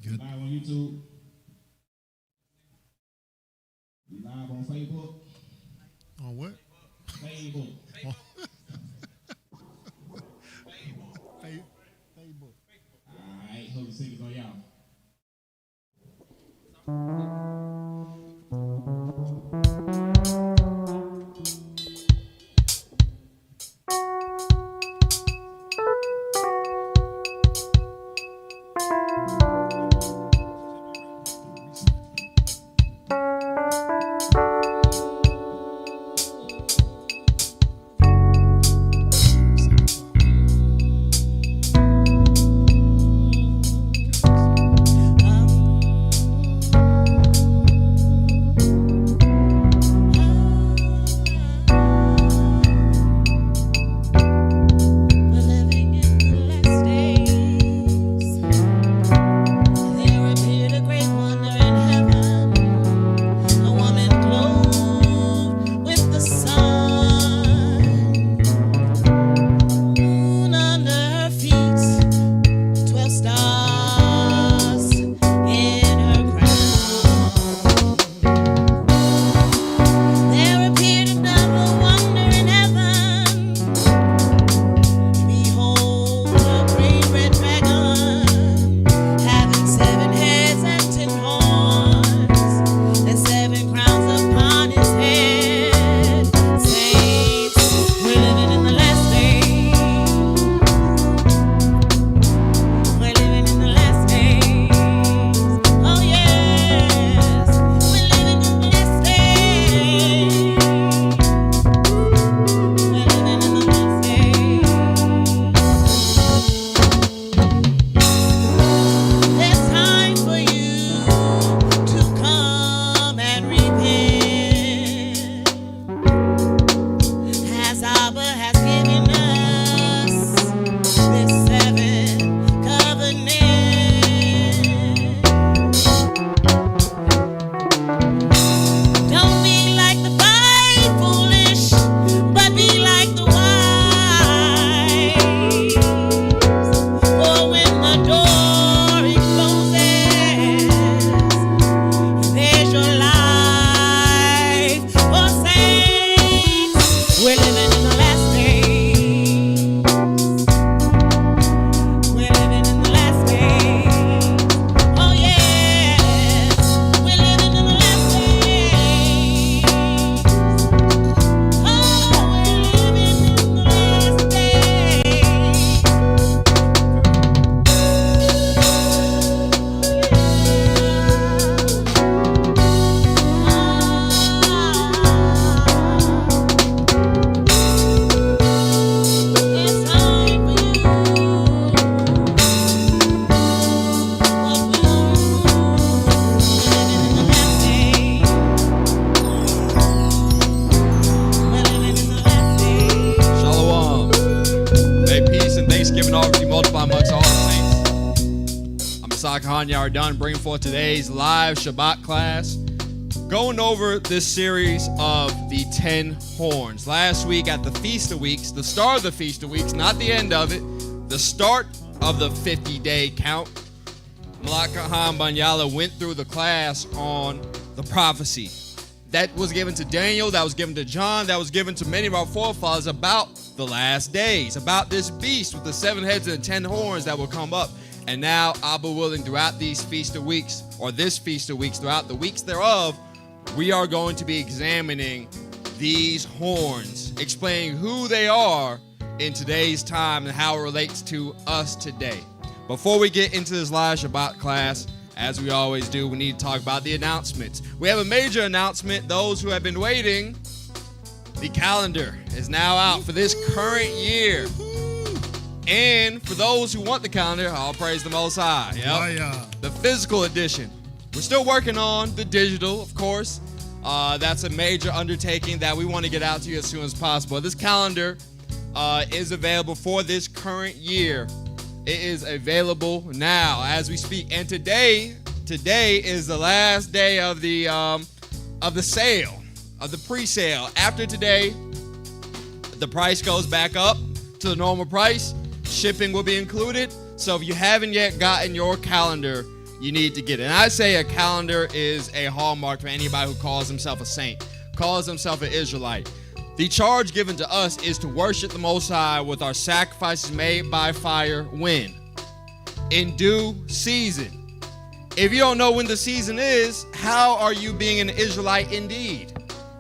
Good. Live on YouTube. We live on Facebook. On what? Facebook. Facebook. All right, hold the singers on y'all. You are done bringing forth today's live Shabbat class, going over this series of the 10 horns. Last week at the Feast of Weeks, the start of the Feast of Weeks, not the end of it, the start of the 50-day count, Malakahan Banyala went through the class on the prophecy that was given to Daniel, that was given to John, that was given to many of our forefathers about the last days, about this beast with the 7 heads and the 10 horns that will come up. And now, Abba willing, throughout these Feast of Weeks, or this Feast of Weeks, throughout the weeks thereof, we are going to be examining these horns, explaining who they are in today's time and how it relates to us today. Before we get into this live Shabbat class, as we always do, we need to talk about the announcements. We have a major announcement. Those who have been waiting, the calendar is now out for this current year. And for those who want the calendar, I'll praise the Most High. Yep. The physical edition. We're still working on the digital, of course. That's a major undertaking that we want to get out to you as soon as possible. This calendar is available for this current year. It is available now as we speak. And today is the last day of the sale, of the pre-sale. After today, the price goes back up to the normal price. Shipping will be included. So if you haven't yet gotten your calendar, you need to get it. And I say a calendar is a hallmark for anybody who calls himself a saint, calls himself an Israelite. The charge given to us is to worship the Most High with our sacrifices made by fire when? In due season. If you don't know when the season is, how are you being an Israelite indeed?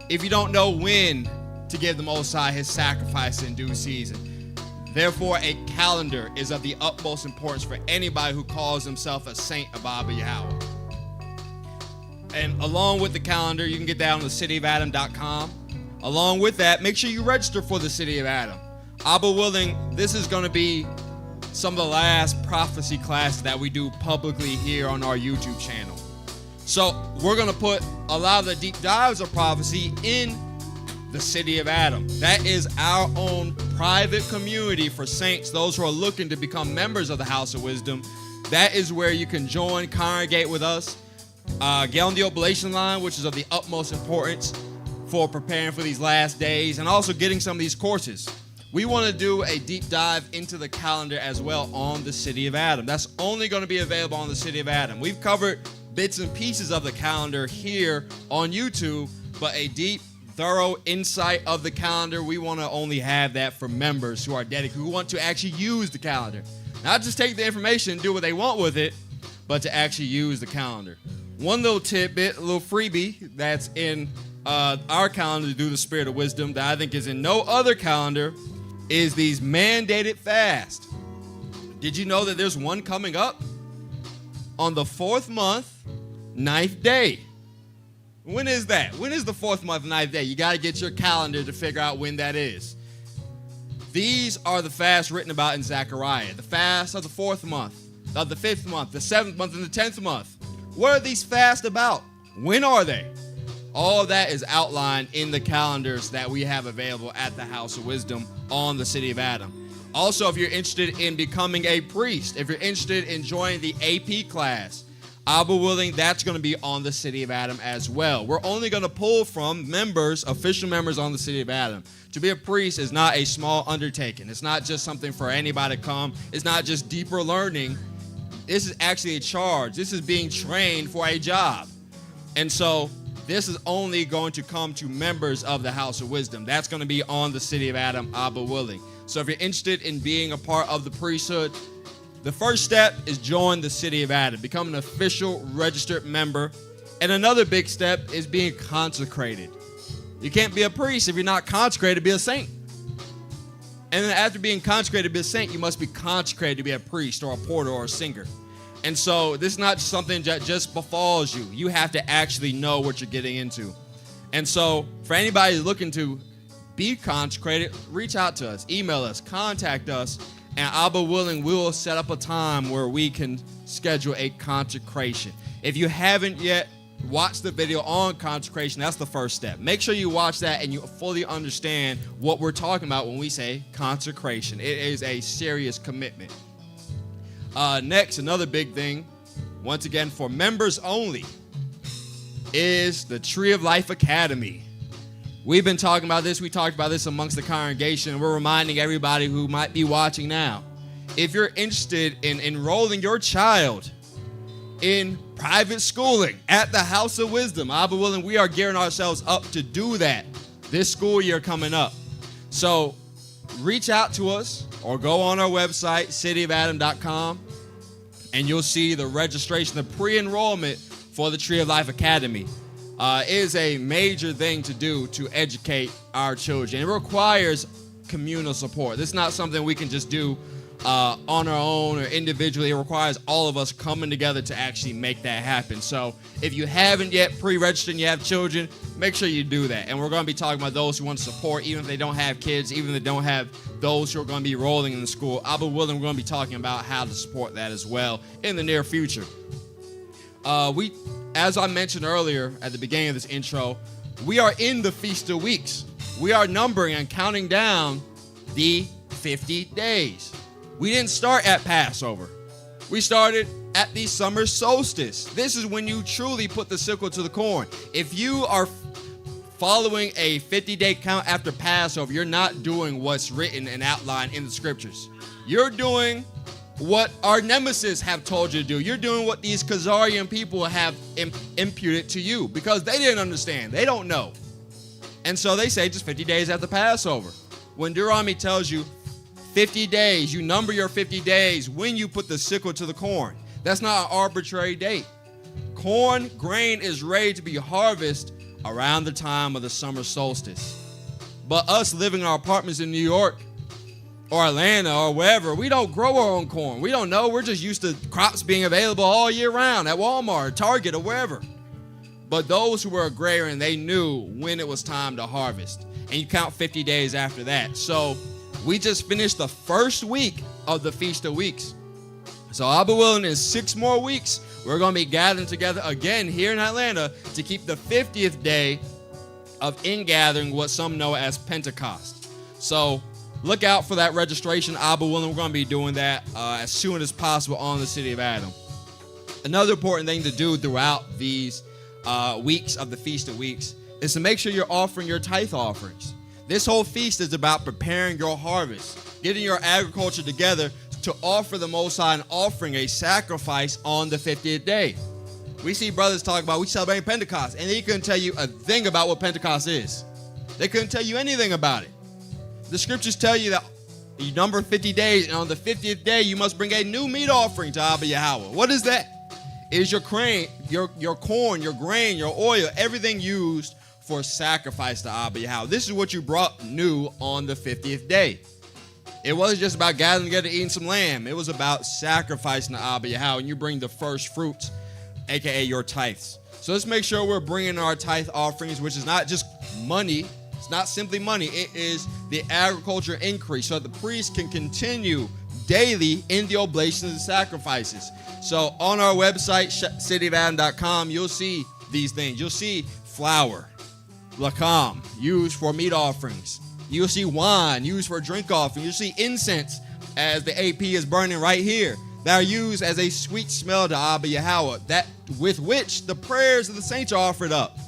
If you don't know when to give the Most High his sacrifice in due season. Therefore, a calendar is of the utmost importance for anybody who calls himself a saint of Abba Yahweh. And along with the calendar, you can get that on the cityofadam.com. Along with that, make sure you register for the City of Adam. Abba willing, this is going to be some of the last prophecy classes that we do publicly here on our YouTube channel. So we're going to put a lot of the deep dives of prophecy in the City of Adam. That is our own private community for saints, those who are looking to become members of the House of Wisdom. That is where you can join, congregate with us, get on the oblation line, which is of the utmost importance for preparing for these last days, and also getting some of these courses. We want to do a deep dive into the calendar as well on the City of Adam. That's only going to be available on the City of Adam. We've covered bits and pieces of the calendar here on YouTube, but a deep, thorough insight of the calendar, we want to only have that for members who are dedicated, who want to actually use the calendar. Not just take the information and do what they want with it, but to actually use the calendar. One little tidbit, a little freebie that's in our calendar to do the Spirit of Wisdom that I think is in no other calendar is these mandated fasts. Did you know that there's one coming up on the 4th month, 9th day? When is that? When is the 4th month, 9th day? You got to get your calendar to figure out when that is. These are the fasts written about in Zechariah. The fast of the 4th month, of the 5th month, the 7th month, and the 10th month. What are these fasts about? When are they? All of that is outlined in the calendars that we have available at the House of Wisdom on the City of Adam. Also, if you're interested in becoming a priest, if you're interested in joining the AP class, Abba willing, that's going to be on the City of Adam as well. We're only going to pull from members, official members on the City of Adam. To be a priest is not a small undertaking. It's not just something for anybody to come. It's not just deeper learning. This is actually a charge. This is being trained for a job. And so this is only going to come to members of the House of Wisdom. That's going to be on the City of Adam, Abba willing. So if you're interested in being a part of the priesthood, the first step is join the City of Adam, become an official registered member. And another big step is being consecrated. You can't be a priest if you're not consecrated to be a saint. And then after being consecrated to be a saint, you must be consecrated to be a priest or a porter or a singer. And so this is not something that just befalls you. You have to actually know what you're getting into. And so for anybody looking to be consecrated, reach out to us, email us, contact us, and Abba willing, we will set up a time where we can schedule a consecration. If you haven't yet watched the video on consecration, that's the first step. Make sure you watch that and you fully understand what we're talking about when we say consecration. It is a serious commitment. Next, another big thing, once again for members only, is the Tree of Life Academy. We've been talking about this. We talked about this amongst the congregation. We're reminding everybody who might be watching now. If you're interested in enrolling your child in private schooling at the House of Wisdom, Abba willing, we are gearing ourselves up to do that this school year coming up. So reach out to us or go on our website, cityofadam.com, and you'll see the registration, the pre-enrollment for the Tree of Life Academy. It is a major thing to do to educate our children. It requires communal support. This is not something we can just do on our own or individually. It requires all of us coming together to actually make that happen. So if you haven't yet pre-registered and you have children, make sure you do that. And we're going to be talking about those who want to support, even if they don't have kids, even if they don't have those who are going to be enrolling in the school. Abba willing, we're going to be talking about how to support that as well in the near future. As I mentioned earlier at the beginning of this intro, we are in the Feast of Weeks. We are numbering and counting down the 50 days. We didn't start at Passover. We started at the summer solstice. This is when you truly put the sickle to the corn. If you are following a 50-day count after Passover, you're not doing what's written and outlined in the scriptures. You're doing what our nemesis have told you to do. You're doing what these Khazarian people have imputed to you because they didn't understand. They don't know. And so they say just 50 days after Passover. When Deuteronomy tells you 50 days, you number your 50 days when you put the sickle to the corn. That's not an arbitrary date. Corn, grain is ready to be harvested around the time of the summer solstice. But us living in our apartments in New York or Atlanta or wherever, we don't grow our own corn. We don't know. We're just used to crops being available all year round at Walmart, Target, or wherever. But those who were agrarian, they knew when it was time to harvest. And you count 50 days after that. So we just finished the first week of the Feast of Weeks. So I'll be willing in 6 more weeks, we're going to be gathering together again here in Atlanta to keep the 50th day of ingathering, what some know as Pentecost. So look out for that registration. I'll be willing. We're going to be doing that as soon as possible on the City of Adam. Another important thing to do throughout these weeks of the Feast of Weeks is to make sure you're offering your tithe offerings. This whole feast is about preparing your harvest, getting your agriculture together to offer the Most High an offering, a sacrifice on the 50th day. We see brothers talk about we celebrate Pentecost, and they couldn't tell you a thing about what Pentecost is. They couldn't tell you anything about it. The scriptures tell you that you number 50 days, and on the 50th day, you must bring a new meat offering to Abba Yahweh. What is that? It is your corn, your grain, your oil, everything used for sacrifice to Abba Yahweh. This is what you brought new on the 50th day. It wasn't just about gathering together eating some lamb. It was about sacrificing to Abba Yahweh, and you bring the first fruits, aka your tithes. So let's make sure we're bringing our tithe offerings, which is not just money. It's not simply money. It is the agriculture increase so that the priest can continue daily in the oblations and sacrifices. So on our website, cityofadam.com, you'll see these things. You'll see flour, lakam, used for meat offerings. You'll see wine used for drink offering. You'll see incense, as the AP is burning right here, that are used as a sweet smell to Abba Yahweh, that with which the prayers of the saints are offered up.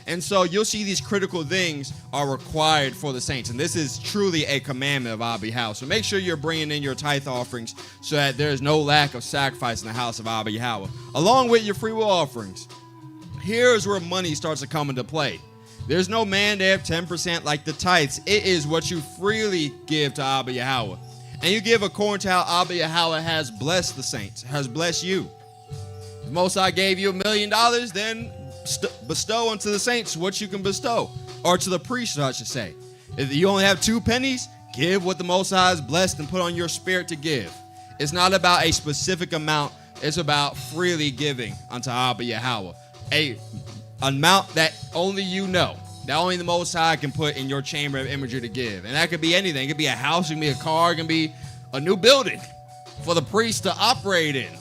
And so you'll see these critical things are required for the saints. And this is truly a commandment of Abba Yahweh. So make sure you're bringing in your tithe offerings so that there's no lack of sacrifice in the house of Abba Yahweh, along with your free will offerings. Here's where money starts to come into play. There's no mandate of 10% like the tithes. It is what you freely give to Abba Yahweh. And you give according to how Abba Yahweh has blessed the saints, has blessed you. If Most High gave you $1 million, then bestow unto the saints what you can bestow. Or to the priest, I should say. If you only have 2 pennies, give what the Most High has blessed and put on your spirit to give. It's not about a specific amount. It's about freely giving unto Abba Yahweh. An amount that only you know, that only the Most High can put in your chamber of imagery to give. And that could be anything. It could be a house, it can be a car, it can be a new building for the priest to operate in.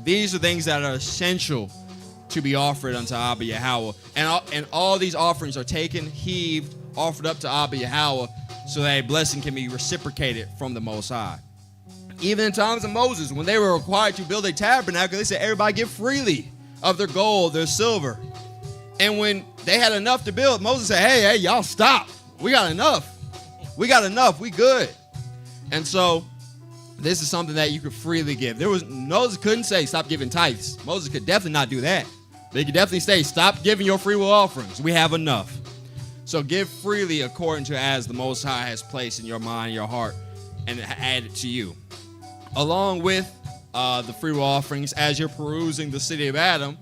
These are things that are essential to be offered unto Abba Yahweh. And all these offerings are taken, heaved, offered up to Abba Yahweh so that a blessing can be reciprocated from the Most High. Even in times of Moses, when they were required to build a tabernacle, they said everybody give freely of their gold, their silver. And when they had enough to build, Moses said, hey, y'all stop. We got enough. We good. And so this is something that you could freely give. Moses couldn't say stop giving tithes. Moses could definitely not do that. But he could definitely say stop giving your free will offerings. We have enough. So give freely according to as the Most High has placed in your mind, your heart, and added to you. Along with the free will offerings, as you're perusing the City of Adam,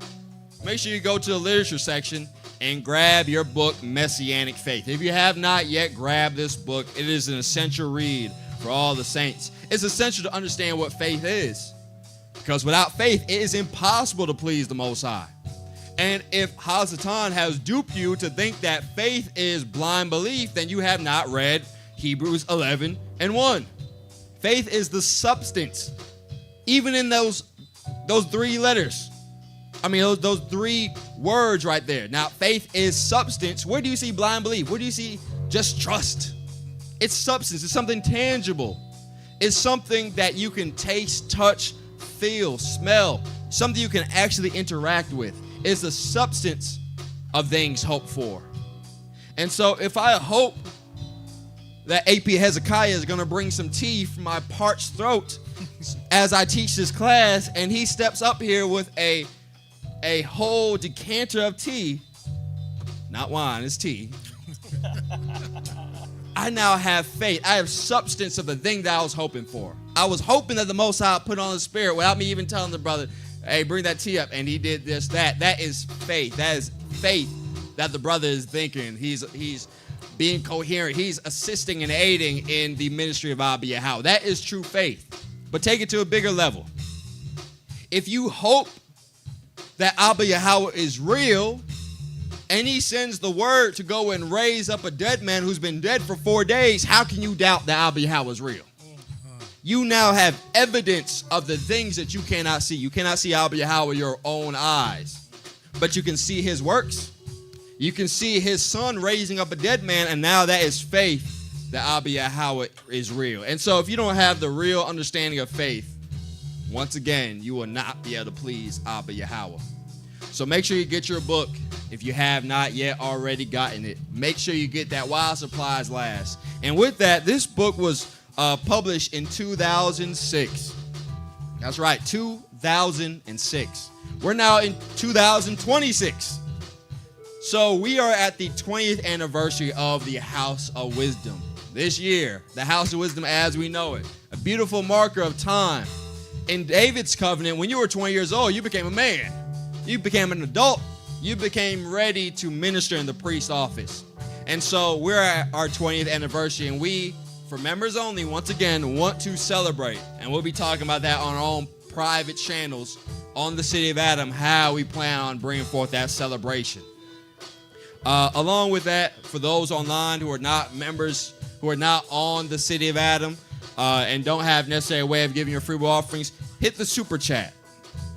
make sure you go to the literature section and grab your book, Messianic Faith. If you have not yet grabbed this book, it is an essential read for all the saints. It's essential to understand what faith is, because without faith, it is impossible to please the Most High. And if Hasatan has duped you to think that faith is blind belief, then you have not read Hebrews 11:1. Faith is the substance, even in those 3 letters. Those 3 words right there. Now, faith is substance. Where do you see blind belief? Where do you see just trust? It's substance. It's something tangible. It's something that you can taste, touch, feel, smell. Something you can actually interact with. It's the substance of things hoped for. And so if I hope that AP Hezekiah is going to bring some tea from my parched throat, as I teach this class, and he steps up here with a whole decanter of tea. Not wine, it's tea. I now have faith. I have substance of the thing that I was hoping for. I was hoping that the Most High put on the Spirit without me even telling the brother, hey, bring that tea up. And he did this, that. That is faith. That is faith that the brother is thinking. He's being coherent. He's assisting and aiding in the ministry of Abba Yahweh. That is true faith. But take it to a bigger level. If you hope that Abba Yahweh is real, and he sends the word to go and raise up a dead man who's been dead for 4 days, how can you doubt that Abba Yahweh is real? You now have evidence of the things that you cannot see. You cannot see Abba Yahweh with your own eyes, but you can see his works. You can see his son raising up a dead man, and now that is faith that Abba Yahweh is real. And so if you don't have the real understanding of faith, once again, you will not be able to please Abba Yahweh. So make sure you get your book. If you have not yet already gotten it, make sure you get that while supplies last. And with that, this book was published in 2006. That's right, 2006. We're now in 2026. So we are at the 20th anniversary of the House of Wisdom. This year, the House of Wisdom as we know it. A beautiful marker of time. In David's covenant, when you were 20 years old, you became a man. You became an adult. You became ready to minister in the priest office. And so we're at our 20th anniversary, and we, for members only, once again, want to celebrate. And we'll be talking about that on our own private channels on the City of Adam, how we plan on bringing forth that celebration. Along with that, for those online who are not members, who are not on the City of Adam, and don't have necessarily a way of giving your free will offerings, hit the super chat.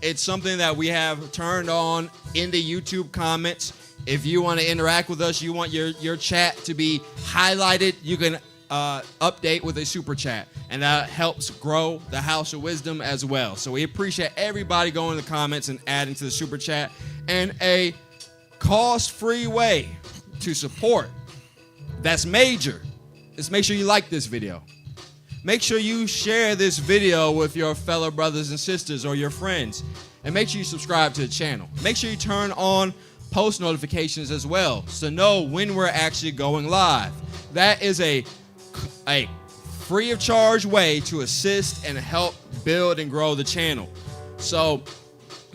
It's something that we have turned on in the YouTube comments. If you want to interact with us, you want your chat to be highlighted, you can update with a super chat. And that helps grow the House of Wisdom as well. So we appreciate everybody going in the comments and adding to the super chat. And a cost-free way to support that's major is make sure you like this video. Make sure you share this video with your fellow brothers and sisters or your friends. And make sure you subscribe to the channel. Make sure you turn on post notifications as well to know when we're actually going live. That is a free of charge way to assist and help build and grow the channel. So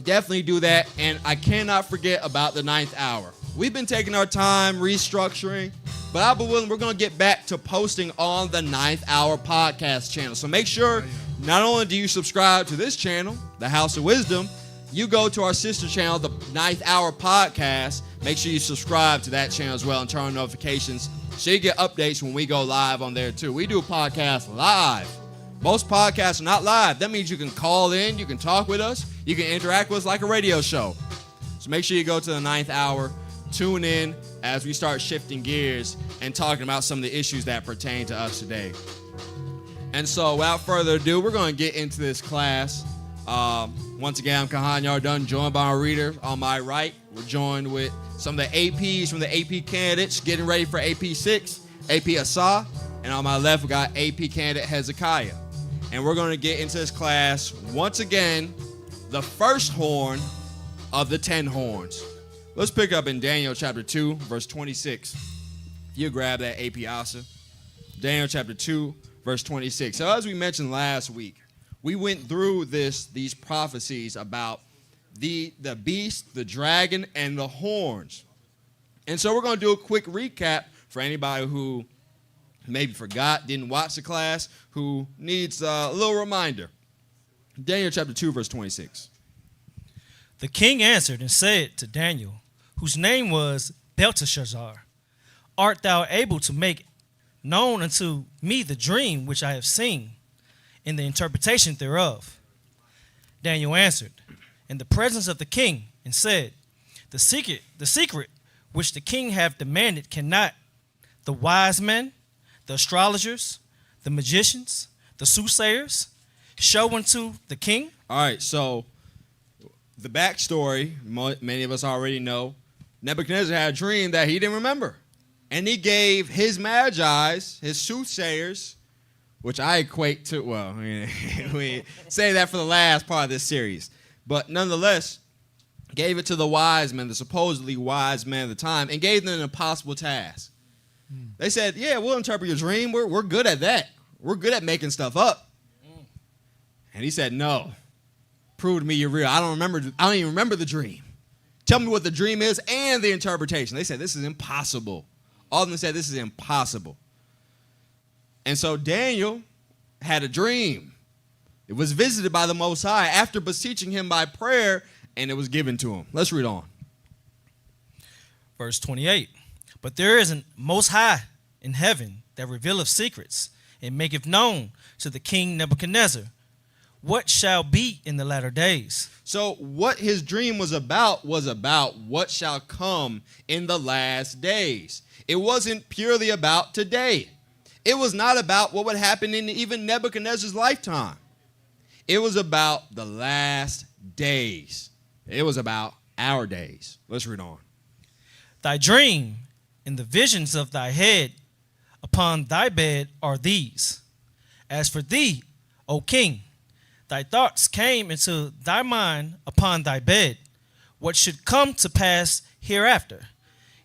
definitely do that. And I cannot forget about the 9th hour. We've been taking our time restructuring, but I believe we're going to get back to posting on the 9th Hour podcast channel. So make sure not only do you subscribe to this channel, the House of Wisdom, you go to our sister channel, the 9th Hour podcast. Make sure you subscribe to that channel as well and turn on notifications so you get updates when we go live on there too. We do a podcast live. Most podcasts are not live. That means you can call in, you can talk with us, you can interact with us like a radio show. So make sure you go to the 9th Hour. Tune in as we start shifting gears and talking about some of the issues that pertain to us today. And so without further ado, we're going to get into this class. Once again, I'm Kahan Yarden, joined by our reader on my right. We're joined with some of the APs from the AP candidates getting ready for AP 6, AP Asa, and on my left, we got AP candidate Hezekiah. And we're going to get into this class, once again, the first horn of the 10 horns. Let's pick up in Daniel chapter 2, verse 26. You grab that AP Asa. Daniel chapter 2, verse 26. So as we mentioned last week, we went through these prophecies about the beast, the dragon, and the horns. And so we're going to do a quick recap for anybody who maybe forgot, didn't watch the class, who needs a little reminder. Daniel chapter 2, verse 26. The king answered and said to Daniel, whose name was Belteshazzar, art thou able to make known unto me the dream which I have seen, and the interpretation thereof? Daniel answered in the presence of the king and said, the secret which the king hath demanded cannot the wise men, the astrologers, the magicians, the soothsayers show unto the king? All right, so the backstory, many of us already know. Nebuchadnezzar had a dream that he didn't remember. And he gave his magi's, his soothsayers, which I equate to, well, we say that for the last part of this series. But nonetheless, gave it to the wise men, the supposedly wise men of the time, and gave them an impossible task. They said, yeah, we'll interpret your dream. We're good at that. We're good at making stuff up. And he said, no. Prove to me you're real. I don't even remember the dream. Tell me what the dream is and the interpretation. They said, this is impossible. All of them said, this is impossible. And so Daniel had a dream. It was visited by the Most High after beseeching him by prayer, and it was given to him. Let's read on. Verse 28. But there is a Most High in heaven that revealeth secrets, and maketh known to the king Nebuchadnezzar what shall be in the latter days. So what his dream was about what shall come in the last days. It wasn't purely about today. It was not about what would happen in even Nebuchadnezzar's lifetime. It was about the last days. It was about our days. Let's read on. Thy dream and the visions of thy head upon thy bed are these. As for thee, O king, thy thoughts came into thy mind upon thy bed, what should come to pass hereafter.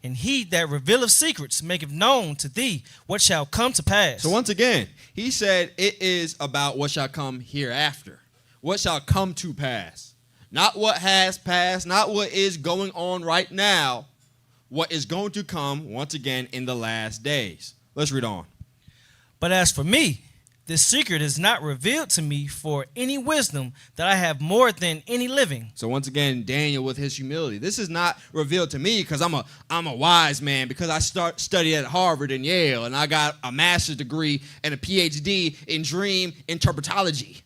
And he that revealeth secrets maketh known to thee what shall come to pass. So once again, he said it is about what shall come hereafter. What shall come to pass. Not what has passed, not what is going on right now. What is going to come, once again, in the last days. Let's read on. But as for me, this secret is not revealed to me for any wisdom that I have more than any living. So once again, Daniel with his humility. This is not revealed to me because I'm a wise man, because I studied at Harvard and Yale, and I got a master's degree and a PhD in dream interpretology.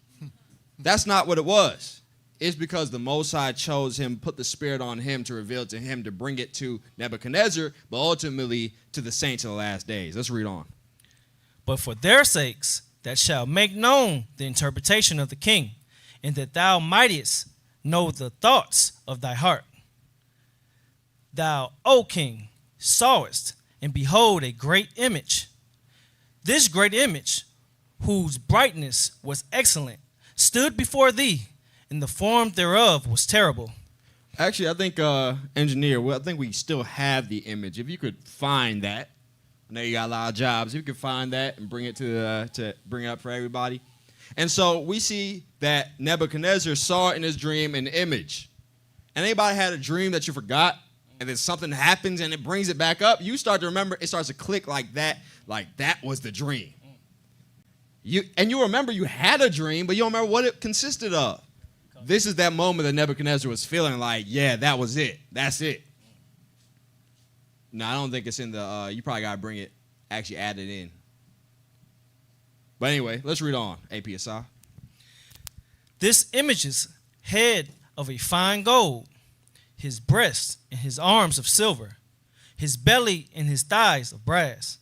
That's not what it was. It's because the Most High chose him, put the Spirit on him to reveal it to him, to bring it to Nebuchadnezzar, but ultimately to the saints of the last days. Let's read on. But for their sakes, that shall make known the interpretation of the king, and that thou mightest know the thoughts of thy heart. Thou, O king, sawest, and behold a great image. This great image, whose brightness was excellent, stood before thee, and the form thereof was terrible. Actually, I think, engineer, I think we still have the image. If you could find that. I know you got a lot of jobs. If you could find that and bring it to bring it up for everybody. And so we see that Nebuchadnezzar saw in his dream an image. And anybody had a dream that you forgot, and then something happens and it brings it back up, you start to remember, it starts to click like that was the dream. You remember you had a dream, but you don't remember what it consisted of. This is that moment that Nebuchadnezzar was feeling like, yeah, that was it. That's it. No, I don't think it's in the, you probably got to bring it, actually add it in. But anyway, let's read on, APSI. This image's head of a fine gold, his breast and his arms of silver, his belly and his thighs of brass,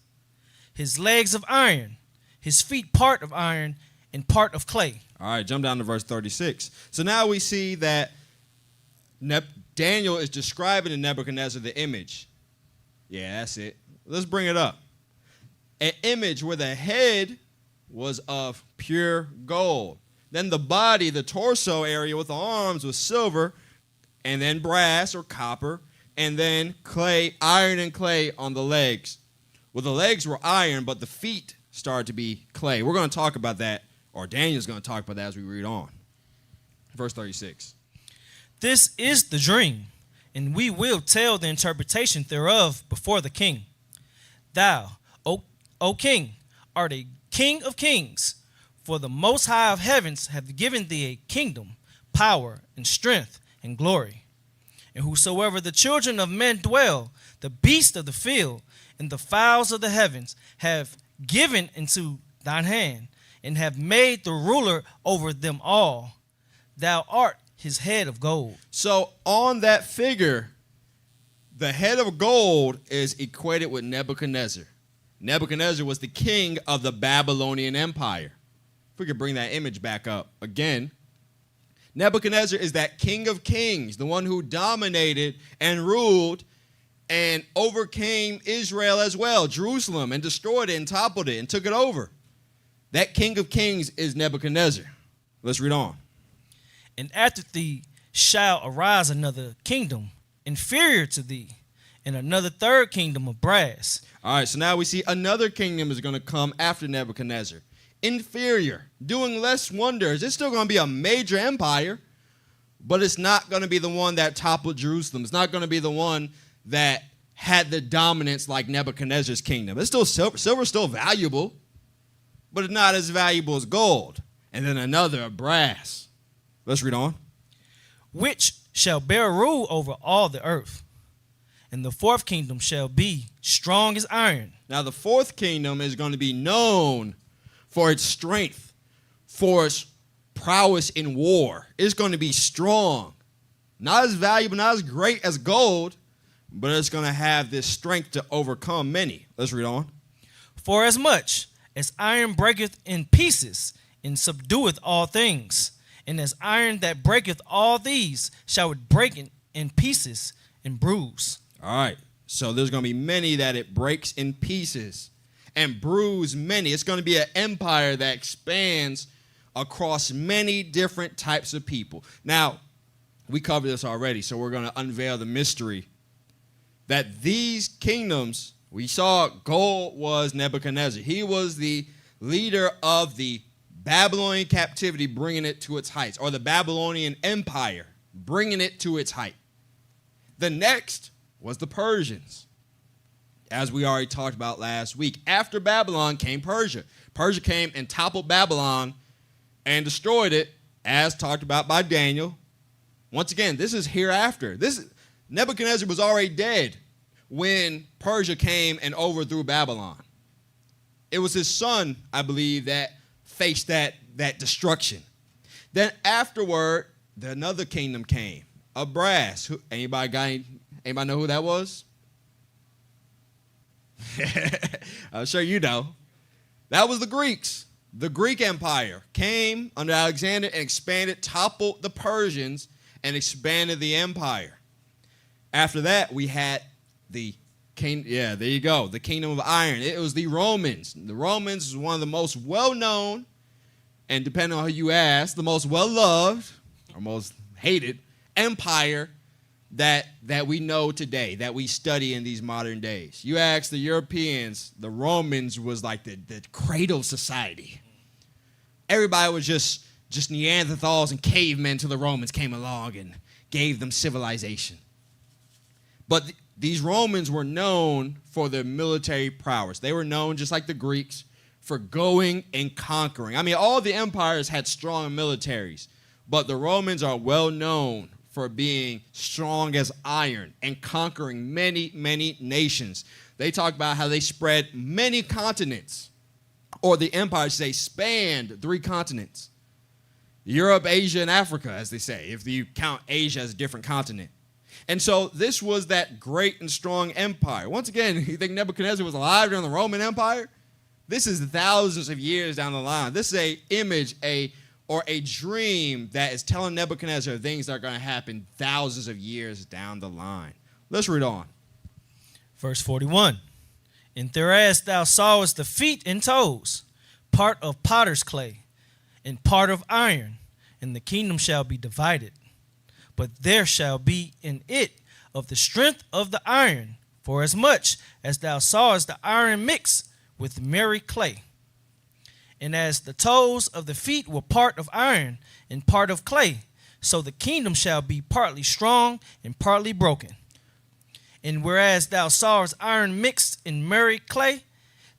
his legs of iron, his feet part of iron and part of clay. All right, jump down to verse 36. So now we see that Daniel is describing to Nebuchadnezzar the image. Yeah, that's it. Let's bring it up. An image where the head was of pure gold. Then the body, the torso area with the arms was silver, and then brass or copper, and then clay, iron and clay on the legs. Well, the legs were iron, but the feet started to be clay. We're going to talk about that, or Daniel's going to talk about that as we read on. Verse 36. This is the dream, and we will tell the interpretation thereof before the king. Thou, O king, art a king of kings, for the Most High of heavens hath given thee a kingdom, power, and strength, and glory. And whosoever the children of men dwell, the beasts of the field, and the fowls of the heavens, have given into thine hand, and have made the ruler over them all. Thou art his head of gold. So on that figure, the head of gold is equated with Nebuchadnezzar. Nebuchadnezzar was the king of the Babylonian Empire. If we could bring that image back up again. Nebuchadnezzar is that king of kings, the one who dominated and ruled and overcame Israel as well, Jerusalem, and destroyed it and toppled it and took it over. That King of Kings is Nebuchadnezzar. Let's read on. And after thee shall arise another kingdom inferior to thee, and another third kingdom of brass. All right, so now we see another kingdom is going to come after Nebuchadnezzar. Inferior, doing less wonders. It's still going to be a major empire, but it's not going to be the one that toppled Jerusalem. It's not going to be the one that had the dominance like Nebuchadnezzar's kingdom. It's still silver. Silver's still valuable, but it's not as valuable as gold. And then another of brass. Let's read on. Which shall bear rule over all the earth. And the fourth kingdom shall be strong as iron. Now the fourth kingdom is going to be known for its strength, for its prowess in war. It's going to be strong. Not as valuable, not as great as gold, but it's going to have this strength to overcome many. Let's read on. For as much as iron breaketh in pieces, and subdueth all things, and as iron that breaketh all these, shall it break in pieces and bruise. All right, so there's going to be many that it breaks in pieces and bruise many. It's going to be an empire that expands across many different types of people. Now, we covered this already, so we're going to unveil the mystery that these kingdoms, we saw gold was Nebuchadnezzar. He was the leader of the Babylonian captivity, bringing it to its heights, or the Babylonian empire, bringing it to its height. The next was the Persians, as we already talked about last week. After Babylon came Persia. Persia came and toppled Babylon and destroyed it, as talked about by Daniel. Once again, this is hereafter. Nebuchadnezzar was already dead when Persia came and overthrew Babylon. It was his son, I believe, that faced that destruction. Then afterward, another kingdom came, of brass. Anybody know who that was? I'm sure you know. That was the Greeks. The Greek Empire came under Alexander and expanded, toppled the Persians, and expanded the empire. After that, we had the king. Yeah, there you go. The kingdom of iron. It was the Romans. The Romans was one of the most well-known, and depending on who you ask, the most well-loved or most hated empire that we know today, that we study in these modern days. You ask the Europeans, the Romans was like the cradle society. Everybody was just Neanderthals and cavemen till the Romans came along and gave them civilization. But these Romans were known for their military prowess. They were known, just like the Greeks, for going and conquering. I mean, all the empires had strong militaries, but the Romans are well known for being strong as iron and conquering many, many nations. They talk about how they spread many continents, or the empires, they spanned 3 continents. Europe, Asia, and Africa, as they say, if you count Asia as a different continent. And so this was that great and strong empire. Once again, you think Nebuchadnezzar was alive during the Roman Empire? This is thousands of years down the line. This is an image, or a dream that is telling Nebuchadnezzar things that are going to happen thousands of years down the line. Let's read on. Verse 41. And thereas thou sawest the feet and toes, part of potter's clay, and part of iron, and the kingdom shall be divided. But there shall be in it of the strength of the iron, for as much as thou sawest the iron mixed with merry clay. And as the toes of the feet were part of iron and part of clay, so the kingdom shall be partly strong and partly broken. And whereas thou sawest iron mixed in merry clay,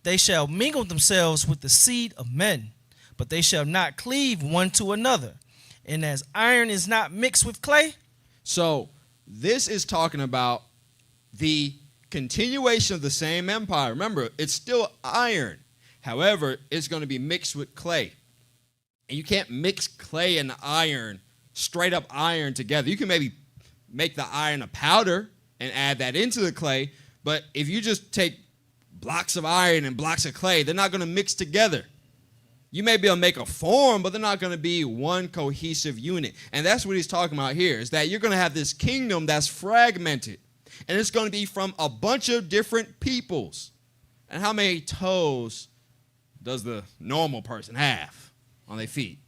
they shall mingle themselves with the seed of men, but they shall not cleave one to another. And as iron is not mixed with clay. So this is talking about the continuation of the same empire. Remember, it's still iron. However, it's going to be mixed with clay. And you can't mix clay and iron, straight up iron together. You can maybe make the iron a powder and add that into the clay. But if you just take blocks of iron and blocks of clay, they're not going to mix together. You may be able to make a form, but they're not going to be one cohesive unit. And that's what he's talking about here, is that you're going to have this kingdom that's fragmented. And it's going to be from a bunch of different peoples. And how many toes does the normal person have on their feet?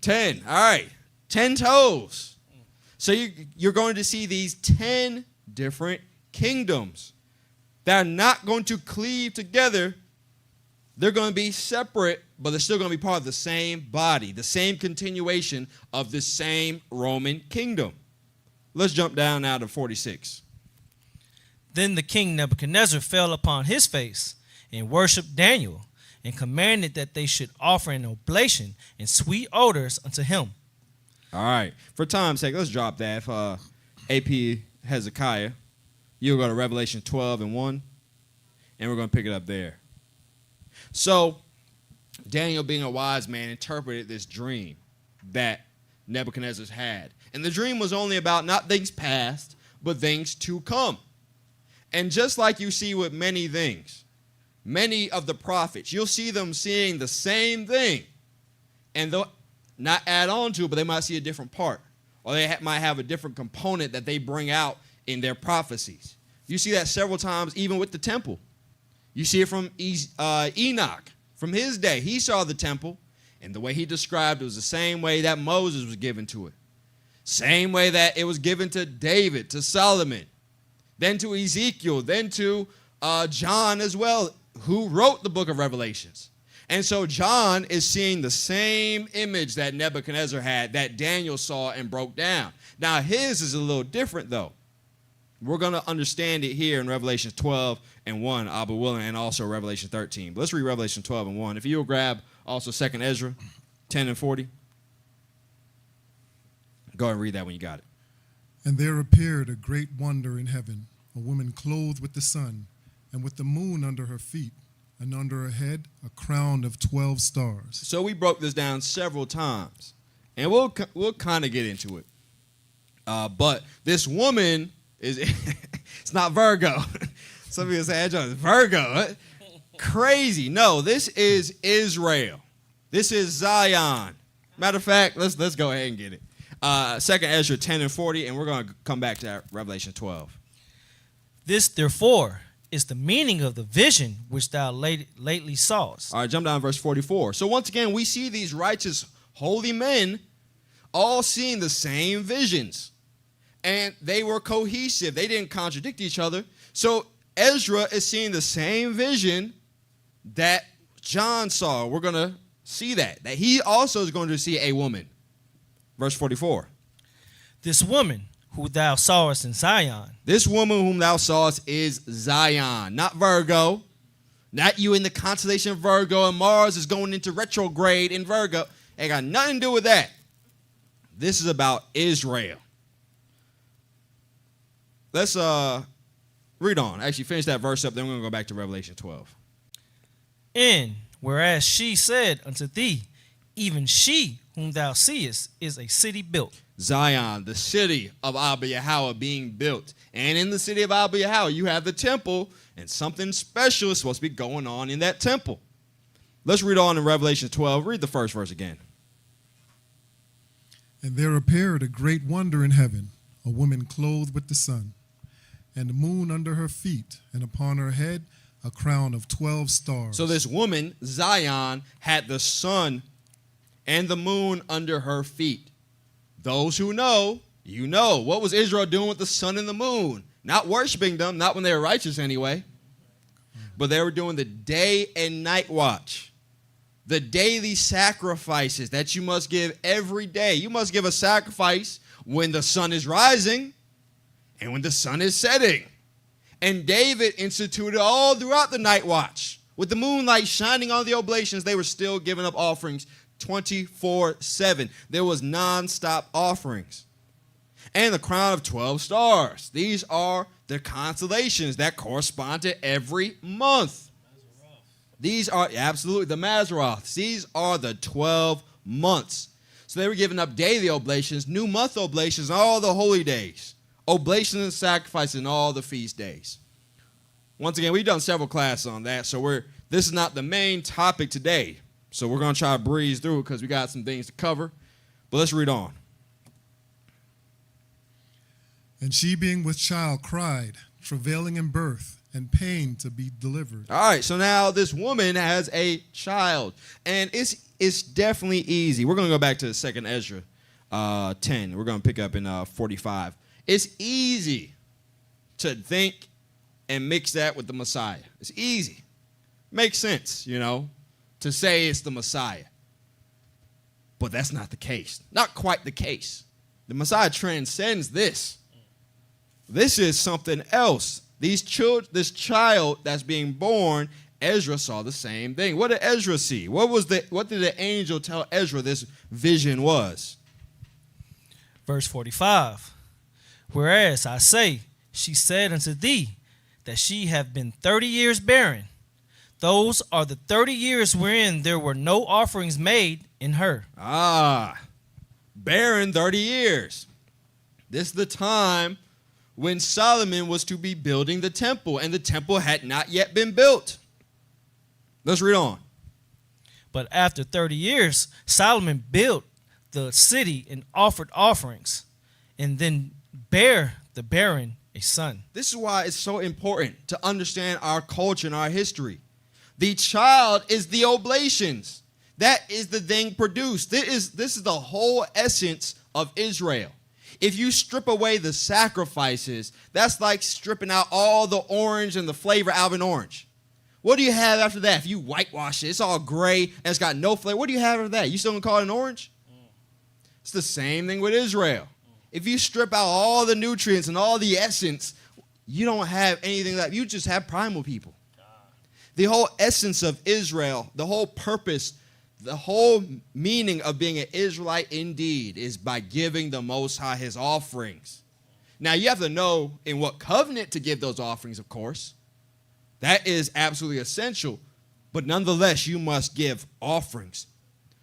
10. All right. 10 toes. So you're going to see these 10 different kingdoms that are not going to cleave together. They're going to be separate, but they're still going to be part of the same body, the same continuation of the same Roman kingdom. Let's jump down now to 46. Then the king Nebuchadnezzar fell upon his face and worshipped Daniel and commanded that they should offer an oblation and sweet odors unto him. All right. For time's sake, let's drop that. If AP Hezekiah, you'll go to Revelation 12 and 1, and we're going to pick it up there. So Daniel, being a wise man, interpreted this dream that Nebuchadnezzar had. And the dream was only about not things past, but things to come. And just like you see with many things, many of the prophets, you'll see them seeing the same thing, and they'll not add on to it, but they might see a different part, or they might have a different component that they bring out in their prophecies. You see that several times, even with the temple. You see it from Enoch. From his day, he saw the temple, and the way he described it was the same way that Moses was given to it. Same way that it was given to David, to Solomon, then to Ezekiel, then to John as well, who wrote the book of Revelations. And so John is seeing the same image that Nebuchadnezzar had, that Daniel saw and broke down. Now his is a little different though. We're going to understand it here in Revelation 12 and 1, I'll be willing, and also Revelation 13. But let's read Revelation 12 and 1. If you'll grab also 2 Ezra 10 and 40. Go ahead and read that when you got it. And there appeared a great wonder in heaven, a woman clothed with the sun, and with the moon under her feet, and under her head a crown of 12 stars. So we broke this down several times, and we'll kind of get into it. But this woman is, it's not Virgo. Some people say, it's Virgo. Crazy. No, this is Israel. This is Zion. Matter of fact, let's go ahead and get it. 2 Ezra 10 and 40, and we're going to come back to Revelation 12. This, therefore, is the meaning of the vision which thou lately sawest. All right, jump down to verse 44. So once again, we see these righteous, holy men all seeing the same visions. And they were cohesive. They didn't contradict each other. So Ezra is seeing the same vision that John saw. We're going to see that he also is going to see a woman. Verse 44. This woman who thou sawest in Zion. This woman whom thou sawest is Zion, not Virgo. Not you in the constellation of Virgo, and Mars is going into retrograde in Virgo. It got nothing to do with that. This is about Israel. Let's read on. Actually, finish that verse up, then we're going to go back to Revelation 12. And whereas she said unto thee, even she whom thou seest is a city built. Zion, the city of Abba being built. And in the city of Abba you have the temple, and something special is supposed to be going on in that temple. Let's read on in Revelation 12. Read the first verse again. And there appeared a great wonder in heaven, a woman clothed with the sun, and the moon under her feet, and upon her head a crown of 12 stars. So this woman, Zion, had the sun and the moon under her feet. Those who know, you know. What was Israel doing with the sun and the moon? Not worshiping them, not when they were righteous anyway. But they were doing the day and night watch. The daily sacrifices that you must give every day. You must give a sacrifice when the sun is rising and when the sun is setting. And David instituted all throughout the night watch. With the moonlight shining on the oblations, they were still giving up offerings 24/7. There was non-stop offerings. And the crown of 12 stars. These are the constellations that correspond to every month. These are absolutely the Mazzaroths. These are the 12 months. So they were giving up daily oblations, new month oblations, all the holy days. Oblations and sacrifices and all the feast days. Once again, we've done several classes on that, so this is not the main topic today. So we're going to try to breeze through it because we got some things to cover. But let's read on. And she being with child cried, travailing in birth, and pain to be delivered. All right, so now this woman has a child, and it's definitely easy. We're going to go back to the second Ezra 10. We're going to pick up in 45. It's easy to think and mix that with the Messiah. It's easy. Makes sense, to say it's the Messiah. But that's not the case. Not quite the case. The Messiah transcends this. This is something else. This child that's being born, Ezra saw the same thing. What did Ezra see? What did the angel tell Ezra this vision was? Verse 45. Whereas I say, she said unto thee that she have been 30 years barren. Those are the 30 years wherein there were no offerings made in her. Barren 30 years. This is the time when Solomon was to be building the temple, and the temple had not yet been built. Let's read on. But after 30 years, Solomon built the city and offered offerings, and then bare the barren a son. This is why it's so important to understand our culture and our history. The child is the oblations. That is the thing produced. This is the whole essence of Israel. If you strip away the sacrifices, that's like stripping out all the orange and the flavor out of an orange. What do you have after that? If you whitewash it, it's all gray and it's got no flavor. What do you have after that? You still gonna call it an orange? It's the same thing with Israel. If you strip out all the nutrients and all the essence, you don't have anything left. You just have primal people. The whole essence of Israel, the whole purpose, the whole meaning of being an Israelite indeed is by giving the Most High his offerings. Now, you have to know in what covenant to give those offerings, of course. That is absolutely essential. But nonetheless, you must give offerings.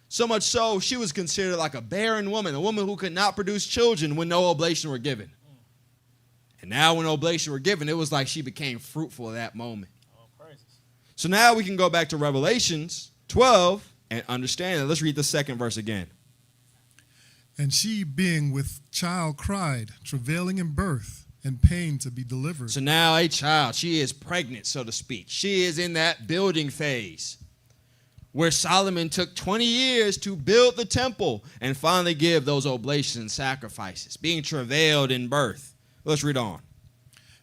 So much so, she was considered like a barren woman, a woman who could not produce children when no oblation were given. And now when oblation were given, it was like she became fruitful at that moment. So now we can go back to Revelations 12 and understand it. Let's read the second verse again. And she, being with child, cried, travailing in birth, and pain to be delivered. So now a child, she is pregnant, so to speak. She is in that building phase where Solomon took 20 years to build the temple and finally give those oblations and sacrifices, being travailed in birth. Let's read on.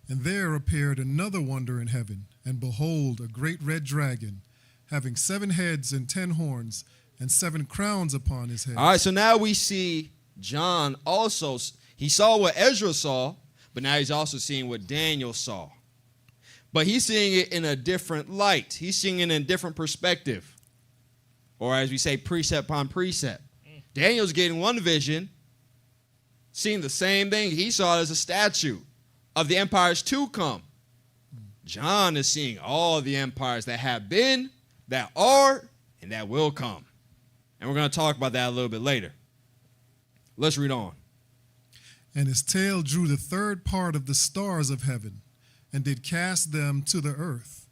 And there appeared another wonder in heaven, and behold, a great red dragon, having 7 heads and 10 horns, and 7 crowns upon his head. All right, so now we see John also, he saw what Ezra saw, but now he's also seeing what Daniel saw. But he's seeing it in a different light. He's seeing it in a different perspective. Or as we say, precept upon precept. Daniel's getting one vision, seeing the same thing. He saw it as a statue of the empires to come. John is seeing all the empires that have been, that are, and that will come. And we're going to talk about that a little bit later. Let's read on. And his tail drew the third part of the stars of heaven, and did cast them to the earth.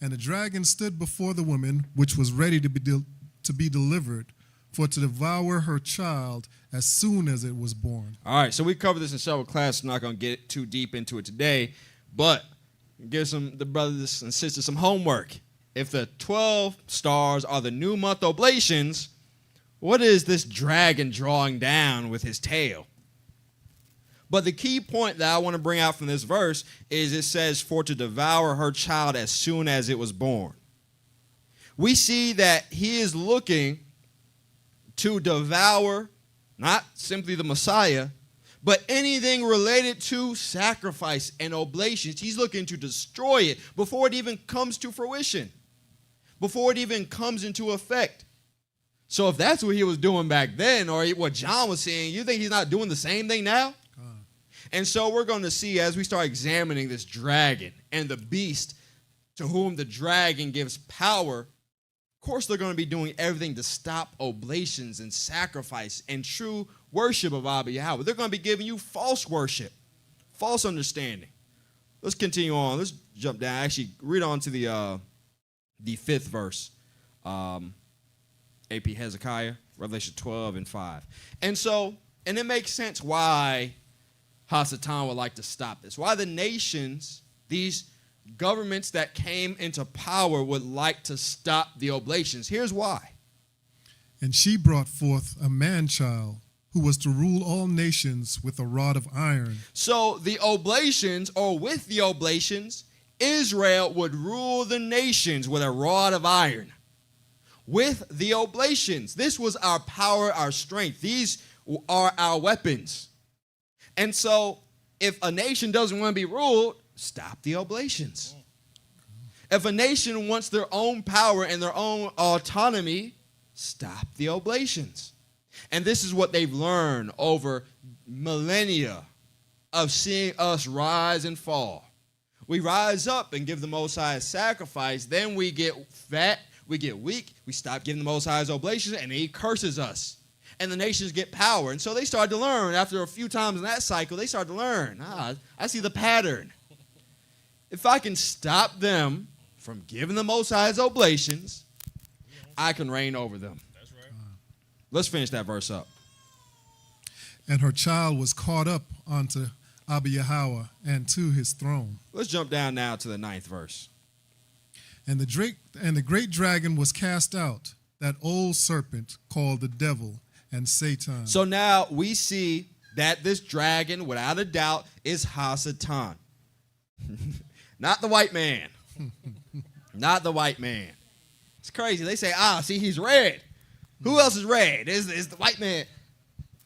And the dragon stood before the woman, which was ready to be delivered, for to devour her child as soon as it was born. All right, so we covered this in several classes. I'm not going to get too deep into it today, but give the brothers and sisters some homework. If the 12 stars are the new month oblations, what is this dragon drawing down with his tail? But the key point that I want to bring out from this verse is it says, for to devour her child as soon as it was born. We see that he is looking to devour not simply the Messiah, but anything related to sacrifice and oblations. He's looking to destroy it before it even comes to fruition, before it even comes into effect. So if that's what he was doing back then, or what John was saying, you think he's not doing the same thing now? And so we're going to see as we start examining this dragon and the beast to whom the dragon gives power. Of course, they're going to be doing everything to stop oblations and sacrifice and true worship of Abba Yahweh. They're going to be giving you false worship, false understanding. Let's continue on. Let's jump down. Actually, read on to the 5th verse. AP Hezekiah, Revelation 12 and 5. And it makes sense why Hasatan would like to stop this. Why the nations, these governments that came into power would like to stop the oblations. Here's why. And she brought forth a man-child who was to rule all nations with a rod of iron. So the oblations, or with the oblations, Israel would rule the nations with a rod of iron. With the oblations, this was our power, our strength. These are our weapons. And so if a nation doesn't want to be ruled, stop the oblations. If a nation wants their own power and their own autonomy, stop the oblations. And this is what they've learned over millennia of seeing us rise and fall. We rise up and give the Most High a sacrifice. Then we get fat, we get weak, we stop giving the Most High's oblations, and he curses us. And the nations get power. And so they started to learn. After a few times in that cycle, they started to learn. I see the pattern. If I can stop them from giving the Most High's oblations, I can reign over them. That's right. Let's finish that verse up. And her child was caught up unto Abba and to his throne. Let's jump down now to the 9th verse. And the great dragon was cast out, that old serpent called the devil and Satan. So now we see that this dragon, without a doubt, is Hasatan. Not the white man. Not the white man. It's crazy. They say, see, he's red. Who else is red? It's the white man.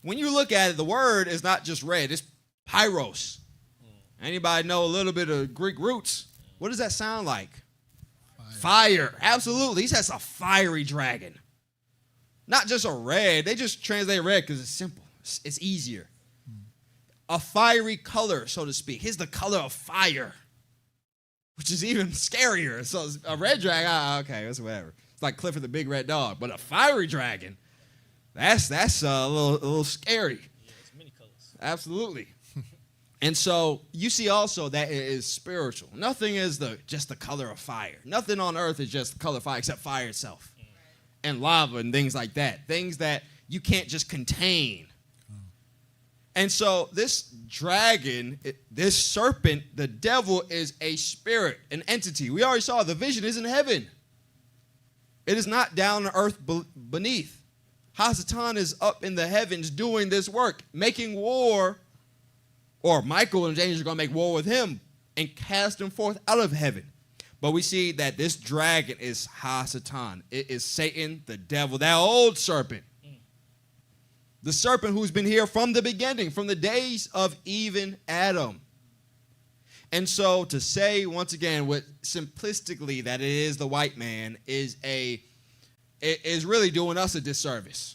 When you look at it, the word is not just red. It's pyros. Anybody know a little bit of Greek roots? What does that sound like? Fire. Absolutely. He says a fiery dragon. Not just a red. They just translate red because it's simple. It's easier. A fiery color, so to speak. Here's the color of fire, which is even scarier. So a red dragon, okay, that's whatever. It's like Clifford the Big Red Dog. But a fiery dragon, that's a little scary. Yeah, it's many colors. Absolutely. And so you see also that it is spiritual. Nothing is just the color of fire. Nothing on earth is just the color of fire except fire itself. And lava and things like that. Things that you can't just contain. And so this dragon, this serpent, the devil is a spirit, an entity. We already saw the vision is in heaven. It is not down to earth beneath. Hasatan is up in the heavens doing this work, making war, or Michael and the angels are going to make war with him and cast him forth out of heaven. But we see that this dragon is Hasatan. It is Satan, the devil, that old serpent. The serpent who's been here from the beginning, from the days of even Adam. And so to say, once again, simplistically that it is the white man is really doing us a disservice.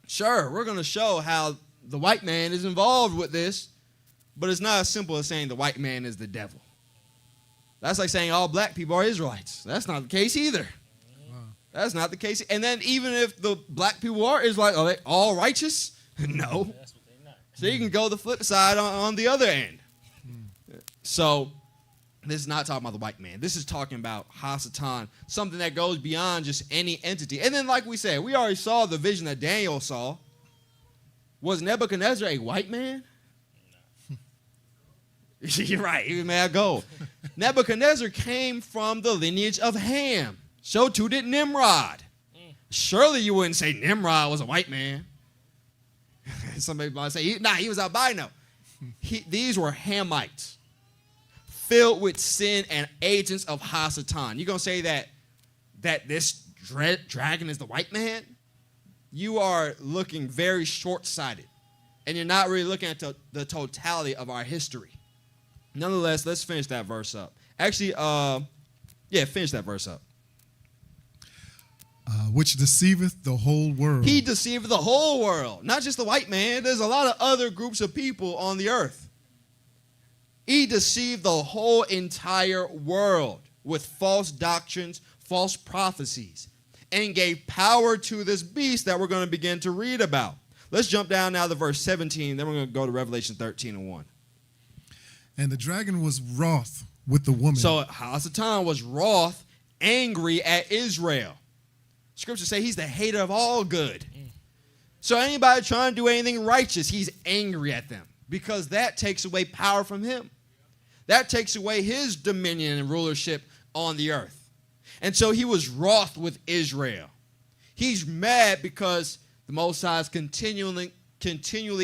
Sure, we're going to show how the white man is involved with this, but it's not as simple as saying the white man is the devil. That's like saying all black people are Israelites. That's not the case either. That's not the case. And then even if the black people are Israelites, are they all righteous? No. That's what they're not. So you can go the flip side on the other end. So this is not talking about the white man. This is talking about Hasatan, something that goes beyond just any entity. And then like we said, we already saw the vision that Daniel saw. Was Nebuchadnezzar a white man? You're right. Even may I go. Nebuchadnezzar came from the lineage of Ham. So too did Nimrod. Surely you wouldn't say Nimrod was a white man. Somebody might say, he was albino. These were Hamites, filled with sin and agents of Hasatan. You're going to say that this dragon is the white man? You are looking very short-sighted, and you're not really looking at the totality of our history. Nonetheless, let's finish that verse up. Actually, finish that verse up. Which deceiveth the whole world. He deceived the whole world, not just the white man. There's a lot of other groups of people on the earth. He deceived the whole entire world with false doctrines, false prophecies, and gave power to this beast that we're going to begin to read about. Let's jump down now to verse 17. Then we're going to go to Revelation 13:1. And the dragon was wroth with the woman. So Hasatan was wroth, angry at Israel. Scripture say he's the hater of all good. So anybody trying to do anything righteous, he's angry at them because that takes away power from him. That takes away his dominion and rulership on the earth. And so he was wroth with Israel. He's mad because the Most High is continually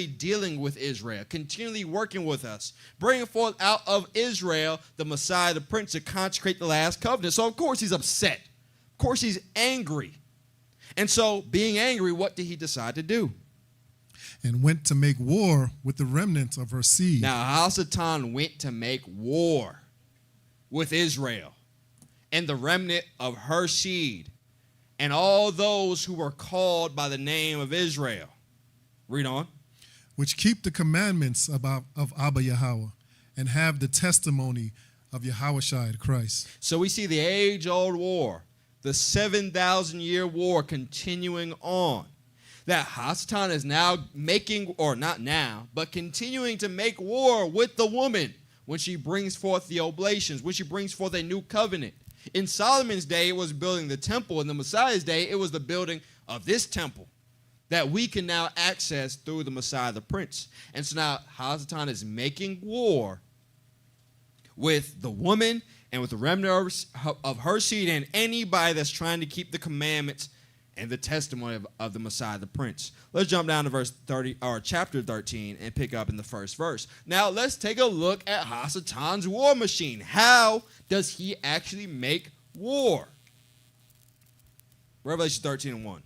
dealing with Israel, continually working with us, bringing forth out of Israel the Messiah, the Prince, to consecrate the last covenant. So, of course, he's upset. Of course, he's angry. And so, being angry, what did he decide to do? And went to make war with the remnants of her seed. Now, Hasatan went to make war with Israel and the remnant of her seed and all those who were called by the name of Israel. Read on. Which keep the commandments of Abba Yahweh and have the testimony of Yahushua Christ. So we see the age-old war, the 7,000-year war continuing on. That Hasatan is now making, or not now, but continuing to make war with the woman when she brings forth the oblations, when she brings forth a new covenant. In Solomon's day, it was building the temple. In the Messiah's day, it was the building of this temple that we can now access through the Messiah, the Prince. And so now Hasatan is making war with the woman and with the remnant of her seed and anybody that's trying to keep the commandments and the testimony of the Messiah, the Prince. Let's jump down to verse 30 or chapter 13 and pick up in the first verse. Now let's take a look at Hasatan's war machine. How does he actually make war? Revelation 13:1.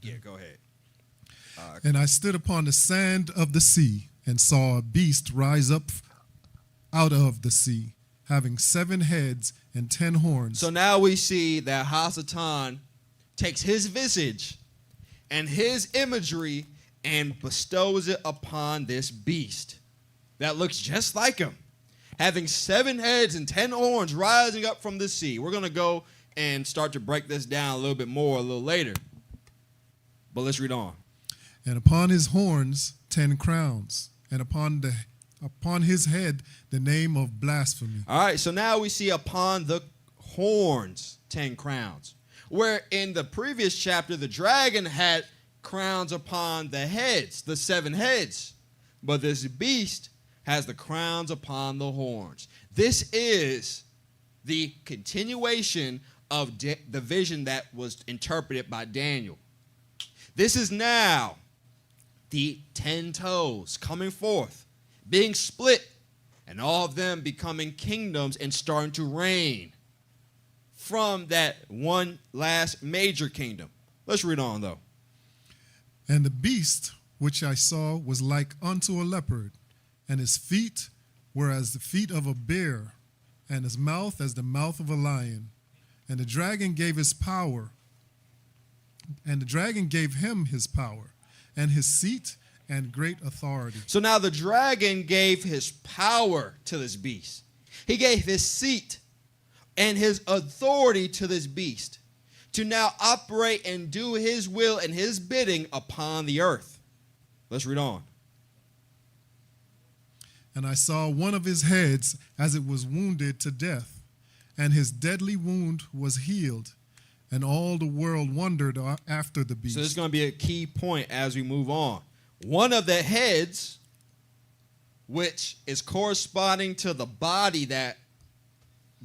Yeah, go ahead. And I stood upon the sand of the sea and saw a beast rise up out of the sea, having 7 heads and 10 horns. So now we see that Hasatan takes his visage and his imagery and bestows it upon this beast that looks just like him, having 7 heads and 10 horns rising up from the sea. We're going to go and start to break this down a little bit more a little later. But let's read on. And upon his horns 10 crowns, and upon his head the name of blasphemy. All right, so now we see upon the horns 10 crowns. Where in the previous chapter, the dragon had crowns upon the heads, the 7 heads. But this beast has the crowns upon the horns. This is the continuation of the vision that was interpreted by Daniel. This is now the 10 toes coming forth, being split, and all of them becoming kingdoms and starting to reign from that one last major kingdom. Let's read on, though. And the beast which I saw was like unto a leopard, and his feet were as the feet of a bear, and his mouth as the mouth of a lion. And the dragon gave his power, and the dragon gave him his power, and his seat and great authority. So now the dragon gave his power to this beast. He gave his seat and his authority to this beast to now operate and do his will and his bidding upon the earth. Let's read on. And I saw one of his heads as it was wounded to death, and his deadly wound was healed, and all the world wondered after the beast. So this is going to be a key point as we move on. One of the heads, which is corresponding to the body that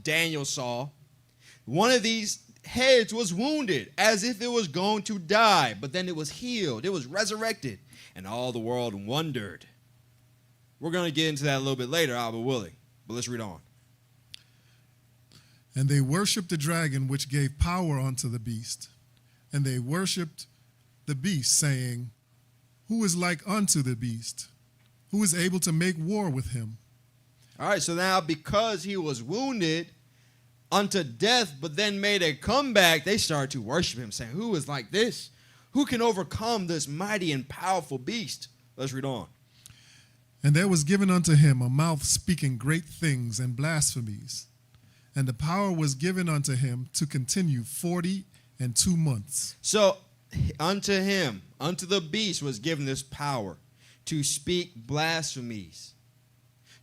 Daniel saw, one of these heads was wounded as if it was going to die, but then it was healed, it was resurrected, and all the world wondered. We're going to get into that a little bit later, Abba willing, but let's read on. And they worshipped the dragon which gave power unto the beast. And they worshipped the beast, saying, Who is like unto the beast? Who is able to make war with him? All right, so now because he was wounded unto death, but then made a comeback, they started to worship him, saying, Who is like this? Who can overcome this mighty and powerful beast? Let's read on. And there was given unto him a mouth speaking great things and blasphemies. And the power was given unto him to continue 42 months. So unto him, unto the beast was given this power to speak blasphemies,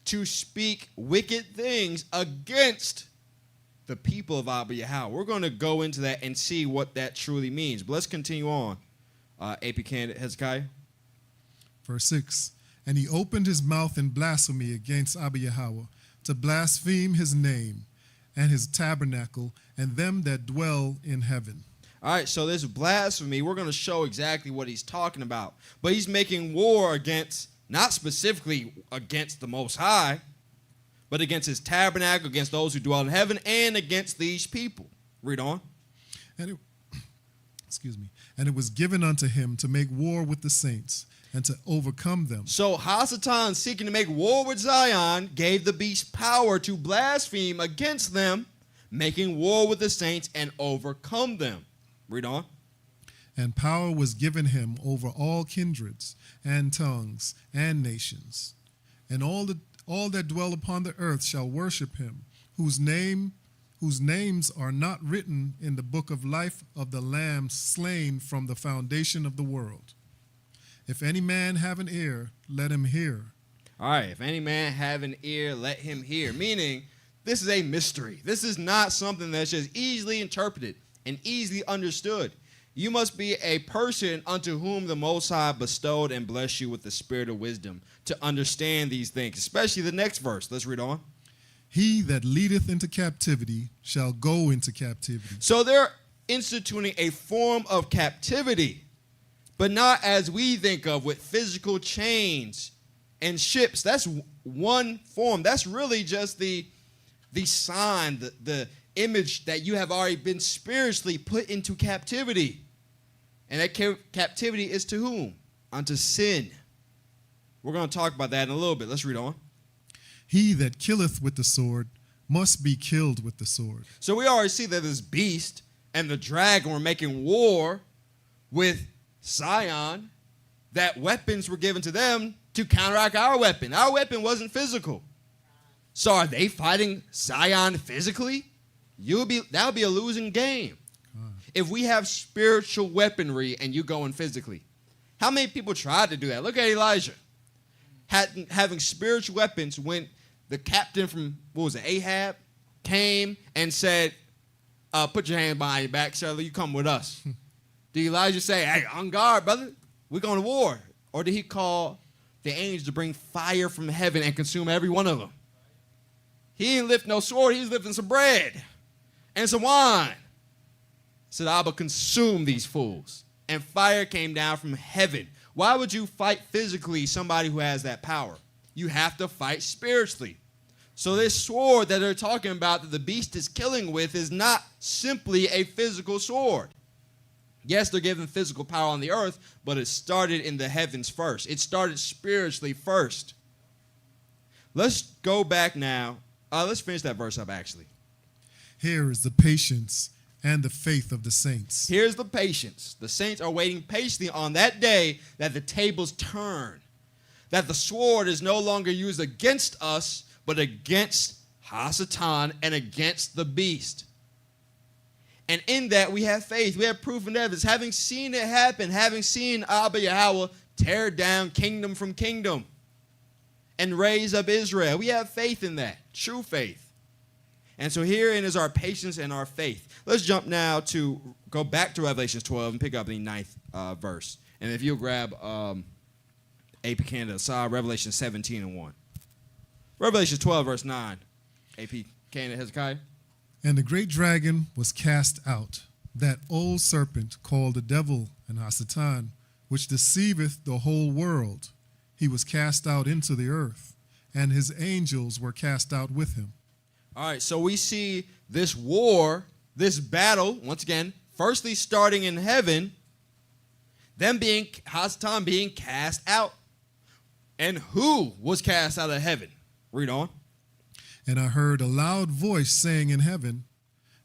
to speak wicked things against the people of Abba Yahweh. We're going to go into that and see what that truly means. But let's continue on. AP candidate Hezekiah. Verse 6. And he opened his mouth in blasphemy against Abba Yahweh, to blaspheme his name and his tabernacle and them that dwell in heaven. All right, so this blasphemy, we're going to show exactly what he's talking about. But he's making war against, not specifically against the Most High, but against his tabernacle, against those who dwell in heaven, and against these people. Read on. And it was given unto him to make war with the saints and to overcome them. So Hasatan, seeking to make war with Zion, gave the beast power to blaspheme against them, making war with the saints and overcome them. Read on. And power was given him over all kindreds and tongues and nations. And all that dwell upon the earth shall worship him, whose names are not written in the book of life of the Lamb slain from the foundation of the world. If any man have an ear, let him hear. All right, if any man have an ear, let him hear. Meaning, this is a mystery. This is not something that's just easily interpreted and easily understood. You must be a person unto whom the Most High bestowed and blessed you with the spirit of wisdom to understand these things, especially the next verse. Let's read on. He that leadeth into captivity shall go into captivity. So they're instituting a form of captivity, but not as we think of with physical chains and ships. That's one form. That's really just the sign, the image that you have already been spiritually put into captivity. And that captivity is to whom? Unto sin. We're going to talk about that in a little bit. Let's read on. He that killeth with the sword must be killed with the sword. So we already see that this beast and the dragon were making war with Zion, that weapons were given to them to counteract our weapon. Our weapon wasn't physical. So are they fighting Zion physically? That would be a losing game. If we have spiritual weaponry and you go in physically. How many people tried to do that? Look at Elijah. Having spiritual weapons when the captain from, Ahab, came and said, put your hand behind your back, Shirley, you come with us. Did Elijah say, hey, on guard, brother, we're going to war? Or did he call the angels to bring fire from heaven and consume every one of them? He didn't lift no sword, he was lifting some bread and some wine. Said, Abba, consume these fools. And fire came down from heaven. Why would you fight physically somebody who has that power? You have to fight spiritually. So this sword that they're talking about that the beast is killing with is not simply a physical sword. Yes, they're given physical power on the earth, but it started in the heavens first. It started spiritually first. Let's go back now. Let's finish that verse up, actually. Here is the patience and the faith of the saints. Here's the patience. The saints are waiting patiently on that day that the tables turn, that the sword is no longer used against us, but against Hasatan and against the beast. And in that we have faith. We have proof and evidence. Having seen it happen, having seen Abba Yahweh tear down kingdom from kingdom and raise up Israel. We have faith in that, true faith. And so herein is our patience and our faith. Let's jump now to go back to Revelation 12 and pick up the 9th verse. And if you'll grab AP Canada, Revelation 17 and 1. Revelation 12, verse 9. AP Canada, Hezekiah. And the great dragon was cast out, that old serpent called the devil and Hasatan, which deceiveth the whole world. He was cast out into the earth, and his angels were cast out with him. All right, so we see this war, this battle, once again, firstly starting in heaven, then Hasatan being cast out. And who was cast out of heaven? Read on. And I heard a loud voice saying in heaven,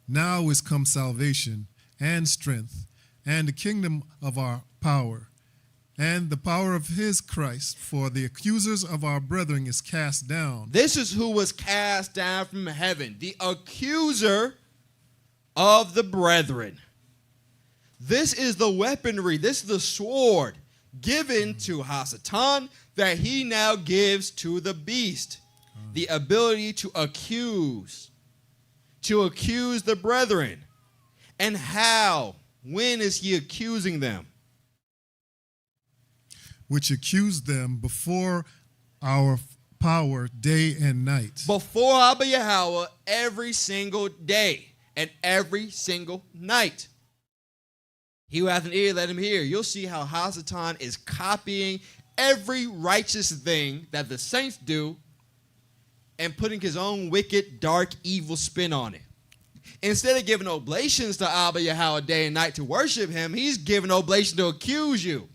now is come salvation and strength and the kingdom of our power and the power of his Christ, for the accusers of our brethren is cast down. This is who was cast down from heaven, the accuser of the brethren. This is the weaponry, this is the sword given to Hasatan that he now gives to the beast. The ability to accuse the brethren. And how? When is he accusing them? which accused them before our power day and night. Before Abba Yahweh every single day and every single night. He who hath an ear, let him hear. You'll see how Hasatan is copying every righteous thing that the saints do and putting his own wicked, dark, evil spin on it. Instead of giving oblations to Abba Yahweh day and night to worship him, he's giving oblation to accuse you.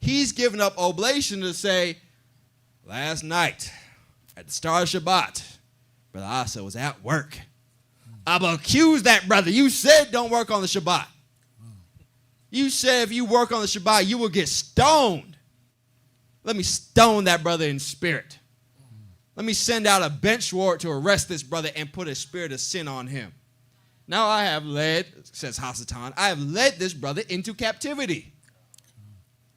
He's giving up oblation to say, last night at the start of Shabbat, Brother Asa was at work. Abba accused that brother. You said don't work on the Shabbat. You said if you work on the Shabbat, you will get stoned. Let me stone that brother in spirit. Let me send out a bench warrant to arrest this brother and put a spirit of sin on him. Now I have led, says Hasatan, I have led this brother into captivity.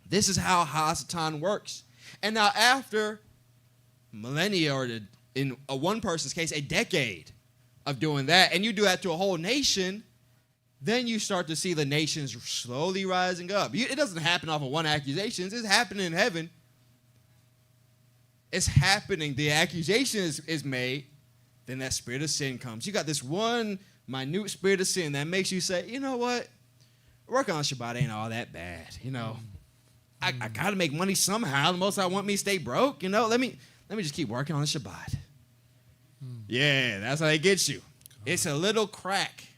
This is how Hasatan works. And now after millennia, or in one person's case, a decade of doing that, and you do that to a whole nation, then you start to see the nations slowly rising up. It doesn't happen off of one accusation. It's happening in heaven. It's happening. The accusation is made. Then that spirit of sin comes. You got this one minute spirit of sin that makes you say, you know what? Working on Shabbat ain't all that bad. You know, I got to make money somehow. The most I want me to stay broke. You know, let me just keep working on the Shabbat. Yeah, that's how they get you. It's a little crack.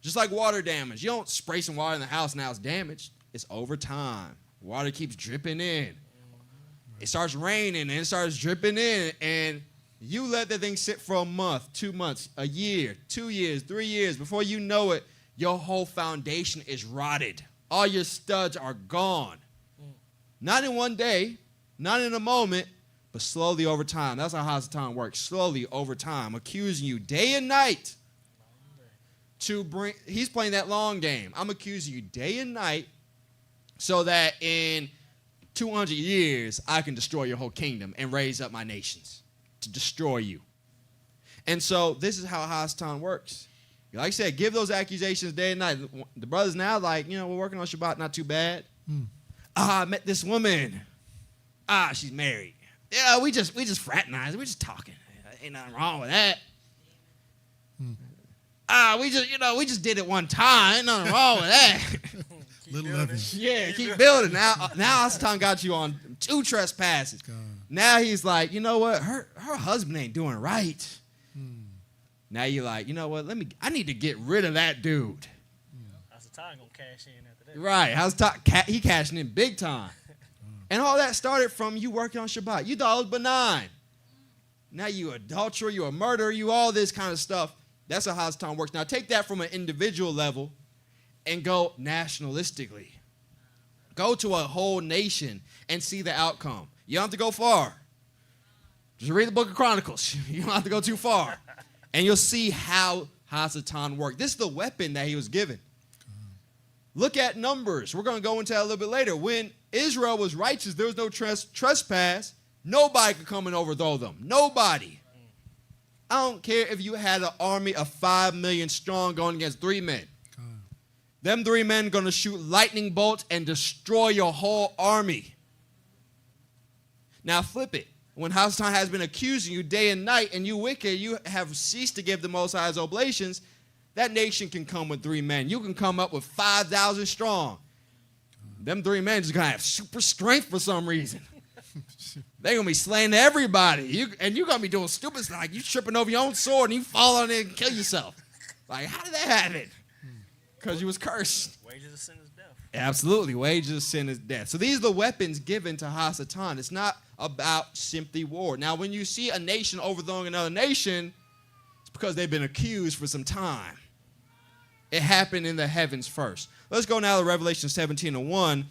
Just like water damage. You don't spray some water in the house, now it's damaged. It's over time. Water keeps dripping in. It starts raining and it starts dripping in, and you let that thing sit for a month, 2 months, a year, 2 years, 3 years. Before you know it, your whole foundation is rotted. All your studs are gone. Not in one day, not in a moment, but slowly over time. That's how Hasatan works. Slowly over time, accusing you day and night. He's playing that long game. I'm accusing you day and night so that in 200 years I can destroy your whole kingdom and raise up my nations to destroy you. And so this is how Hasatan works. Like I said, give those accusations day and night. The brothers now like, we're working on Shabbat, not too bad. I met this woman. She's married. Yeah, we just fraternized. We're just talking. Ain't nothing wrong with that. We just did it one time. Ain't nothing wrong with that. Little leaven. Yeah, keep building. Now Hasatan got you on 2 trespasses. God. Now he's like, you know what? Her husband ain't doing right. Now you're like, you know what? I need to get rid of that dude. Hasatan gonna cash in after that. Right. He cashing in big time. And all that started from you working on Shabbat. You thought it was benign. Now you adulterer, you a murderer, you all this kind of stuff. That's how Hasatan works. Now take that from an individual level and go nationalistically. Go to a whole nation and see the outcome. You don't have to go far. Just read the book of Chronicles. You don't have to go too far. And you'll see how Hasatan worked. This is the weapon that he was given. Look at Numbers. We're going to go into that a little bit later. When Israel was righteous, there was no trespass. Nobody could come and overthrow them. Nobody. I don't care if you had an army of 5 million strong going against 3 men. Them 3 men going to shoot lightning bolts and destroy your whole army. Now flip it. When Hasatan has been accusing you day and night and you wicked, you have ceased to give the Most High's oblations, that nation can come with 3 men. You can come up with 5,000 strong. Them 3 men just going to have super strength for some reason. They're going to be slaying everybody. You're going to be doing stupid stuff. Like you tripping over your own sword and you fall on it and kill yourself. Like, how did that happen? Because you was cursed. Wages of sin is death. Absolutely. Wages of sin is death. So these are the weapons given to Hasatan. It's not about simply war. Now, when you see a nation overthrowing another nation, it's because they've been accused for some time. It happened in the heavens first. Let's go now to Revelation 17:1.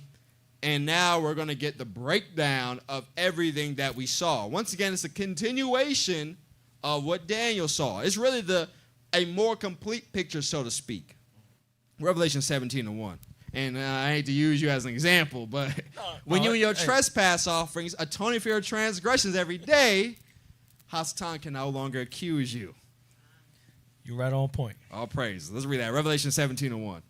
And now we're going to get the breakdown of everything that we saw. Once again, it's a continuation of what Daniel saw. It's really a more complete picture, so to speak. Revelation 17:1. And I hate to use you as an example, but when you and your trespass offerings atoning for your transgressions every day, Hasatan can no longer accuse you. You're right on point. All praise. Let's read that. Revelation 17:1.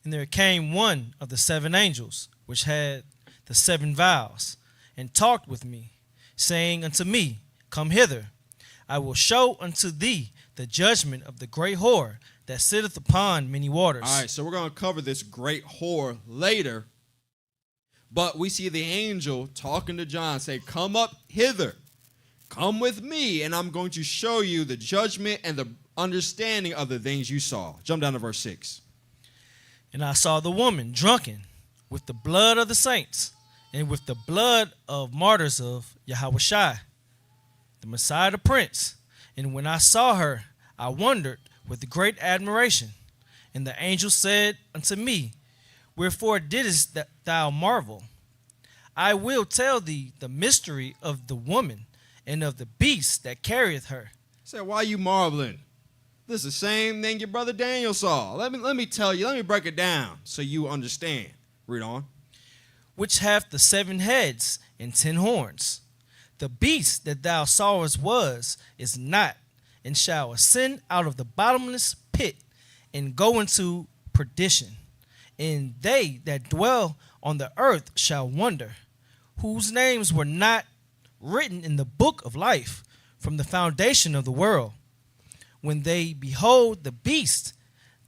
And there came one of the 7 angels, which had the 7 vials, and talked with me, saying unto me, Come hither, I will show unto thee the judgment of the great whore that sitteth upon many waters. All right, so we're going to cover this great whore later. But we see the angel talking to John, say, come up hither, come with me, and I'm going to show you the judgment and the understanding of the things you saw. Jump down to verse 6. And I saw the woman drunken with the blood of the saints and with the blood of martyrs of Yahweh, the Messiah, the Prince. And when I saw her, I wondered with great admiration. And the angel said unto me, Wherefore didst thou marvel? I will tell thee the mystery of the woman and of the beast that carrieth her. Say, why are you marveling? This is the same thing your brother Daniel saw. Let me tell you, let me break it down so you understand. Read on. Which hath the 7 heads and 10 horns. The beast that thou sawest is not, and shall ascend out of the bottomless pit, and go into perdition. And they that dwell on the earth shall wonder, whose names were not written in the book of life from the foundation of the world, when they behold the beast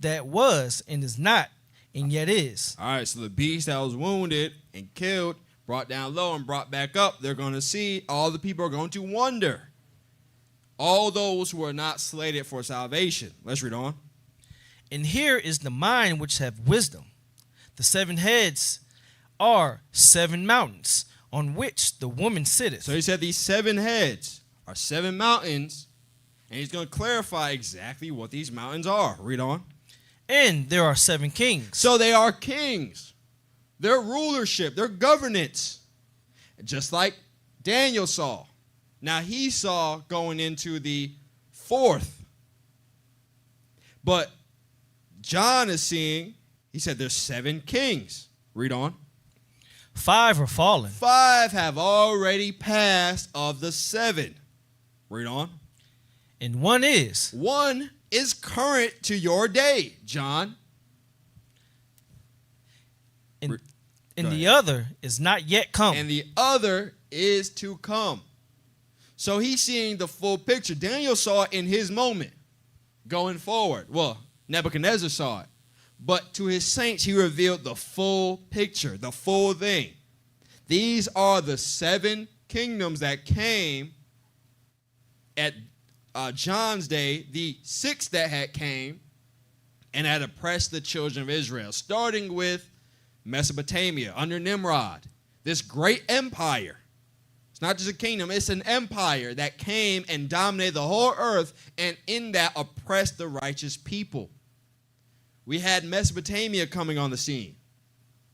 that was and is not, and yet is. All right, so the beast that was wounded and killed, brought down low and brought back up, they're going to see, all the people are going to wonder. All those who are not slated for salvation. Let's read on. And here is the mind which have wisdom. The 7 heads are 7 mountains on which the woman sitteth. So he said these 7 heads are 7 mountains, and he's going to clarify exactly what these mountains are. Read on. And there are 7 kings. So they are kings. Their rulership, their governance, just like Daniel saw. Now he saw going into the 4th. But John is seeing, he said there's 7 kings. Read on. 5 are fallen. 5 have already passed of the 7. Read on. And 1 is. 1 is current to your day, John. And the other is not yet come. And the other is to come. So he's seeing the full picture. Daniel saw it in his moment going forward. Well, Nebuchadnezzar saw it. But to his saints, he revealed the full picture, the full thing. These are the 7 kingdoms that came at John's day, the 6 that had came and had oppressed the children of Israel, starting with Mesopotamia under Nimrod, this great empire. It's not just a kingdom, it's an empire that came and dominated the whole earth, and in that oppressed the righteous people. We had Mesopotamia coming on the scene.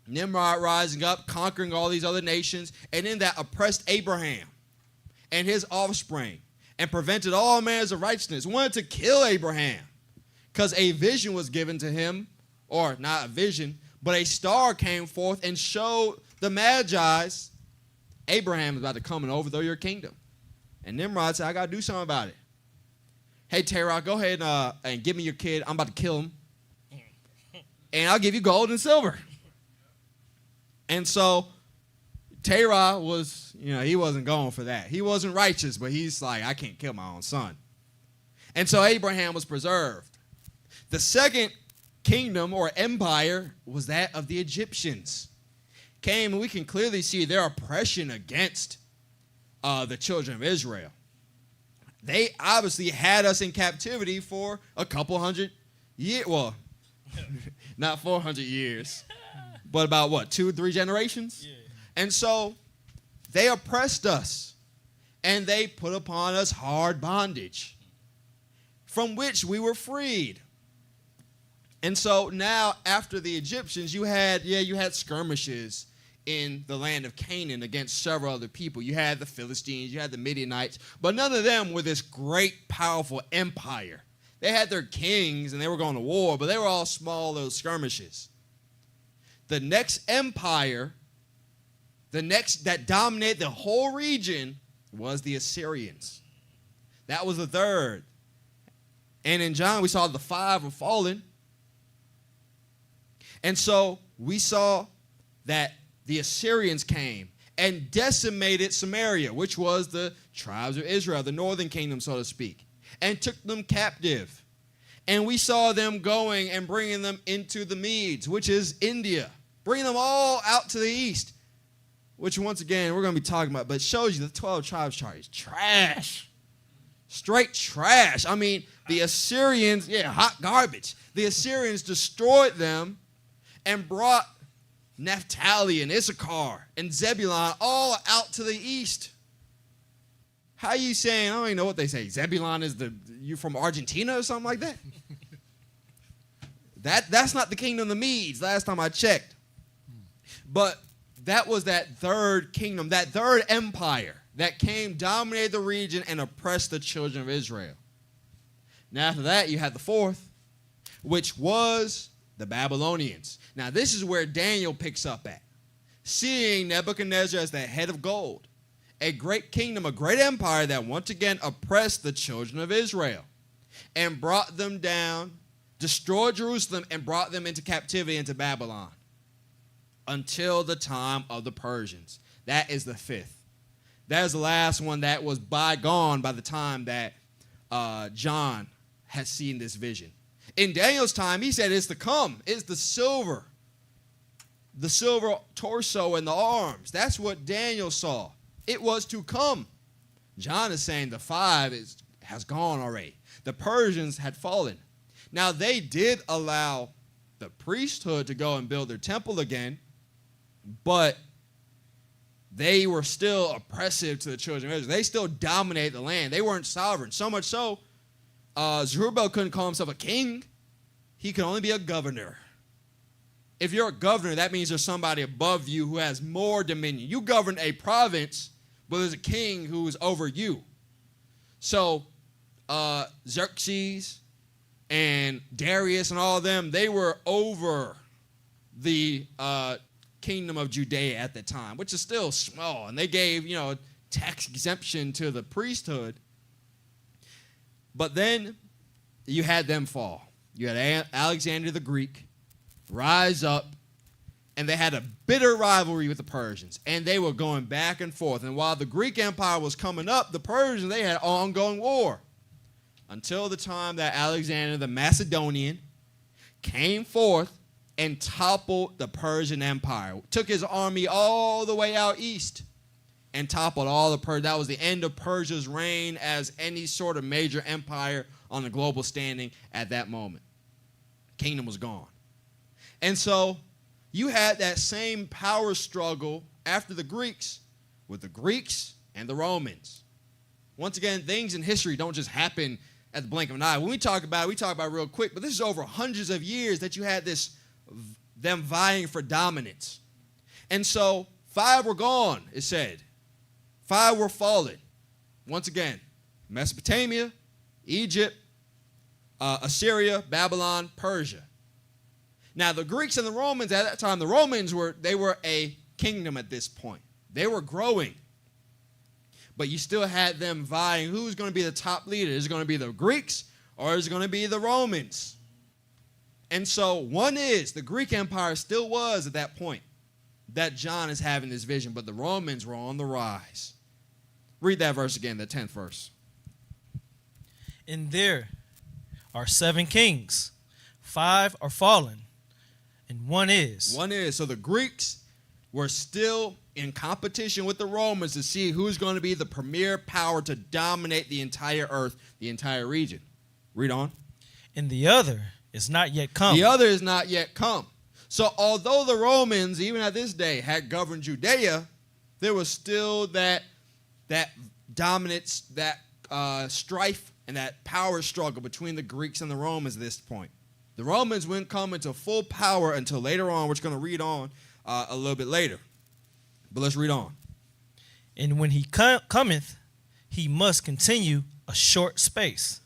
Nimrod rising up, conquering all these other nations, and in that oppressed Abraham and his offspring and prevented all manners of righteousness. Wanted to kill Abraham because a vision was given to him, or not a vision, but a star came forth and showed the Magi's, Abraham is about to come and overthrow your kingdom. And Nimrod said, I got to do something about it. Hey, Terah, go ahead and give me your kid. I'm about to kill him. And I'll give you gold and silver. And so Terah was, he wasn't going for that. He wasn't righteous, but he's like, I can't kill my own son. And so Abraham was preserved. The second kingdom or empire was that of the Egyptians. Came, and we can clearly see their oppression against the children of Israel. They obviously had us in captivity for a couple hundred years. Well, not 400 years, but about what, 2 or 3 generations? Yeah. And so they oppressed us, and they put upon us hard bondage, from which we were freed. And so now, after the Egyptians, you had skirmishes in the land of Canaan against several other people. You had the Philistines, you had the Midianites, but none of them were this great, powerful empire. They had their kings, and they were going to war, but they were all small little skirmishes. The next empire, that dominated the whole region, was the Assyrians. That was the third. And in John, we saw the 5 were fallen. And so we saw that the Assyrians came and decimated Samaria, which was the tribes of Israel, the northern kingdom, so to speak, and took them captive. And we saw them going and bringing them into the Medes, which is India, bringing them all out to the east, which once again we're going to be talking about, but it shows you the 12 tribes chart is trash. Straight trash. I mean, the Assyrians, hot garbage. The Assyrians destroyed them and brought Naphtali and Issachar and Zebulun all out to the east. How are you saying? I don't even know what they say. Zebulun is you from Argentina or something like that? That's not the kingdom of the Medes, last time I checked. But that was that third kingdom, that third empire that came, dominated the region, and oppressed the children of Israel. Now after that, you had the fourth, which was the Babylonians. Now this is where Daniel picks up at. Seeing Nebuchadnezzar as the head of gold, a great kingdom, a great empire that once again oppressed the children of Israel and brought them down, destroyed Jerusalem, and brought them into captivity into Babylon until the time of the Persians. That is the fifth. That is the last one that was bygone by the time that John has seen this vision. In Daniel's time, he said it's to come. It's the silver torso and the arms. That's what Daniel saw. It was to come. John is saying the five has gone already. The Persians had fallen. Now, they did allow the priesthood to go and build their temple again, but they were still oppressive to the children of Israel. They still dominated the land. They weren't sovereign. So much so, Zerubbabel couldn't call himself a king. He could only be a governor. If you're a governor, that means there's somebody above you who has more dominion. You govern a province, but there's a king who is over you. So Xerxes and Darius and all of them, they were over the kingdom of Judea at the time, which is still small. And they gave, tax exemption to the priesthood. But then you had them fall. You had Alexander the Greek rise up, and they had a bitter rivalry with the Persians, and they were going back and forth. And while the Greek Empire was coming up, the Persians, they had ongoing war until the time that Alexander the Macedonian came forth and toppled the Persian Empire, took his army all the way out east and toppled all the Persians. That was the end of Persia's reign as any sort of major empire on the global standing at that moment. Kingdom was gone. And so you had that same power struggle after the Greeks with the Greeks and the Romans. Once again, things in history don't just happen at the blink of an eye. When we talk about it real quick, but this is over hundreds of years that you had them vying for dominance. And so 5 were gone, it said. 5 were fallen. Once again, Mesopotamia, Egypt, Assyria, Babylon, Persia. Now, the Greeks and the Romans at that time, the Romans were a kingdom at this point. They were growing. But you still had them vying who's going to be the top leader. Is it going to be the Greeks or is it going to be the Romans? And so the Greek Empire still was at that point that John is having this vision, but the Romans were on the rise. Read that verse again, the 10th verse. And there are 7 kings, 5 are fallen, and one is. One is. So the Greeks were still in competition with the Romans to see who's going to be the premier power to dominate the entire earth, the entire region. Read on. And the other is not yet come. The other is not yet come. So although the Romans, even at this day, had governed Judea, there was still that dominance, that strife, and that power struggle between the Greeks and the Romans at this point. The Romans wouldn't come into full power until later on. We're just going to read on a little bit later. But let's read on. And when he cometh, he must continue a short space.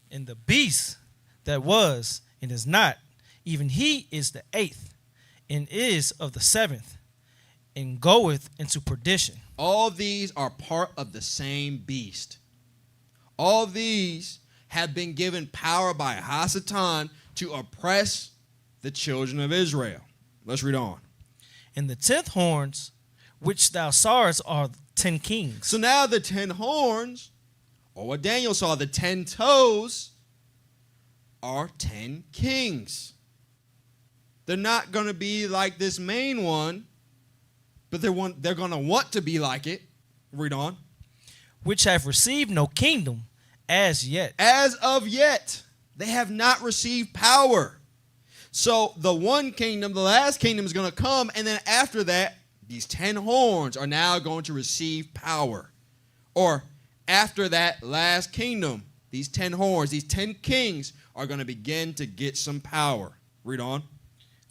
And the beast that was and is not, even he is the 8th, and is of the 7th, and goeth into perdition. All these are part of the same beast. All these have been given power by Hasatan to oppress the children of Israel. Let's read on. And the 10th horns, which thou sawest, are 10 kings. So now the 10 horns, or what Daniel saw, the 10 toes, are 10 kings. They're not going to be like this main one, but they're going to want to be like it. Read on. Which have received no kingdom as yet. As of yet, they have not received power. So the one kingdom, the last kingdom is going to come, and then after that, these 10 horns are now going to receive power. Or after that last kingdom, these 10 horns, these 10 kings are going to begin to get some power. Read on.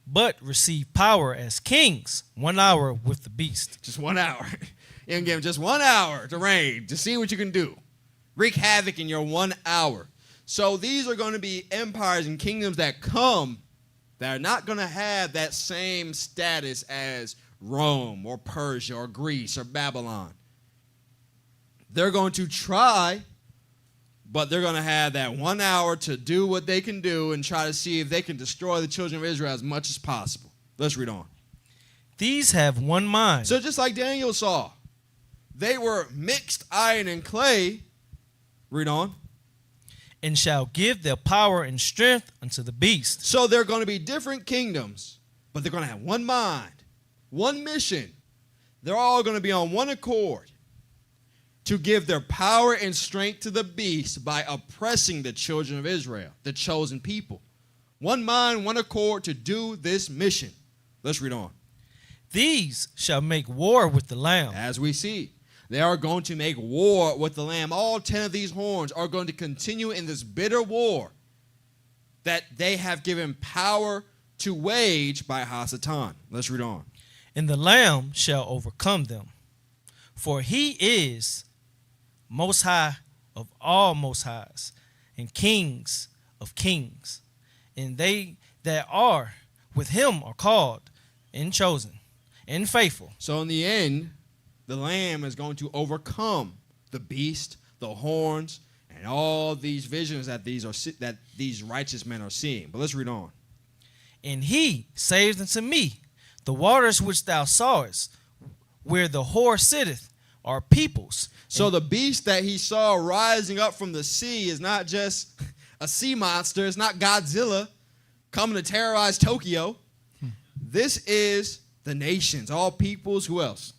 But receive power as kings 1 hour with the beast. Just 1 hour. You can give them just 1 hour to reign, to see what you can do. Wreak havoc in your 1 hour. So these are going to be empires and kingdoms that come that are not going to have that same status as Rome or Persia or Greece or Babylon. They're going to try, but they're going to have that 1 hour to do what they can do and try to see if they can destroy the children of Israel as much as possible. Let's read on. These have one mind. So just like Daniel saw, they were mixed iron and clay. Read on. And shall give their power and strength unto the beast. So they're going to be different kingdoms, but they're going to have one mind, one mission. They're all going to be on one accord to give their power and strength to the beast by oppressing the children of Israel, the chosen people. One mind, one accord to do this mission. Let's read on. These shall make war with the Lamb. As we see, they are going to make war with the Lamb. All 10 of these horns are going to continue in this bitter war that they have given power to wage by Hasatan. Let's read on. And the Lamb shall overcome them. For he is most high of all most highs, and kings of kings. And they that are with him are called and chosen and faithful. So in the end, the Lamb is going to overcome the beast, the horns, and all these visions that these righteous men are seeing. But let's read on. And he saved unto me the waters which thou sawest, where the whore sitteth, are peoples. So the beast that he saw rising up from the sea is not just a sea monster. It's not Godzilla coming to terrorize Tokyo. This is the nations, all peoples. Who else?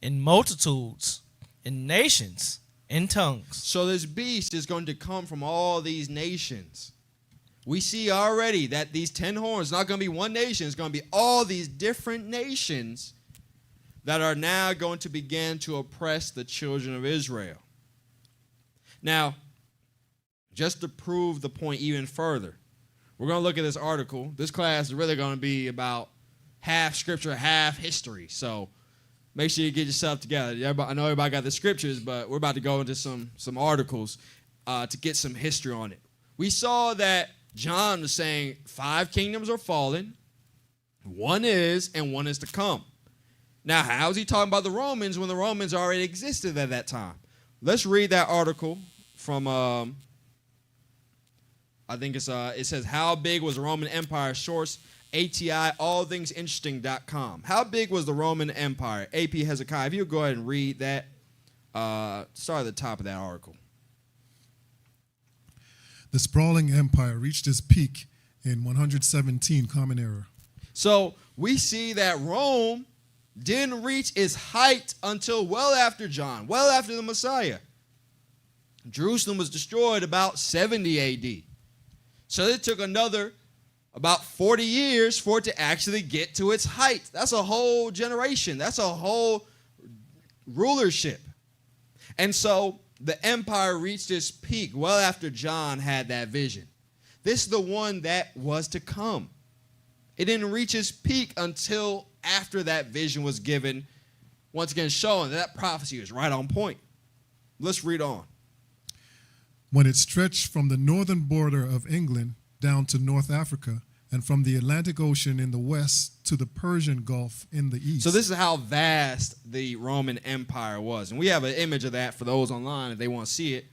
In multitudes, in nations, in tongues. So this beast is going to come from all these nations. We see already that these 10 horns are not going to be one nation. It's going to be all these different nations that are now going to begin to oppress the children of Israel. Now, just to prove the point even further, we're going to look at this article. This class is really going to be about half scripture, half history. So make sure you get yourself together. I know everybody got the scriptures, but we're about to go into some articles to get some history on it. We saw that John was saying 5 kingdoms are fallen, 1 is, and 1 is to come. Now, how is he talking about the Romans when the Romans already existed at that time? Let's read that article from, I think it says, How Big Was the Roman Empire? Shorts, ATI, allthingsinteresting.com. How big was the Roman Empire? AP Hezekiah, if you go ahead and read that, start at the top of that article. The sprawling empire reached its peak in 117 Common Era. So we see that Rome didn't reach its height until well after John, well after the Messiah. Jerusalem was destroyed about 70 AD. So it took another about 40 years for it to actually get to its height. That's a whole generation. That's a whole rulership. And so the empire reached its peak well after John had that vision. This is the one that was to come. It didn't reach its peak until after that vision was given, once again showing that prophecy was right on point. Let's read on. When it stretched from the northern border of England down to North Africa, and from the Atlantic Ocean in the west to the Persian Gulf in the east. So this is how vast the Roman Empire was. And we have an image of that for those online if they want to see it.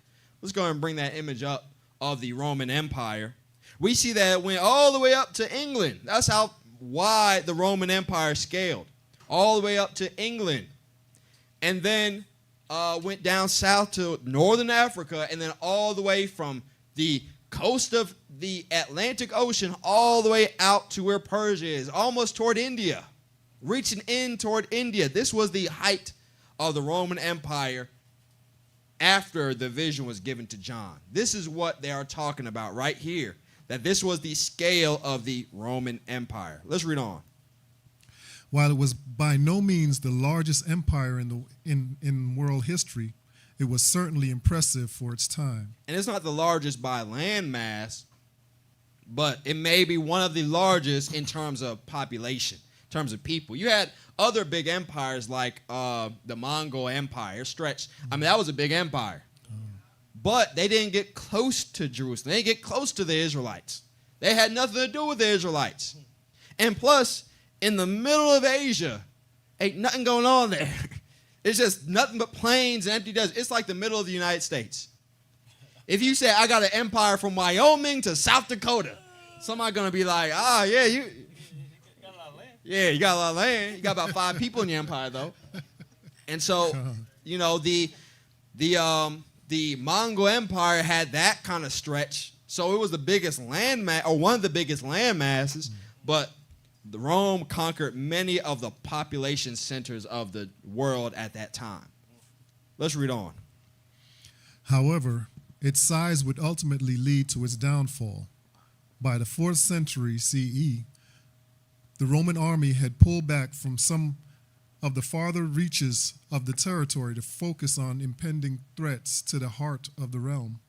Let's go ahead and bring that image up of the Roman Empire. We see that it went all the way up to England. That's how wide the Roman Empire scaled. all the way up to England, and then went down south to northern Africa, and then all the way from the coast of the Atlantic Ocean all the way out to where Persia is, almost toward India, reaching in toward India. This was the height of the Roman Empire after the vision was given to John. This is what they are talking about right here, that this was the scale of the Roman Empire. Let's read on. While it was by no means the largest empire in world history, it was certainly impressive for its time. And it's not the largest by land mass, but it may be one of the largest in terms of population, in terms of people. You had other big empires like the Mongol Empire stretched. I mean, that was a big empire. But they didn't get close to Jerusalem. They didn't get close to the Israelites. They had nothing to do with the Israelites. And plus, in the middle of Asia, ain't nothing going on there. It's just nothing but plains and empty desert. It's like the middle of the United States. If you say, I got an empire from Wyoming to South Dakota, somebody's going to be like, yeah, you got a lot of land. Yeah, you got a lot of land. You got about 5 people in your empire, though. And so, you know, the Mongol Empire had that kind of stretch. So it was the biggest land mass, or one of the biggest land masses, but the Rome conquered many of the population centers of the world at that time. Let's read on. However, its size would ultimately lead to its downfall. By the 4th century CE, the Roman army had pulled back from some of the farther reaches of the territory to focus on impending threats to the heart of the realm.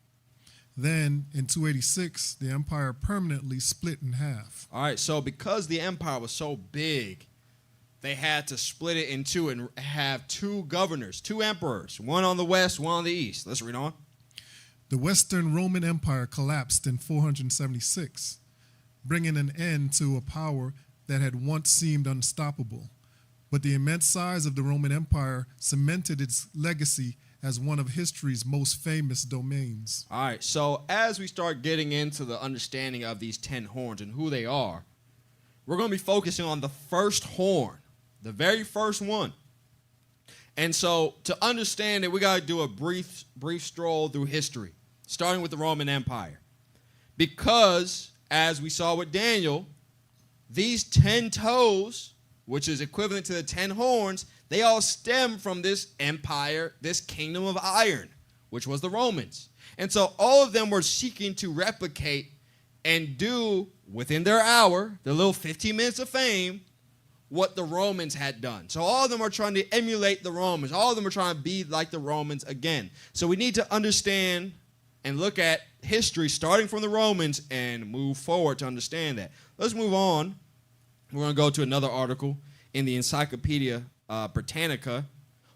Then, in 286, the empire permanently split in half. All right, so because the empire was so big, they had to split it in two and have 2 governors, 2 emperors, one on the west, one on the east. Let's read on. The Western Roman Empire collapsed in 476, bringing an end to a power that had once seemed unstoppable. But the immense size of the Roman Empire cemented its legacy as one of history's most famous domains. All right, so as we start getting into the understanding of these 10 horns and who they are, we're going to be focusing on the first horn, the very first one. And so to understand it, we got to do a brief stroll through history, starting with the Roman Empire. Because, as we saw with Daniel, these 10 toes, which is equivalent to the 10 horns, they all stem from this empire, this kingdom of iron, which was the Romans. And so all of them were seeking to replicate and do, within their hour, the little 15 minutes of fame, what the Romans had done. So all of them are trying to emulate the Romans. All of them are trying to be like the Romans again. So we need to understand and look at history starting from the Romans and move forward to understand that. Let's move on. We're going to go to another article in the Encyclopedia Britannica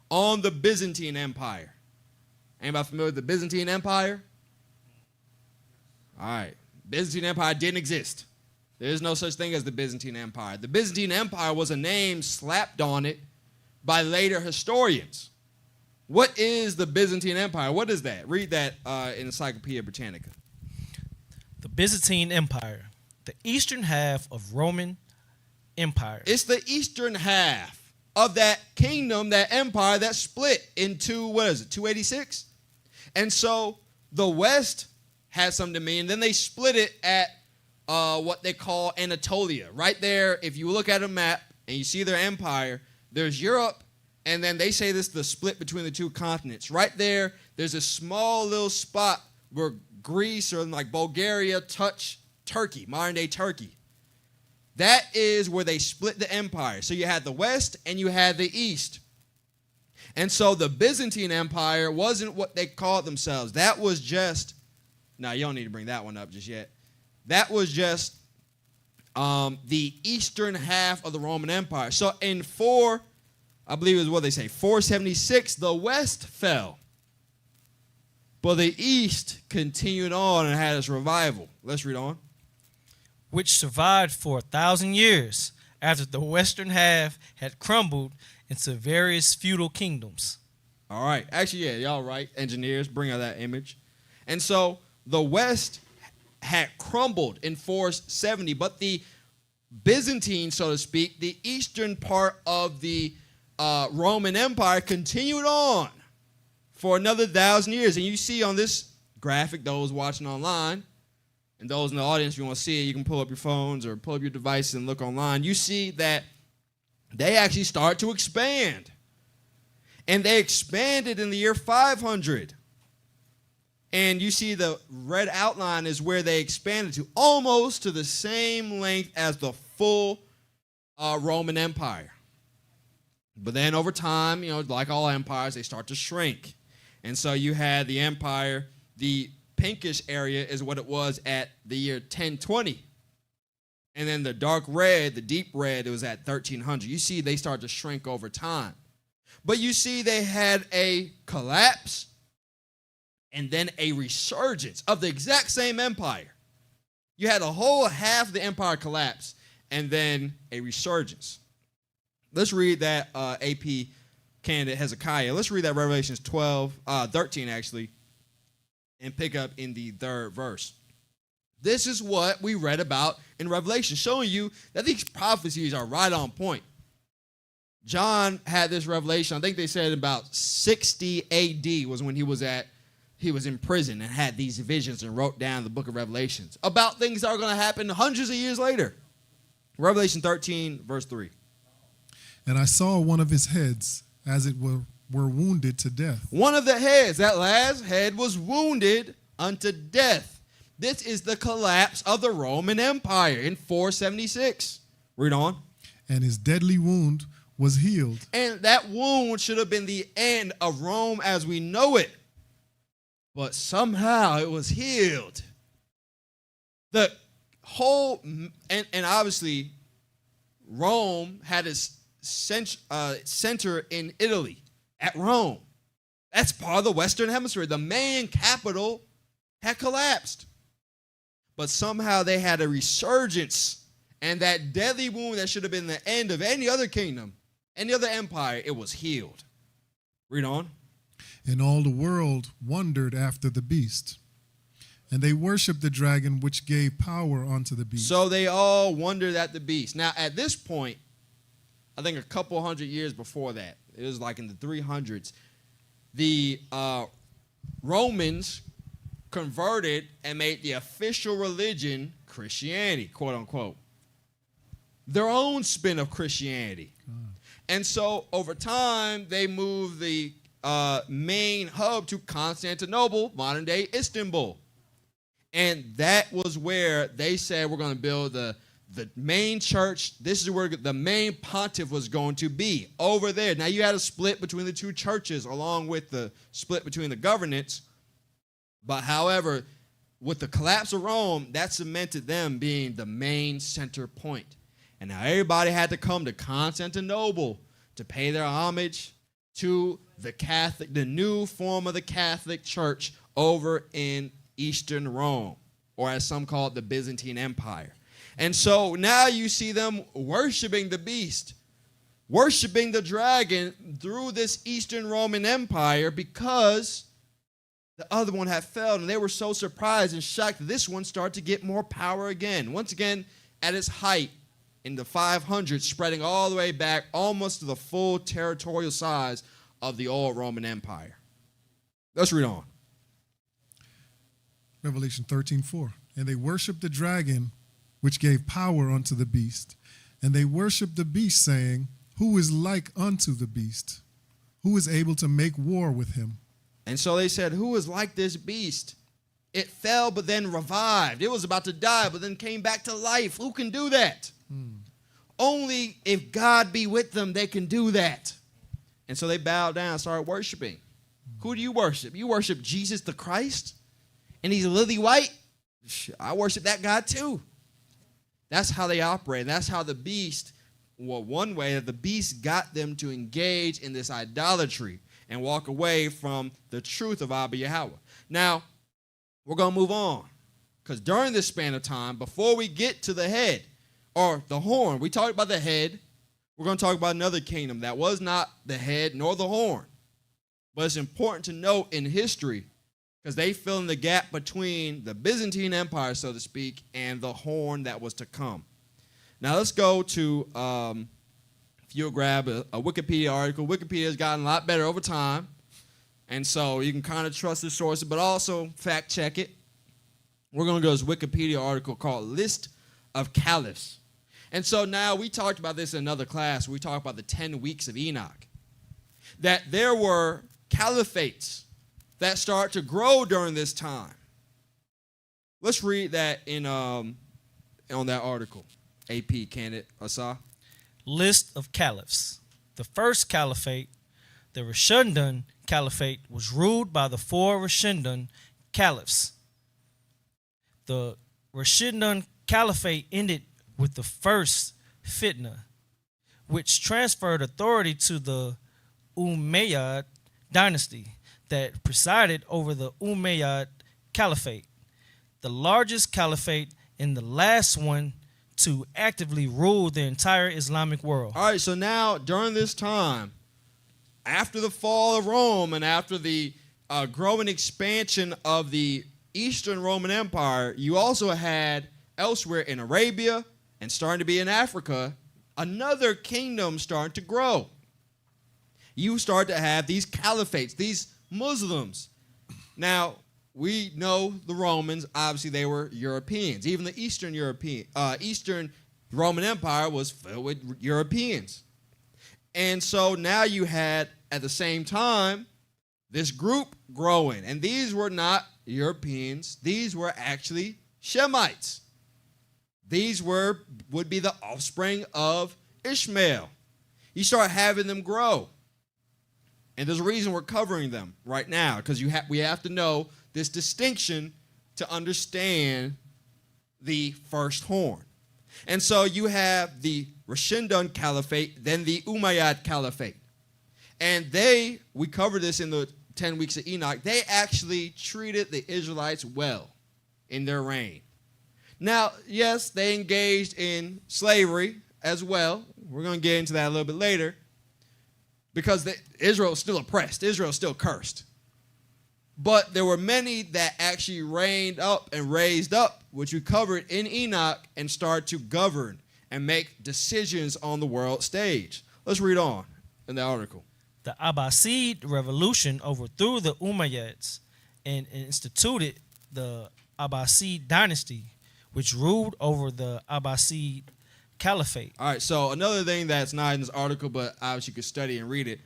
on the Byzantine Empire. Anybody familiar with the Byzantine Empire? All right. Byzantine Empire didn't exist. There is no such thing as the Byzantine Empire. The Byzantine Empire was a name slapped on it by later historians. What is the Byzantine Empire? What is that? Read that in Encyclopedia Britannica. The Byzantine Empire, the eastern half of Roman Empire. It's the eastern half of that kingdom, that empire that split into, 286? And so the West had some dominion. Then they split it at what they call Anatolia. Right there, if you look at a map and you see their empire, there's Europe, and then they say this is the split between the 2 continents. Right there, there's a small little spot where Greece or like Bulgaria touch Turkey, modern-day Turkey. That is where they split the empire. So you had the West and you had the East. And so the Byzantine Empire wasn't what they called themselves. That was just, no, you don't need to bring that one up just yet. That was just the eastern half of the Roman Empire. So in 476, the West fell. But the East continued on and had its revival. Let's read on. Which survived for 1,000 years after the western half had crumbled into various feudal kingdoms. All right. Actually, yeah, y'all right. Engineers, bring out that image. And so the West had crumbled in 470, but the Byzantine, so to speak, the eastern part of the Roman Empire continued on for another 1,000 years. And you see on this graphic, those watching online, and those in the audience, if you want to see it, you can pull up your phones or pull up your devices and look online. You see that they actually start to expand. And they expanded in the year 500. And you see the red outline is where they expanded to, almost to the same length as the full Roman Empire. But then over time, like all empires, they start to shrink. And so you had the empire, the pinkish area is what it was at the year 1020. And then the dark red, the deep red, it was at 1300. You see they start to shrink over time. But you see they had a collapse and then a resurgence of the exact same empire. You had a whole half of the empire collapse and then a resurgence. Let's read that AP candidate Hezekiah. Let's read that Revelations 13 actually, and pick up in the 3rd verse. This is what we read about in Revelation, showing you that these prophecies are right on point. John had this revelation, I think they said about 60 AD was when he was in prison and had these visions and wrote down the book of Revelations about things that are going to happen hundreds of years later. Revelation 13, verse 3. And I saw one of his heads as it were wounded to death. One of the heads, that last head, was wounded unto death. This is the collapse of the Roman Empire in 476. Read on. And his deadly wound was healed. And that wound should have been the end of Rome as we know it. But somehow it was healed. The whole, and obviously, Rome had its center in Italy, at Rome. That's part of the Western Hemisphere. The main capital had collapsed. But somehow they had a resurgence, and that deadly wound that should have been the end of any other kingdom, any other empire, it was healed. Read on. And all the world wondered after the beast. And they worshiped the dragon which gave power unto the beast. So they all wondered at the beast. Now, at this point, I think a couple hundred years before that, it was like in the 300s, the Romans converted and made the official religion Christianity, quote unquote. Their own spin of Christianity. And so over time, they moved the main hub to Constantinople, modern day Istanbul. And that was where they said we're going to build the main church. This is where the main pontiff was going to be, over there. Now you had a split between the two churches along with the split between the governance. But however, with the collapse of Rome, that cemented them being the main center point. And now everybody had to come to Constantinople to pay their homage to the new form of the Catholic Church over in Eastern Rome, or as some call it, the Byzantine Empire. And so now you see them worshiping the beast, worshiping the dragon through this Eastern Roman Empire, because the other one had failed, and they were so surprised and shocked that this one started to get more power again. Once again, at its height in the 500s, spreading all the way back almost to the full territorial size of the old Roman Empire. Let's read on. Revelation 13:4. And they worshiped the dragon which gave power unto the beast. And they worshiped the beast, saying, Who is like unto the beast? Who is able to make war with him? And so they said, who is like this beast? It fell, but then revived. It was about to die, but then came back to life. Who can do that? Only if God be with them, they can do that. And so they bowed down and started worshiping. Who do you worship? You worship Jesus the Christ? And he's lily white? I worship that God too. That's how they operate. That's how the beast, well, one way that the beast got them to engage in this idolatry and walk away from the truth of Abba Yahweh. Now, we're going to move on, because during this span of time, before we get to the head or the horn, we talked about the head. We're going to talk about another kingdom that was not the head nor the horn. But it's important to note in history, because they fill in the gap between the Byzantine Empire, so to speak, and the horn that was to come. Now let's go to, if you'll grab a Wikipedia article. Wikipedia has gotten a lot better over time. And so you can kind of trust the sources, but also fact check it. We're going to go to this Wikipedia article called List of Caliphs. And so now we talked about this in another class. We talked about the 10 weeks of Enoch. That there were caliphates that start to grow during this time. Let's read that in on that article. AP candidate Asa. List of caliphs. The first caliphate, the Rashidun Caliphate, was ruled by the 4 Rashidun caliphs. The Rashidun Caliphate ended with the first Fitna, which transferred authority to the Umayyad dynasty that presided over the Umayyad Caliphate, the largest caliphate and the last one to actively rule the entire Islamic world. All right, so now during this time, after the fall of Rome and after the growing expansion of the Eastern Roman Empire, you also had elsewhere in Arabia and starting to be in Africa, another kingdom starting to grow. You start to have these caliphates, these Muslims. Now, we know the Romans, obviously they were Europeans. Even the Eastern Roman Empire was filled with Europeans. And so now you had, at the same time, this group growing. And these were not Europeans. These were actually Shemites. These would be the offspring of Ishmael. You start having them grow. And there's a reason we're covering them right now, because we have to know this distinction to understand the first horn. And so you have the Rashidun Caliphate, then the Umayyad Caliphate. And we covered this in the 10 weeks of Enoch, they actually treated the Israelites well in their reign. Now, yes, they engaged in slavery as well. We're going to get into that a little bit later. Because Israel is still oppressed. Israel is still cursed. But there were many that actually reigned up and raised up, which we covered in Enoch, and started to govern and make decisions on the world stage. Let's read on in the article. The Abbasid revolution overthrew the Umayyads and instituted the Abbasid dynasty, which ruled over the Abbasid Caliphate. All right, so another thing that's not in this article, but obviously you could study and read it,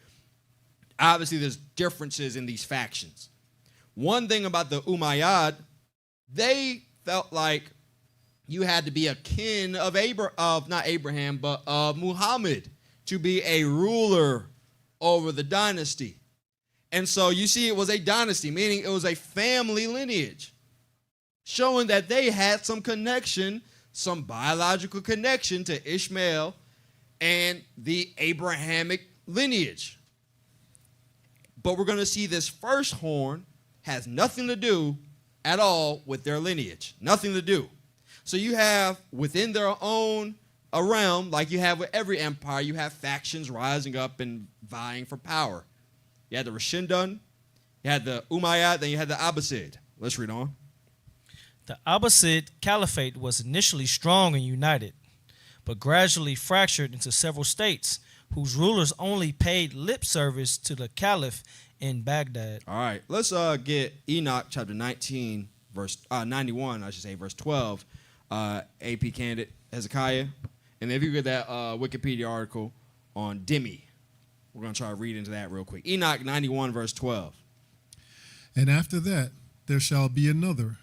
obviously there's differences in these factions. One thing about the Umayyad, they felt like you had to be a kin of not Abraham, but of Muhammad to be a ruler over the dynasty. And so you see it was a dynasty, meaning it was a family lineage, showing that they had some connection, some biological connection to Ishmael and the Abrahamic lineage. But we're going to see this first horn has nothing to do at all with their lineage. Nothing to do. So you have within their own realm, like you have with every empire, you have factions rising up and vying for power. You had the Rashidun, you had the Umayyad, then you had the Abbasid. Let's read on. The Abbasid Caliphate was initially strong and united, but gradually fractured into several states whose rulers only paid lip service to the Caliph in Baghdad. All right, let's get Enoch chapter 19, verse 91, I should say, verse 12. AP candidate Hezekiah. And if you get that Wikipedia article on Dhimmi, we're going to try to read into that real quick. Enoch 91, verse 12. And after that, there shall be another,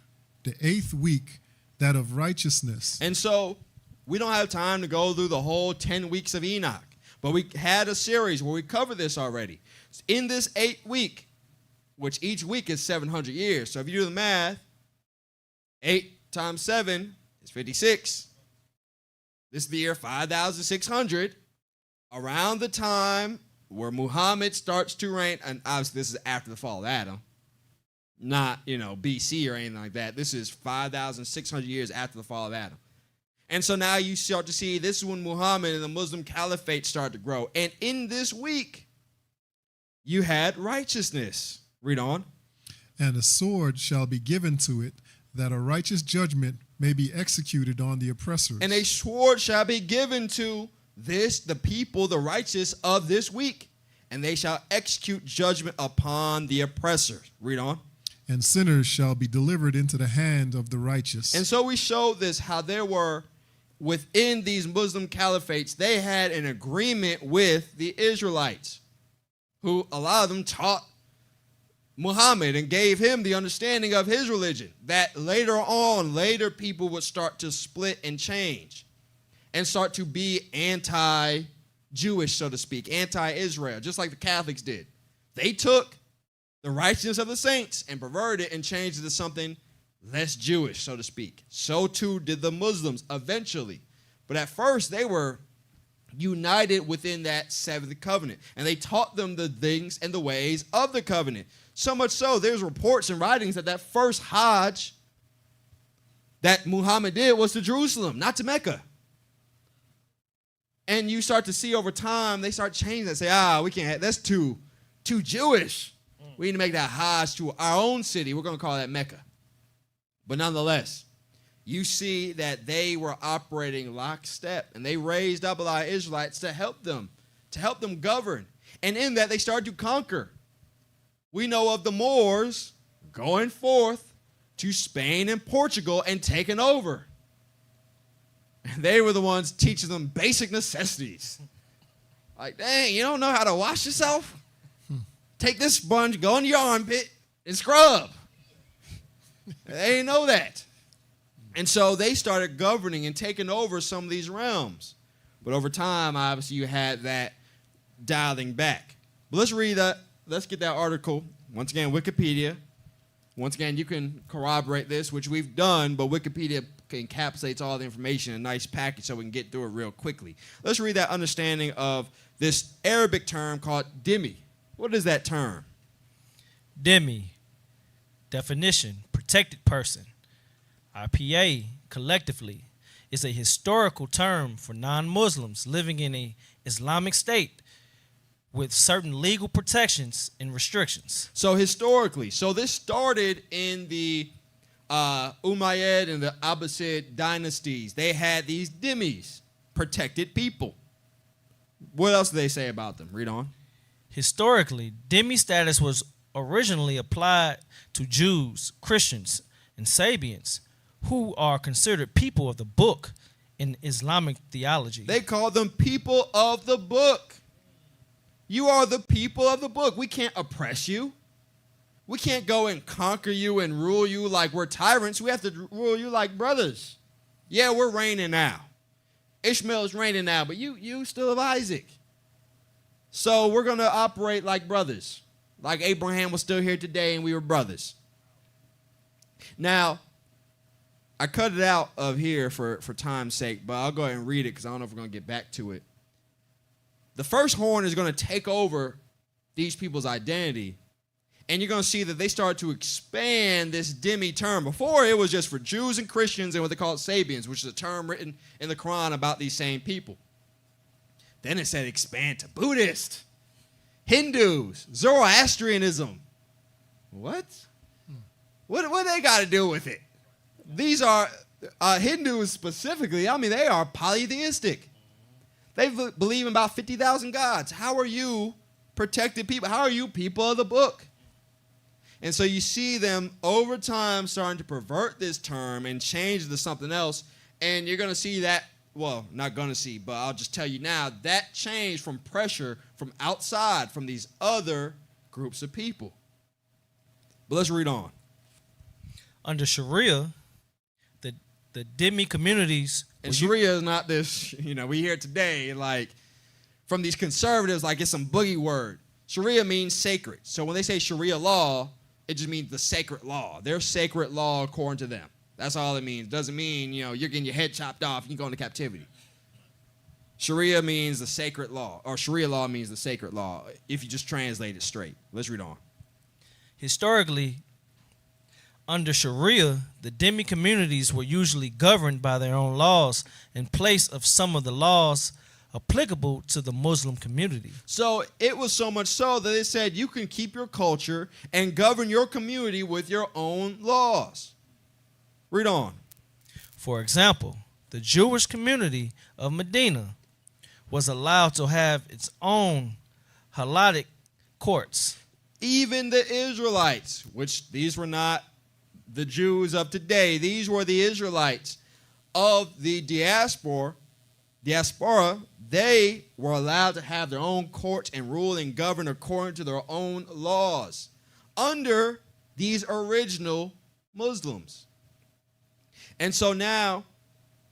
the 8th week, that of righteousness. And so we don't have time to go through the whole 10 weeks of Enoch, but we had a series where we covered this already. In this 8th week, which each week is 700 years. So if you do the math, 8 times 7 is 56. This is the year 5,600, around the time where Muhammad starts to reign, and obviously this is after the fall of Adam, not, BC or anything like that. This is 5,600 years after the fall of Adam. And so now you start to see this is when Muhammad and the Muslim Caliphate start to grow. And in this week, you had righteousness. Read on. And a sword shall be given to it, that a righteous judgment may be executed on the oppressors. And a sword shall be given to the people, the righteous of this week, and they shall execute judgment upon the oppressors. Read on. And sinners shall be delivered into the hand of the righteous. And so we showed this, how there were, within these Muslim caliphates, they had an agreement with the Israelites, who a lot of them taught Muhammad and gave him the understanding of his religion, that later people would start to split and change and start to be anti-Jewish, so to speak, anti-Israel, just like the Catholics did. They took the righteousness of the saints and perverted it and changed it to something less Jewish, so to speak. So too did the Muslims eventually. But at first, they were united within that seventh covenant, and they taught them the things and the ways of the covenant. So much so, there's reports and writings that first Hajj that Muhammad did was to Jerusalem, not to Mecca. And you start to see over time, they start changing that, say, we can't have, that's too Jewish. We need to make that Hajj to our own city. We're going to call that Mecca. But nonetheless, you see that they were operating lockstep, and they raised up a lot of Israelites to help them govern. And in that, they started to conquer. We know of the Moors going forth to Spain and Portugal and taking over. And they were the ones teaching them basic necessities. Like, dang, you don't know how to wash yourself? Take this sponge, go in your armpit, and scrub. They didn't know that. And so they started governing and taking over some of these realms. But over time, obviously, you had that dialing back. But let's read that. Let's get that article. Once again, Wikipedia. Once again, you can corroborate this, which we've done, but Wikipedia encapsulates all the information in a nice package so we can get through it real quickly. Let's read that understanding of this Arabic term called dhimmi. What is that term? Dhimmi. Definition: protected person. IPA, collectively, is a historical term for non-Muslims living in an Islamic state with certain legal protections and restrictions. So historically, this started in the Umayyad and the Abbasid dynasties. They had these dhimmis, protected people. What else do they say about them? Read on. Historically, dhimmi status was originally applied to Jews, Christians, and Sabians, who are considered people of the book in Islamic theology. They call them people of the book. You are the people of the book. We can't oppress you. We can't go and conquer you and rule you like we're tyrants. We have to rule you like brothers. Yeah, we're reigning now. Ishmael is reigning now, but you still have Isaac. So we're going to operate like brothers, like Abraham was still here today and we were brothers. Now, I cut it out of here for time's sake, but I'll go ahead and read it because I don't know if we're going to get back to it. The first horn is going to take over these people's identity, and you're going to see that they start to expand this dhimmi term. Before, it was just for Jews and Christians and what they call Sabians, which is a term written in the Quran about these same people. Then it said expand to Buddhists, Hindus, Zoroastrianism. What? What they got to do with it? These are Hindus specifically. I mean, they are polytheistic. They believe in about 50,000 gods. How are you protected people? How are you people of the book? And so you see them over time starting to pervert this term and change it to something else. And you're going to see that, well, not going to see, but I'll just tell you now, that changed from pressure from outside, from these other groups of people. But let's read on. Under Sharia, the dhimmi communities... And Sharia is not this, we hear today, like, from these conservatives, like it's some boogie word. Sharia means sacred. So when they say Sharia law, it just means the sacred law. Their sacred law according to them. That's all it means. Doesn't mean, you're getting your head chopped off and you go into captivity. Sharia means the sacred law, or Sharia law means the sacred law, if you just translate it straight. Let's read on. Historically, under Sharia, the dhimmi communities were usually governed by their own laws in place of some of the laws applicable to the Muslim community. So it was so much so that they said you can keep your culture and govern your community with your own laws. Read on. For example, the Jewish community of Medina was allowed to have its own halachic courts. Even the Israelites, which these were not the Jews of today, these were the Israelites of the diaspora, they were allowed to have their own courts and rule and govern according to their own laws under these original Muslims. And so now,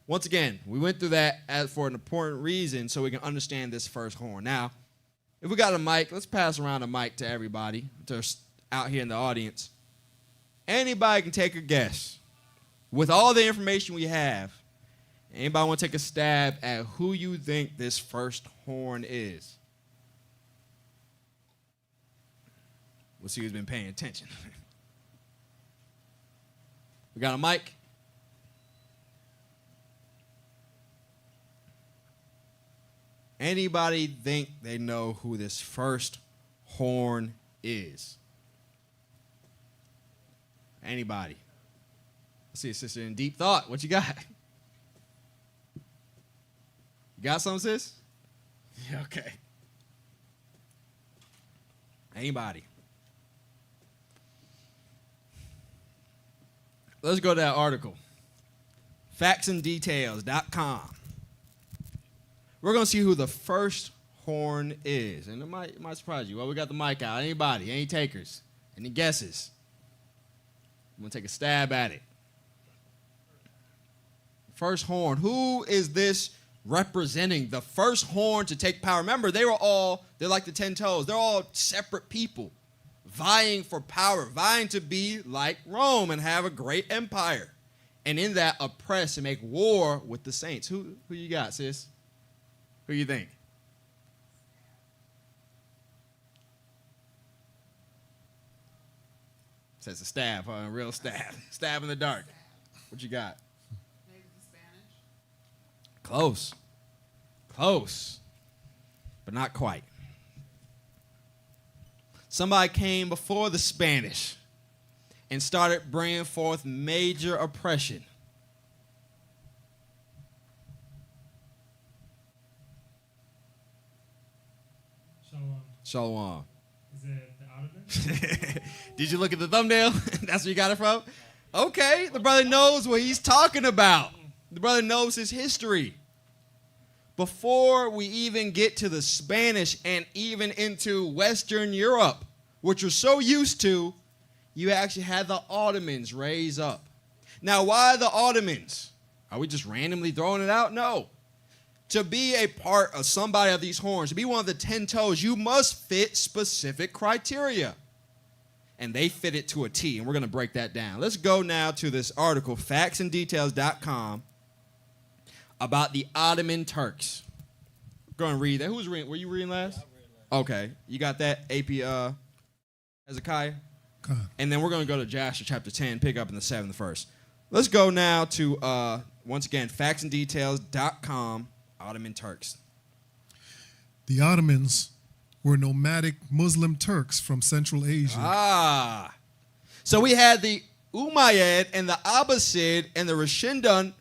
once again, we went through that for an important reason so we can understand this first horn. Now, if we got a mic, let's pass around a mic to everybody out here in the audience. Anybody can take a guess. With all the information we have, anybody want to take a stab at who you think this first horn is? We'll see who's been paying attention. We got a mic? Anybody think they know who this first horn is? Anybody? I see a sister in deep thought. What you got? You got something, sis? Yeah, okay. Anybody? Let's go to that article. Factsanddetails.com. We're going to see who the first horn is. And it might surprise you. Well, we got the mic out. Anybody? Any takers? Any guesses? I'm going to take a stab at it. First horn. Who is this representing? The first horn to take power. Remember, they're like the 10 toes. They're all separate people vying for power, vying to be like Rome and have a great empire. And in that, oppress and make war with the saints. Who you got, sis? Who you think? Says a stab, huh? A real stab. Stab in the dark. What you got? Maybe the Spanish. Close. Close. But not quite. Somebody came before the Spanish and started bringing forth major oppression. Shalom. Is it the Ottomans? Did you look at the thumbnail? That's where you got it from? Okay, the brother knows what he's talking about. The brother knows his history. Before we even get to the Spanish and even into Western Europe, which we're so used to, you actually had the Ottomans raise up. Now, why the Ottomans? Are we just randomly throwing it out? No. To be a part of somebody of these horns, to be one of the 10 toes, you must fit specific criteria. And they fit it to a T, and we're going to break that down. Let's go now to this article, factsanddetails.com, about the Ottoman Turks. Go and read that. Who was reading? Were you reading last? Okay. You got that, AP Hezekiah? And then we're going to go to Joshua chapter 10, pick up in the 7th verse. Let's go now to, once again, factsanddetails.com, Ottoman Turks. The Ottomans were nomadic Muslim Turks from Central Asia. So we had the Umayyad and the Abbasid and the Rashidun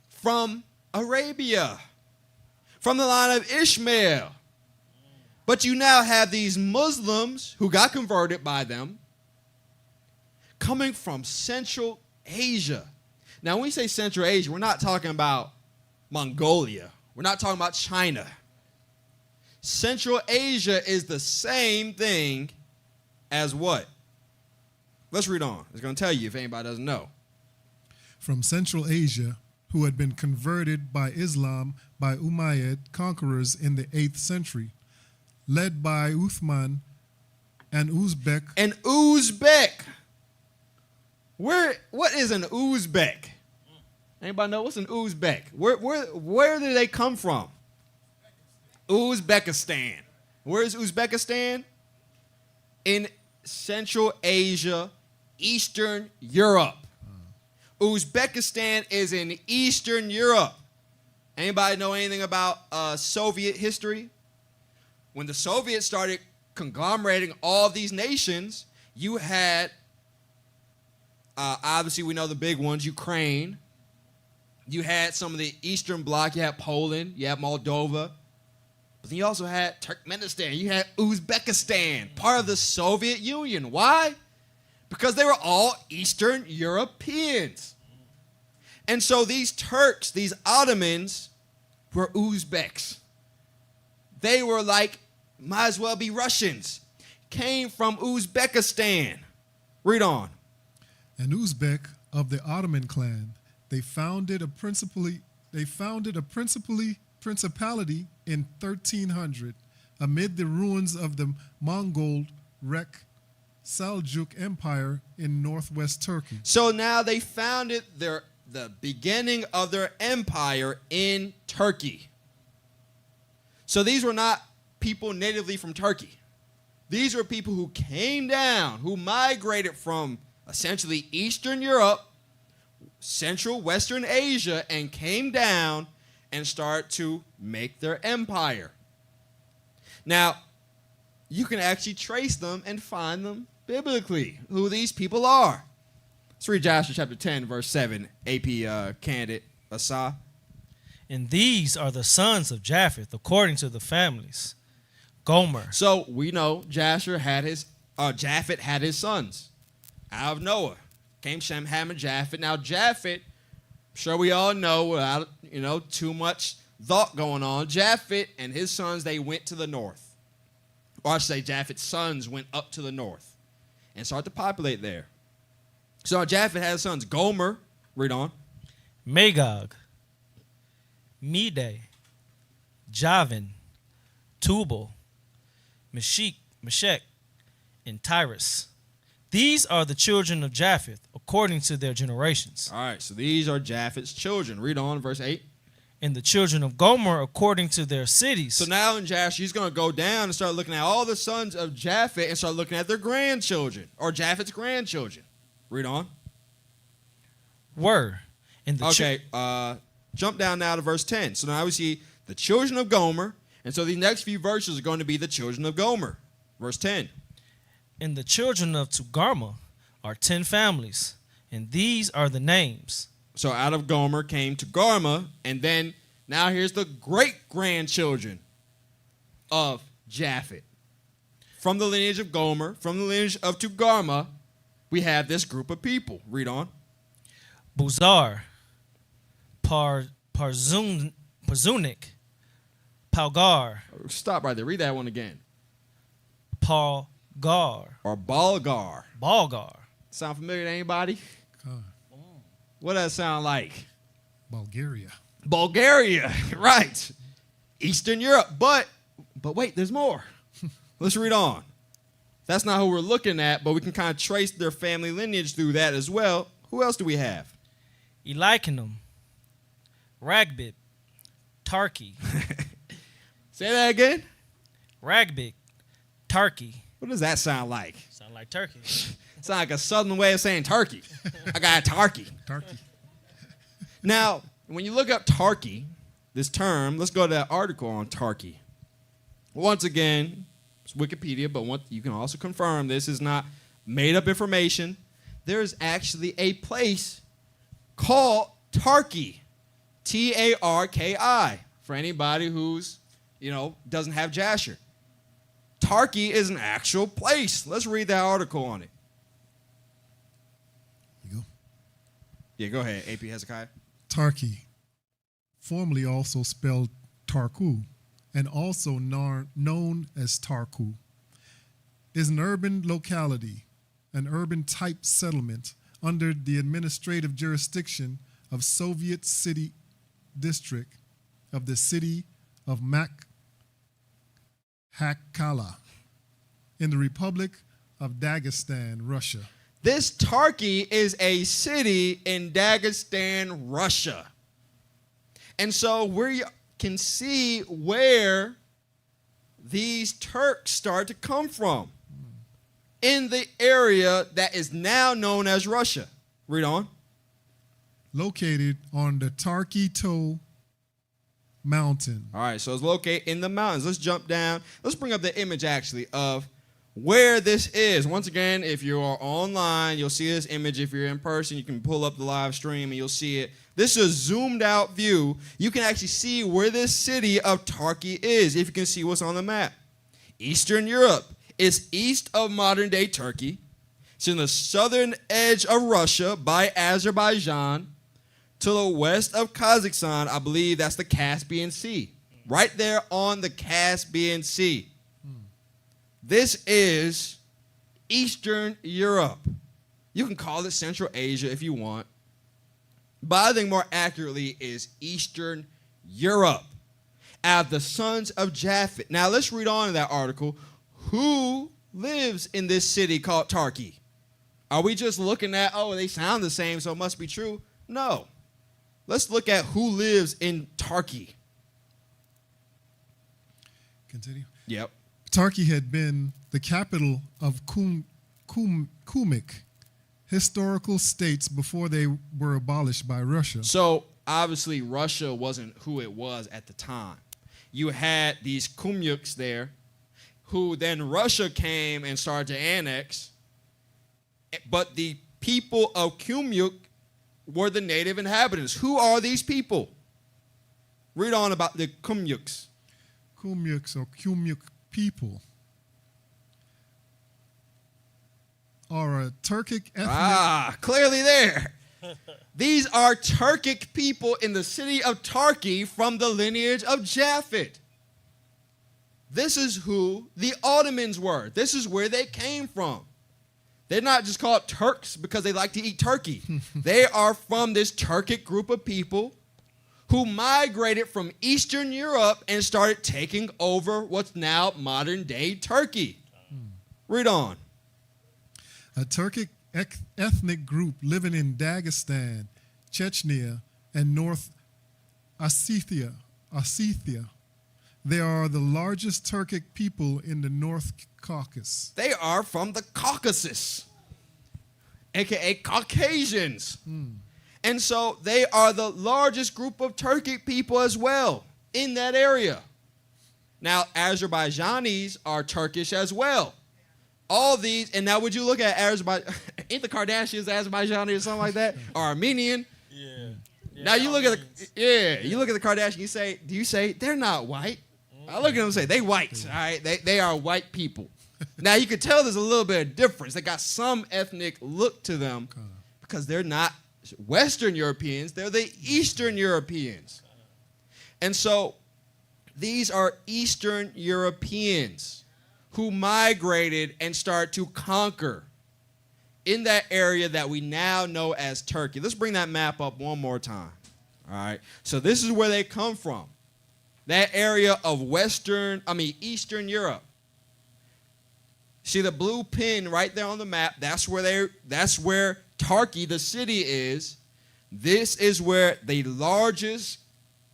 from Arabia, from the line of Ishmael. But you now have these Muslims who got converted by them coming from Central Asia. Now, when we say Central Asia, we're not talking about Mongolia. We're not talking about China. Central Asia is the same thing as what? Let's read on. It's going to tell you if anybody doesn't know. From Central Asia, who had been converted by Islam by Umayyad conquerors in the 8th century, led by Uthman and Uzbek. An Uzbek. What is an Uzbek? Anybody know what's an Uzbek? Where did they come from? Uzbekistan. Where is Uzbekistan? In Central Asia, Eastern Europe. Uzbekistan is in Eastern Europe. Anybody know anything about Soviet history? When the Soviets started conglomerating all these nations, you had, obviously we know the big ones, Ukraine, You had some of the Eastern Bloc. You had Poland. You had Moldova. But then you also had Turkmenistan. You had Uzbekistan, part of the Soviet Union. Why? Because they were all Eastern Europeans. And so these Turks, these Ottomans, were Uzbeks. They were like, might as well be Russians. Came from Uzbekistan. Read on. An Uzbek of the Ottoman clan, they founded a principality in 1300 amid the ruins of the Mongol wreck Seljuk Empire in northwest Turkey. So now they founded the beginning of their empire in Turkey. So these were not people natively from Turkey. These were people who came down, who migrated from essentially Eastern Europe, Central Western Asia, and came down and started to make their empire. Now, you can actually trace them and find them biblically, who these people are. Let's read Joshua chapter 10, verse 7, AP candidate Asah. And these are the sons of Japheth, according to the families. Gomer. So we know Japheth had his sons. Out of Noah came Shem, Ham, and Japheth. Now Japheth, I'm sure we all know without too much thought going on, Japheth and his sons, they went to the north. Or I should say Japheth's sons went up to the north and started to populate there. So Japheth had sons. Gomer, read on. Magog, Mede, Javan, Tubal, Meshech, and Tyrus. These are the children of Japheth, according to their generations. All right, so these are Japheth's children. Read on, verse 8. And the children of Gomer, according to their cities. So now in Joshua, he's going to go down and start looking at all the sons of Japheth and start looking at their grandchildren, or Japheth's grandchildren. Read on. Were. And the jump down now to verse 10. So now we see the children of Gomer, and so these next few verses are going to be the children of Gomer. Verse 10. And the children of Togarmah are 10 families, and these are the names. So out of Gomer came Togarmah, and then now here's the great-grandchildren of Japheth. From the lineage of Gomer, from the lineage of Togarmah, we have this group of people. Read on. Buzar, Parzunik, Palgar. Stop right there. Read that one again. Palgar. Or Balgar. Balgar. Sound familiar to anybody? God. What does that sound like? Bulgaria. Bulgaria, right. Eastern Europe. But wait, there's more. Let's read on. That's not who we're looking at, but we can kind of trace their family lineage through that as well. Who else do we have? Eliakim, Ragbit, Tarki. Say that again. Ragbit, Tarki. What does that sound like? Sound like turkey. Sound like a southern way of saying turkey. I got a turkey. Turkey. Now, when you look up turkey, this term, let's go to that article on turkey. Once again, it's Wikipedia, but you can also confirm this is not made up information. There's actually a place called Tarki, Tarki, for anybody who's, doesn't have Jasher. Tarki is an actual place. Let's read that article on it. You go. Yeah, go ahead, AP Hezekiah. Tarki, formerly also spelled Tarku, and also known as Tarku, is an urban locality, an urban type settlement under the administrative jurisdiction of Soviet City District of the city of Makhachkala in the Republic of Dagestan, Russia. This Tarki is a city in Dagestan, Russia. And so we can see where these Turks start to come from in the area that is now known as Russia. Read on. Located on the Tarki mountain. All right, so it's located in the mountains. Let's jump down. Let's bring up the image, actually, of where this is. Once again, if you are online, you'll see this image. If you're in person, you can pull up the live stream and you'll see it. This is a zoomed out view. You can actually see where this city of Tarki is, if you can see what's on the map. Eastern Europe is east of modern day Turkey. It's in the southern edge of Russia by Azerbaijan. To the west of Kazakhstan, I believe that's the Caspian Sea. Right there on the Caspian Sea. This is Eastern Europe. You can call it Central Asia if you want. But I think more accurately is Eastern Europe. Out of the sons of Japhet. Now let's read on in that article. Who lives in this city called Tarki? Are we just looking at, oh, they sound the same, so it must be true? No. Let's look at who lives in Tarki. Continue. Yep. Tarki had been the capital of Kumik historical states before they were abolished by Russia. So obviously Russia wasn't who it was at the time. You had these Kumyuks there, who then Russia came and started to annex. But the people of Kumyuk were the native inhabitants. Who are these people? Read on about the Kumyuks. Kumyuks or Kumyuk people are a Turkic ethnic. Clearly there. These are Turkic people in the city of Tarki from the lineage of Japhet. This is who the Ottomans were. This is where they came from. They're not just called Turks because they like to eat turkey. They are from this Turkic group of people who migrated from Eastern Europe and started taking over what's now modern-day Turkey. Read on. A Turkic ethnic group living in Dagestan, Chechnya, and North Ossetia. They are the largest Turkic people in the North Caucasus. They are from the Caucasus, a.k.a. Caucasians. And so they are the largest group of Turkic people as well in that area. Now, Azerbaijanis are Turkish as well. All these, and now would you look at Azerbaijan, ain't the Kardashians Azerbaijani or something like that? Or Armenian? Yeah. Now you look at you look at the Kardashians, do you say, they're not white? I look at them and say, they white, all right? They are white people. Now you can tell there's a little bit of difference. They got some ethnic look to them because they're not Western Europeans, they're the Eastern Europeans. And so these are Eastern Europeans who migrated and started to conquer in that area that we now know as Turkey. Let's bring that map up one more time. All right. So this is where they come from. That area of Eastern Europe. See the blue pin right there on the map? That's where Tarki, the city, is. This is where the largest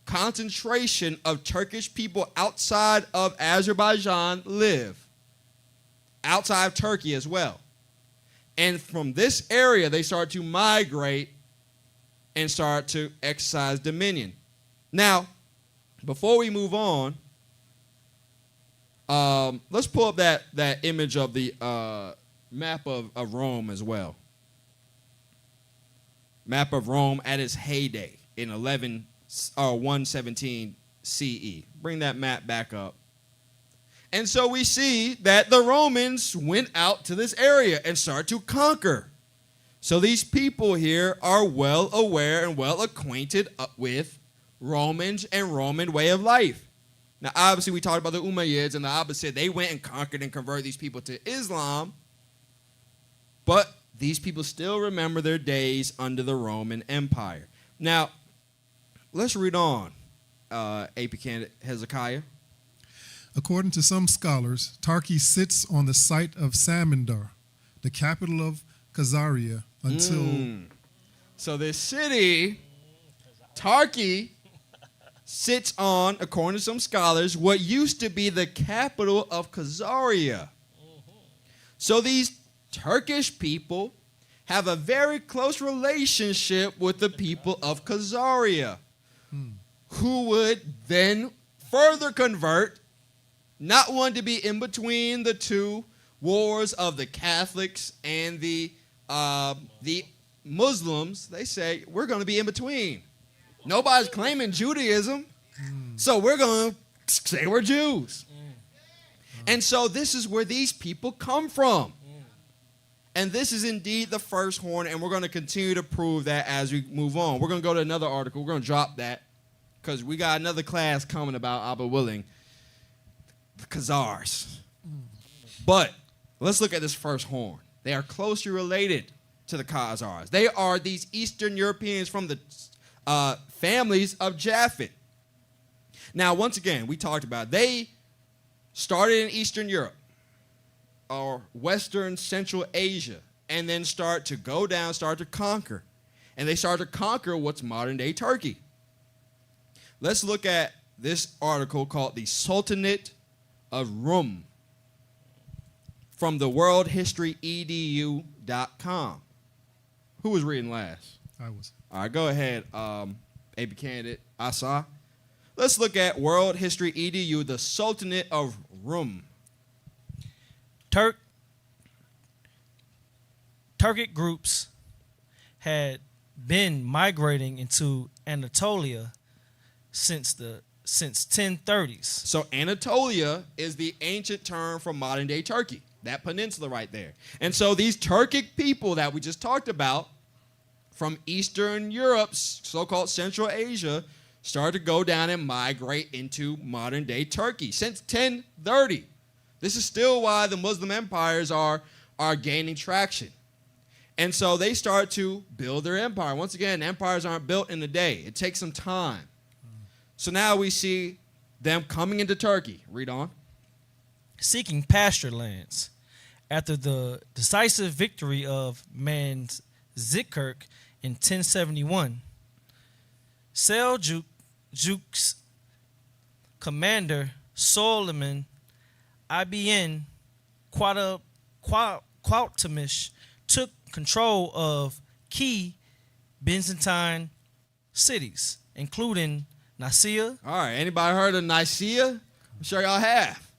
concentration of Turkish people outside of Azerbaijan live. Outside of Turkey as well. And from this area, they start to migrate and start to exercise dominion. Now, before we move on, let's pull up that image of the map of Rome as well. Map of Rome at its heyday in 117 CE. Bring that map back up. And so we see that the Romans went out to this area and started to conquer. So these people here are well aware and well acquainted with Romans and Roman way of life. Now, obviously, we talked about the Umayyads and the Abbasid. They went and conquered and converted these people to Islam. But these people still remember their days under the Roman Empire. Now, let's read on, AP candidate Hezekiah. According to some scholars, Tarki sits on the site of Samandar, the capital of Khazaria, until... So this city, Tarki, sits on, according to some scholars, what used to be the capital of Khazaria. So these Turkish people have a very close relationship with the people of Khazaria, who would then further convert, not one to be in between the two wars of the Catholics and the Muslims. They say, we're going to be in between. Nobody's claiming Judaism. So we're going to say we're Jews. And so this is where these people come from. And this is indeed the first horn, and we're going to continue to prove that as we move on. We're going to go to another article. We're going to drop that because we got another class coming about, Abba willing, the Khazars. But let's look at this first horn. They are closely related to the Khazars. They are these Eastern Europeans from the families of Japhet. Now, once again, we talked about it. They started in Eastern Europe or Western Central Asia and then start to go down, start to conquer. And they start to conquer what's modern-day Turkey. Let's look at this article called The Sultanate of Rum from the worldhistoryedu.com. Who was reading last? I was. All right, go ahead, AP candidate Asa. Let's look at World History EDU, the Sultanate of Rum. Turkic groups had been migrating into Anatolia since 1030s. So Anatolia is the ancient term for modern-day Turkey, that peninsula right there. And so these Turkic people that we just talked about from Eastern Europe, so-called Central Asia, started to go down and migrate into modern-day Turkey since 1030. This is still why the Muslim empires are gaining traction. And so they start to build their empire. Once again, empires aren't built in a day. It takes some time. So now we see them coming into Turkey. Read on. Seeking pasture lands. After the decisive victory of Manzikert in 1071, Seljuks commander Solomon Ibn Qualtamish took control of key Byzantine cities, including Nicaea. All right, anybody heard of Nicaea? I'm sure y'all have.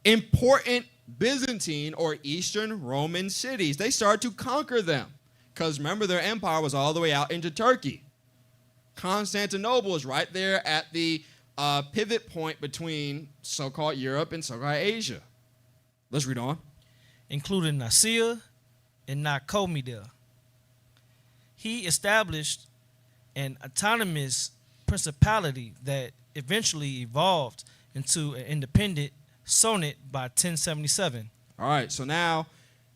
Important Byzantine or Eastern Roman cities. They started to conquer them because remember their empire was all the way out into Turkey. Constantinople is right there at the pivot point between so-called Europe and so-called Asia. Let's read on. Including Nicaea and Nicomedia. He established an autonomous principality that eventually evolved into an independent sonnet by 1077. All right, so now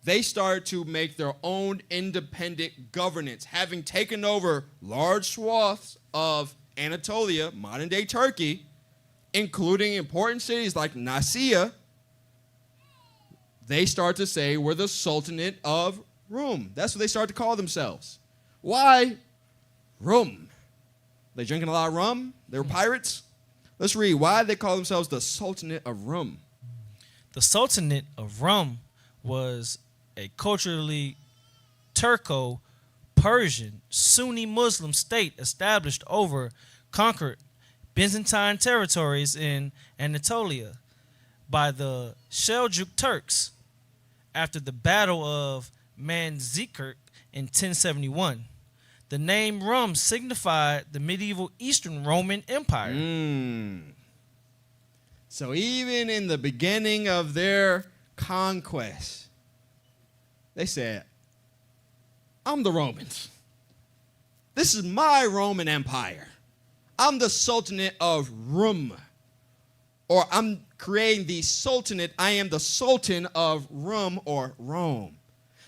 they started to make their own independent governance, having taken over large swaths of Anatolia, modern-day Turkey, including important cities like Nicaea. They start to say we're the Sultanate of Rum. That's what they start to call themselves. Why Rum? They drinking a lot of rum? They were pirates? Let's read. Why did they call themselves the Sultanate of Rum? The Sultanate of Rum was a culturally Turco-Persian Sunni Muslim state established over conquered Byzantine territories in Anatolia by the Seljuk Turks after the Battle of Manzikert in 1071. The name Rum signified the medieval Eastern Roman Empire. So even in the beginning of their conquest, they said, I'm the Romans. This is my Roman Empire. I'm the Sultanate of Rum. Or I'm creating the Sultanate. I am the Sultan of Rum or Rome.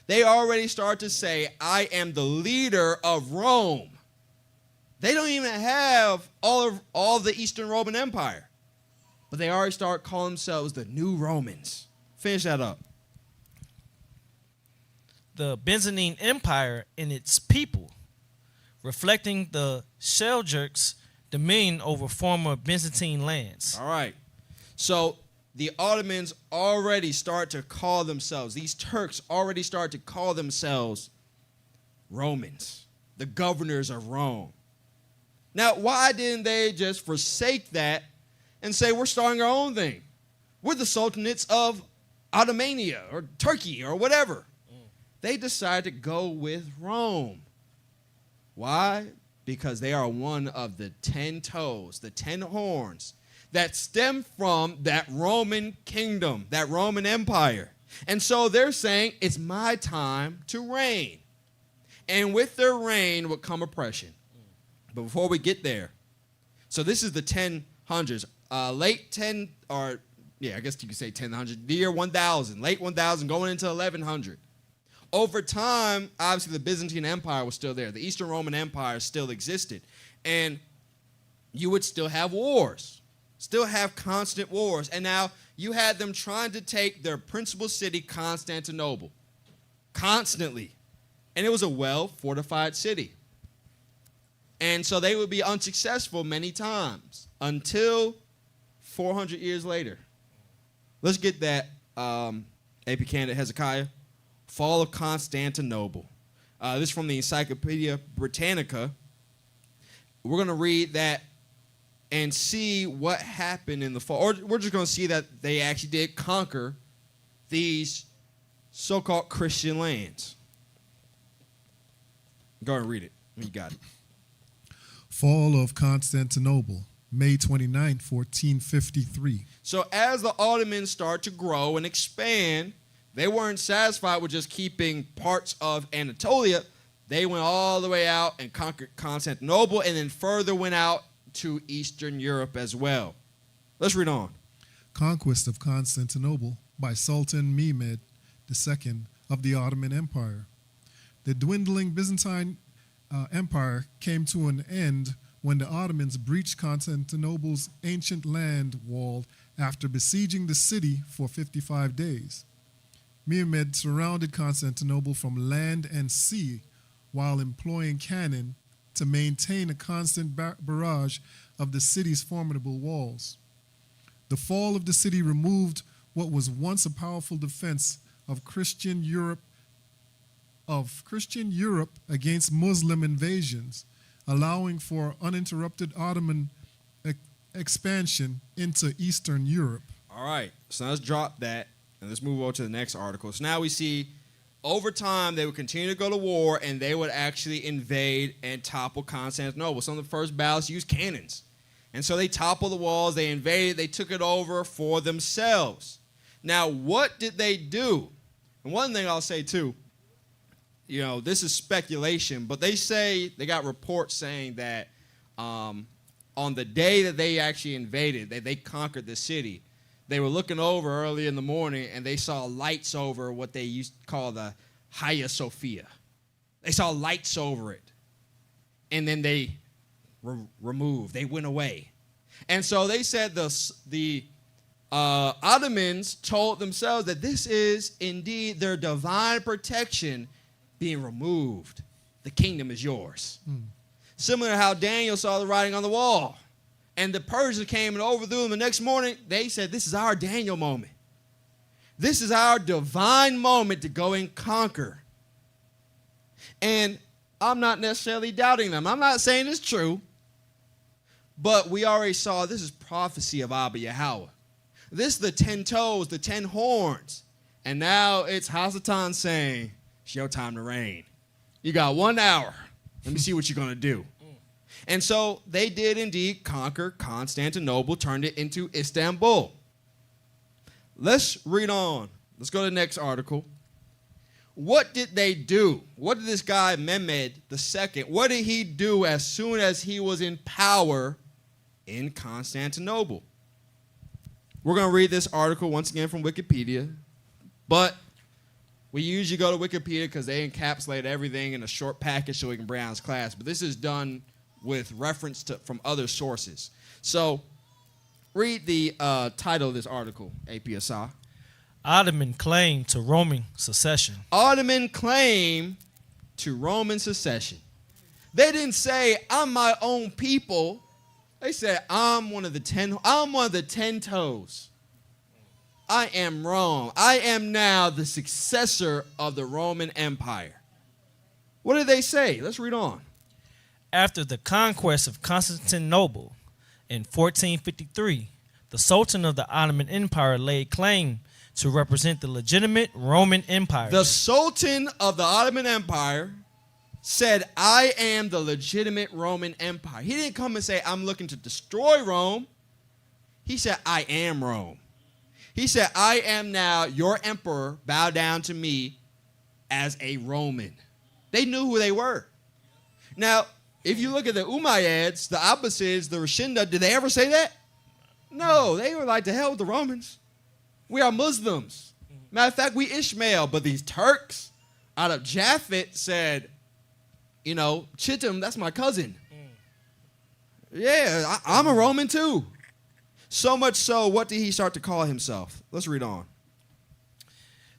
They already start to say, I am the leader of Rome. They don't even have all of the Eastern Roman Empire. But they already start calling themselves the New Romans. Finish that up. The Byzantine Empire and its people, reflecting the Seljuks' dominion over former Byzantine lands. All right. So the Ottomans already start to call themselves, these Turks already start to call themselves Romans, the governors of Rome. Now, why didn't they just forsake that and say we're starting our own thing? We're the Sultanates of Ottomania or Turkey or whatever. They decided to go with Rome. Why? because they are one of the 10 toes, the 10 horns that stem from that Roman kingdom, that Roman Empire. And so they're saying, it's my time to reign. And with their reign would come oppression. But before we get there, so this is the 1000s, late 10, or yeah, I guess you could say 1000, the year 1000, late 1000, going into 1100. Over time, obviously the Byzantine Empire was still there. The Eastern Roman Empire still existed. And you would still have wars, still have constant wars. And now you had them trying to take their principal city, Constantinople, constantly. And it was a well-fortified city. And so they would be unsuccessful many times until 400 years later. Let's get that, AP candidate Hezekiah. Fall of Constantinople. This is from the Encyclopedia Britannica. We're going to read that and see what happened in the fall. Or we're just going to see that they actually did conquer these so-called Christian lands. Go ahead and read it. You got it. Fall of Constantinople, May 29th, 1453. So as the Ottomans start to grow and expand, they weren't satisfied with just keeping parts of Anatolia. They went all the way out and conquered Constantinople and then further went out to Eastern Europe as well. Let's read on. Conquest of Constantinople by Sultan Mehmed II of the Ottoman Empire. The dwindling Byzantine Empire came to an end when the Ottomans breached Constantinople's ancient land wall after besieging the city for 55 days. Mehmed surrounded Constantinople from land and sea while employing cannon to maintain a constant barrage of the city's formidable walls. The fall of the city removed what was once a powerful defense of Christian Europe against Muslim invasions, allowing for uninterrupted Ottoman expansion into Eastern Europe. All right, so let's drop that. And let's move on to the next article. So now we see over time they would continue to go to war and they would actually invade and topple Constantinople. Some of the first battles used cannons. And so they toppled the walls, they invaded, they took it over for themselves. Now, what did they do? And one thing I'll say too, you know, this is speculation, but they say, they got reports saying that on the day that they actually invaded, that they conquered the city, they were looking over early in the morning and they saw lights over what they used to call the Hagia Sophia. They saw lights over it. And then they removed. They went away. And so they said the Ottomans told themselves that this is indeed their divine protection being removed. The kingdom is yours. Similar to how Daniel saw the writing on the wall. And the Persians came and overthrew them the next morning. They said, this is our Daniel moment. This is our divine moment to go and conquer. And I'm not necessarily doubting them. I'm not saying it's true. But we already saw this is prophecy of Abba Yahweh. This is the 10 toes, the 10 horns. And now it's Hasatan saying, it's your time to reign. You got 1 hour. Let me see what you're going to do. And so they did indeed conquer Constantinople, turned it into Istanbul. Let's read on. Let's go to the next article. What did they do? What did this guy, Mehmed II, what did he do as soon as he was in power in Constantinople? We're going to read this article once again from Wikipedia, but we usually go to Wikipedia because they encapsulate everything in a short package so we can bring out his class, but this is done with reference to from other sources. So, read the title of this article, APSI. Ottoman claim to Roman succession. Ottoman claim to Roman succession. They didn't say, I'm my own people. They said, I'm one of the 10 toes. I am Rome. I am now the successor of the Roman Empire. What did they say? Let's read on. After the conquest of Constantinople in 1453, the Sultan of the Ottoman Empire laid claim to represent the legitimate Roman Empire. The Sultan of the Ottoman Empire said, I am the legitimate Roman Empire. He didn't come and say, I'm looking to destroy Rome. He said, I am Rome. He said, I am now your emperor. Bow down to me as a Roman. They knew who they were. Now, if you look at the Umayyads, the Abbasids, the Rashida, did they ever say that? No, they were like, the hell with the Romans. We are Muslims. Matter of fact, we Ishmael. But these Turks out of Japhet said, you know, Chittim, that's my cousin. Yeah, I'm a Roman too. So much so, what did he start to call himself? Let's read on.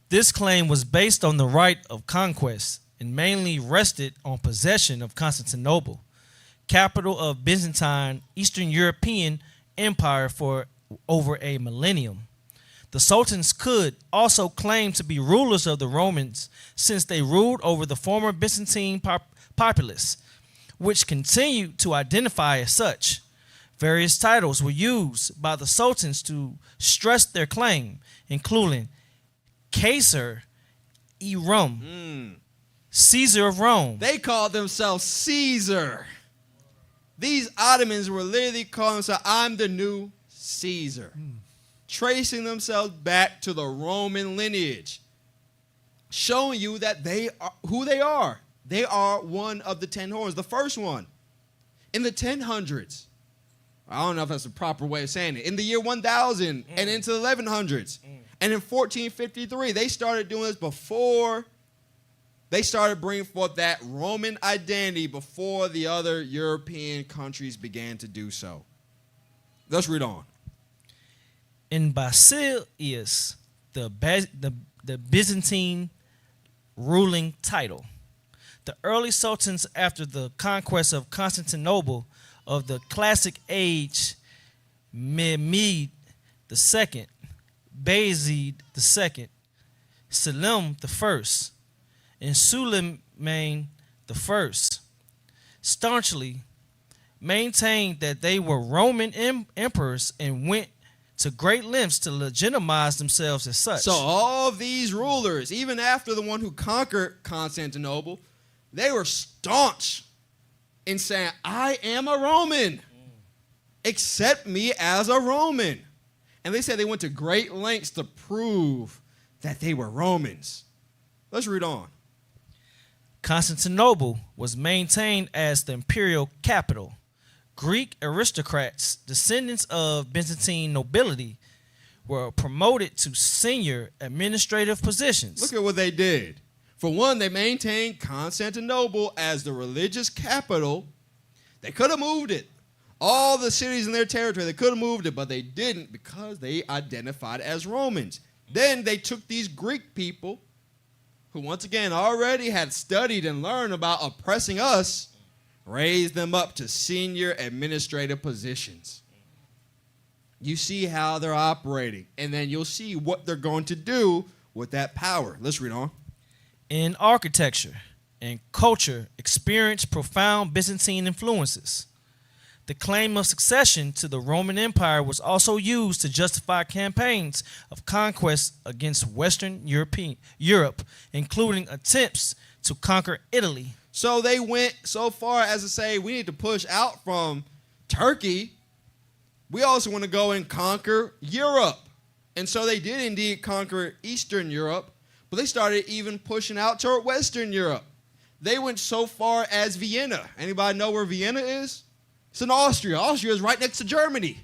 This claim was based on the right of conquest and mainly rested on possession of Constantinople, capital of Byzantine Eastern European Empire for over a millennium. The sultans could also claim to be rulers of the Romans since they ruled over the former Byzantine populace, which continued to identify as such. Various titles were used by the sultans to stress their claim, including Caesar e Rome, Caesar of Rome. They called themselves Caesar. These Ottomans were literally calling themselves, I'm the new Caesar. Tracing themselves back to the Roman lineage. Showing you that they are who they are. They are one of the 10 horns. The first one, in the 1000s. I don't know if that's the proper way of saying it. In the year 1000 and into the 1100s. And in 1453, they started doing this before they started bringing forth that Roman identity before the other European countries began to do so. Let's read on. In Basileus, the Byzantine ruling title. The early sultans after the conquest of Constantinople of the Classic Age, Mehmed II, Bayezid II, Selim I, and Suleiman I, staunchly maintained that they were Roman emperors and went to great lengths to legitimize themselves as such. So all of these rulers, even after the one who conquered Constantinople, they were staunch in saying, I am a Roman. Accept me as a Roman. And they said they went to great lengths to prove that they were Romans. Let's read on. Constantinople was maintained as the imperial capital. Greek aristocrats, descendants of Byzantine nobility, were promoted to senior administrative positions. Look at what they did. For one, they maintained Constantinople as the religious capital. They could have moved it. All the cities in their territory, they could have moved it, but they didn't because they identified as Romans. Then they took these Greek people who, once again, already had studied and learned about oppressing us, raised them up to senior administrative positions. You see how they're operating, and then you'll see what they're going to do with that power. Let's read on. In architecture and culture, experienced profound Byzantine influences. The claim of succession to the Roman Empire was also used to justify campaigns of conquest against Western Europe, including attempts to conquer Italy. So they went so far as to say, we need to push out from Turkey. We also want to go and conquer Europe. And so they did indeed conquer Eastern Europe, but they started even pushing out toward Western Europe. They went so far as Vienna. Anybody know where Vienna is? It's in Austria. Austria is right next to Germany.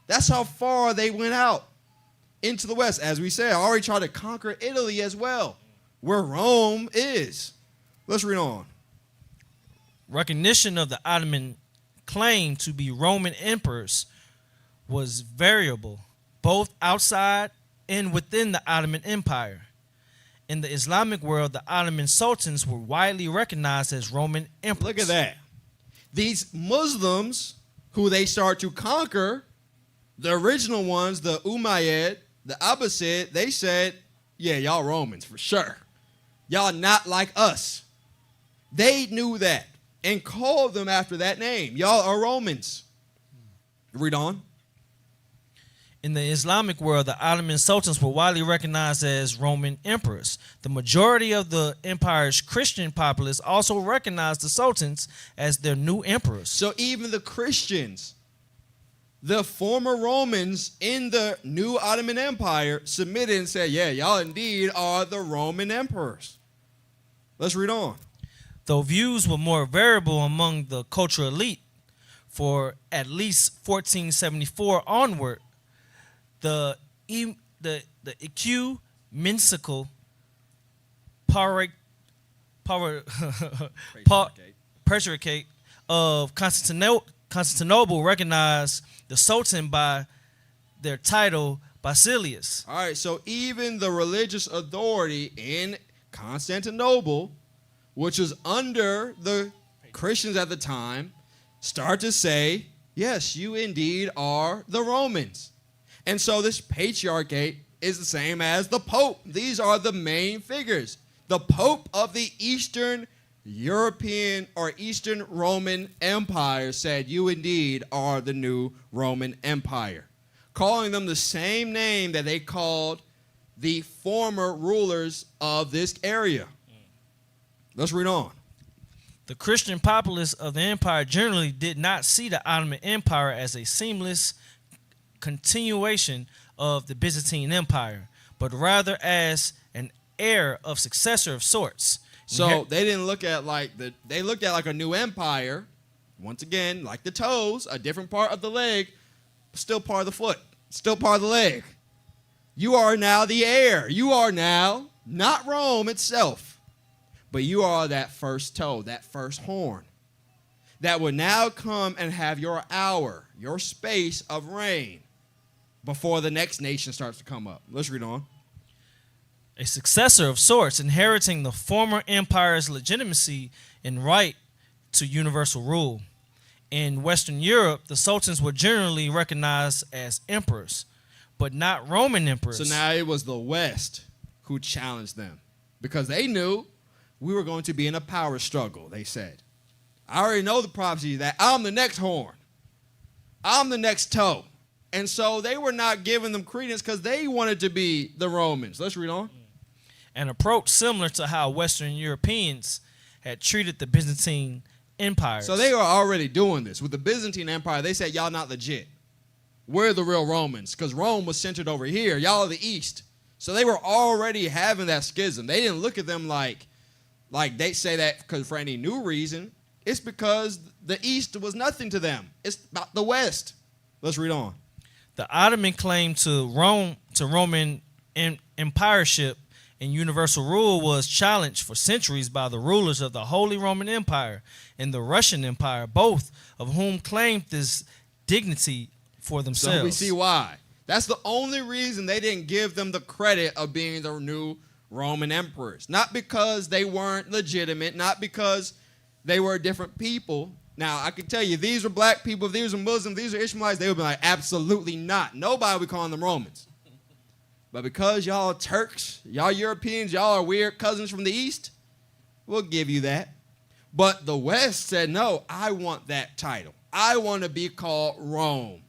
That's how far they went out into the West. As we said, I already tried to conquer Italy as well, where Rome is. Let's read on. Recognition of the Ottoman claim to be Roman emperors was variable, both outside and within the Ottoman Empire. In the Islamic world, the Ottoman sultans were widely recognized as Roman emperors. Look at that. These Muslims who they start to conquer, the original ones, the Umayyad, the Abbasid, they said, yeah, y'all Romans for sure. Y'all not like us. They knew that and called them after that name. Y'all are Romans. Read on. In the Islamic world, the Ottoman sultans were widely recognized as Roman emperors. The majority of the empire's Christian populace also recognized the sultans as their new emperors. So even the Christians, the former Romans in the new Ottoman Empire, submitted and said, yeah, y'all indeed are the Roman emperors. Let's read on. Though views were more variable among the cultural elite, for at least 1474 onward, the ecumenical patriarchate of Constantinople recognized the Sultan by their title Basileus. All right, so even the religious authority in Constantinople, which was under the Christians at the time, start to say, yes, you indeed are the Romans. And so this patriarchate is the same as the Pope. These are the main figures. The Pope of the Eastern European or Eastern Roman Empire said, you indeed are the new Roman Empire, calling them the same name that they called the former rulers of this area. Let's read on. The Christian populace of the empire generally did not see the Ottoman Empire as a seamless continuation of the Byzantine Empire, but rather as an heir of successor of sorts. So they didn't look at they looked at like a new empire, once again, like the toes, a different part of the leg, still part of the foot, still part of the leg. You are now the heir. You are now not Rome itself, but you are that first toe, that first horn, that will now come and have your hour, your space of reign before the next nation starts to come up. Let's read on. A successor of sorts, inheriting the former empire's legitimacy and right to universal rule. In Western Europe, the sultans were generally recognized as emperors, but not Roman emperors. So now it was the West who challenged them because they knew we were going to be in a power struggle, they said. I already know the prophecy that I'm the next horn. I'm the next toe. And so they were not giving them credence because they wanted to be the Romans. Let's read on. An approach similar to how Western Europeans had treated the Byzantine Empire. So they were already doing this. With the Byzantine Empire, they said, y'all not legit. We're the real Romans because Rome was centered over here. Y'all are the East. So they were already having that schism. They didn't look at them like they say that because for any new reason. It's because the East was nothing to them. It's about the West. Let's read on. The Ottoman claim to Roman empireship and universal rule was challenged for centuries by the rulers of the Holy Roman Empire and the Russian Empire, both of whom claimed this dignity for themselves. So we see why. That's the only reason they didn't give them the credit of being the new Roman emperors. Not because they weren't legitimate, not because they were different people. Now, I can tell you, these were black people, if these were Muslims, these are Ishmaelites, they would be like, absolutely not. Nobody would call them Romans. But because y'all are Turks, y'all Europeans, y'all are weird cousins from the East, we'll give you that. But the West said, no, I want that title. I want to be called Rome.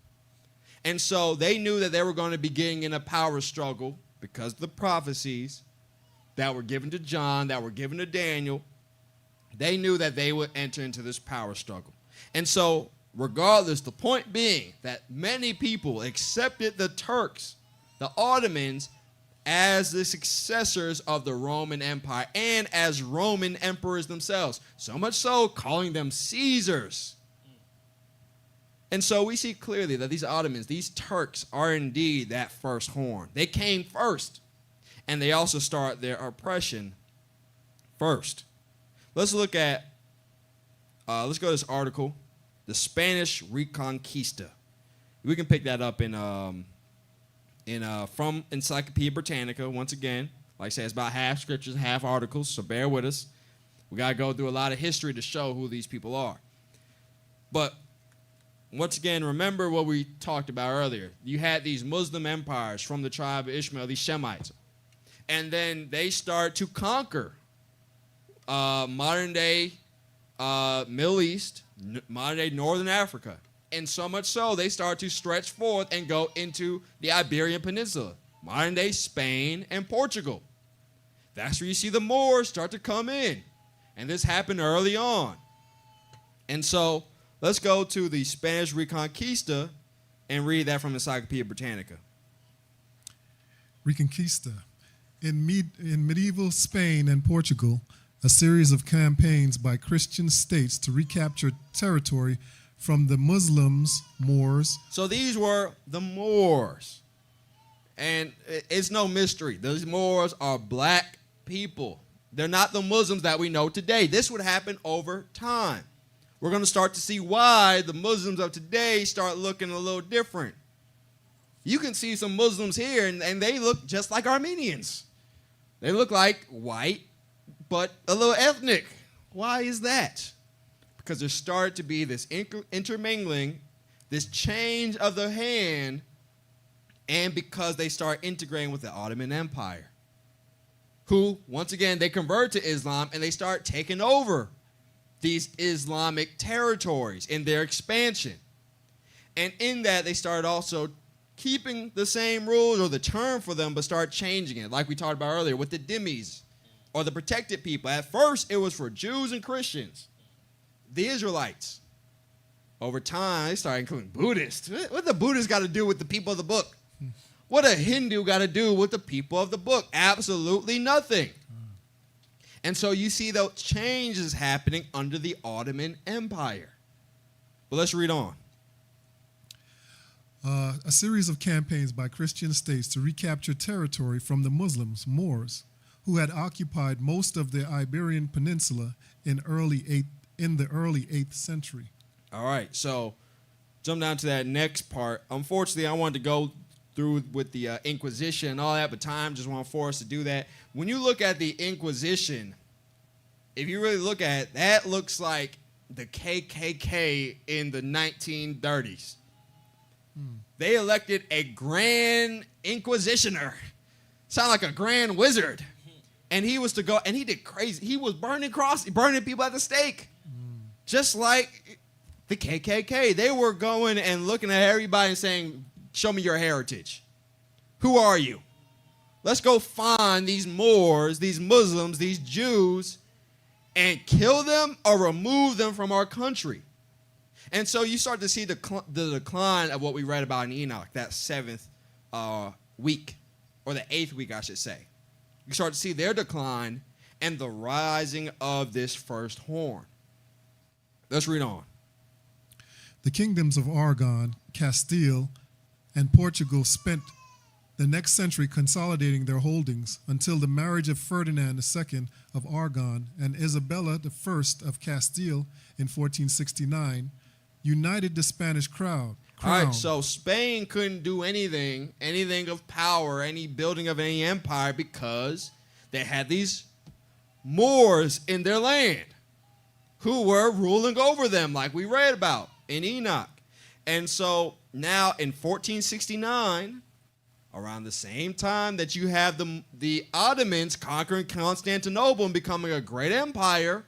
And so they knew that they were going to be getting in a power struggle because of the prophecies that were given to John, that were given to Daniel. They knew that they would enter into this power struggle. And so, regardless, the point being that many people accepted the Turks, the Ottomans, as the successors of the Roman Empire and as Roman emperors themselves. So much so, calling them Caesars. And so we see clearly that these Ottomans, these Turks, are indeed that first horn. They came first, and they also start their oppression first. Let's look at, let's go to this article, The Spanish Reconquista. We can pick that up from Encyclopedia Britannica, once again. Like I said, it's about half scriptures, half articles, so bear with us. We got to go through a lot of history to show who these people are. But once again, remember what we talked about earlier. You had these Muslim empires from the tribe of Ishmael, these Shemites. And then they start to conquer modern-day Middle East, modern-day Northern Africa. And so much so, they start to stretch forth and go into the Iberian Peninsula, modern-day Spain and Portugal. That's where you see the Moors start to come in. And this happened early on. And so let's go to the Spanish Reconquista and read that from Encyclopedia Britannica. Reconquista. In medieval Spain and Portugal, a series of campaigns by Christian states to recapture territory from the Muslims, Moors. So these were the Moors. And it's no mystery. Those Moors are black people. They're not the Muslims that we know today. This would happen over time. We're going to start to see why the Muslims of today start looking a little different. You can see some Muslims here, and they look just like Armenians. They look like white, but a little ethnic. Why is that? Because there started to be this intermingling, this change of the hand, and because they start integrating with the Ottoman Empire, who, once again, they convert to Islam, and they start taking over these Islamic territories in their expansion. And in that, they started also keeping the same rules or the term for them, but start changing it, like we talked about earlier with the dhimmis, or the protected people. At first, it was for Jews and Christians, the Israelites. Over time, they started including Buddhists. What the Buddhists got to do with the people of the book? What a Hindu got to do with the people of the book? Absolutely nothing. And so you see those changes happening under the Ottoman Empire. But let's read on. A series of campaigns by Christian states to recapture territory from the Muslims, Moors, who had occupied most of the Iberian Peninsula in the early 8th century. All right, so jump down to that next part. Unfortunately, I wanted to go through with the Inquisition and all that, but time just won't force us to do that. When you look at the Inquisition, if you really look at it, that looks like the KKK in the 1930s. They elected a Grand Inquisitioner. Sound like a Grand Wizard. And he was to go, and he did crazy. He was burning people at the stake. Just like the KKK. They were going and looking at everybody and saying, show me your heritage. Who are you? Let's go find these Moors, these Muslims, these Jews, and kill them or remove them from our country. And so you start to see the decline of what we read about in Enoch, that 7th week, or the 8th week, I should say. You start to see their decline and the rising of this first horn. Let's read on. The kingdoms of Aragon, Castile, and Portugal spent the next century consolidating their holdings until the marriage of Ferdinand II of Aragon and Isabella I of Castile in 1469 united the Spanish crown. All right, so Spain couldn't do anything of power, any building of any empire, because they had these Moors in their land who were ruling over them, like we read about in Enoch. And so now in 1469, around the same time that you have the Ottomans conquering Constantinople and becoming a great empire,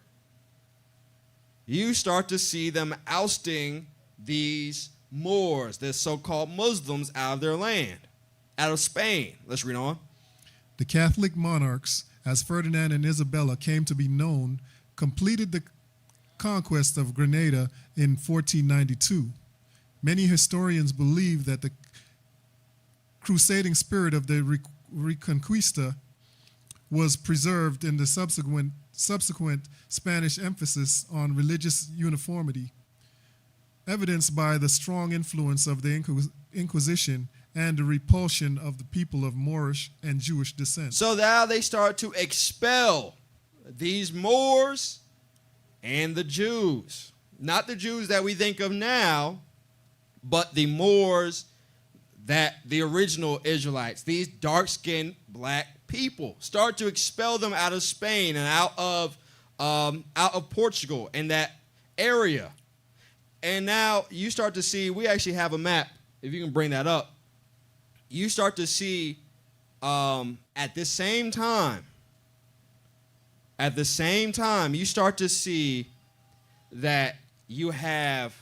you start to see them ousting these Moors, the so-called Muslims, out of their land, out of Spain. Let's read on. The Catholic monarchs, as Ferdinand and Isabella came to be known, completed the conquest of Granada in 1492. Many historians believe that the crusading spirit of the Reconquista was preserved in the subsequent Spanish emphasis on religious uniformity, evidenced by the strong influence of the Inquisition and the repulsion of the people of Moorish and Jewish descent. So now they start to expel these Moors and the Jews. Not the Jews that we think of now, but the Moors, that the original Israelites, these dark-skinned black people, start to expel them out of Spain and out of Portugal and that area. And now you start to see, we actually have a map, if you can bring that up. You start to see at the same time, you start to see that you have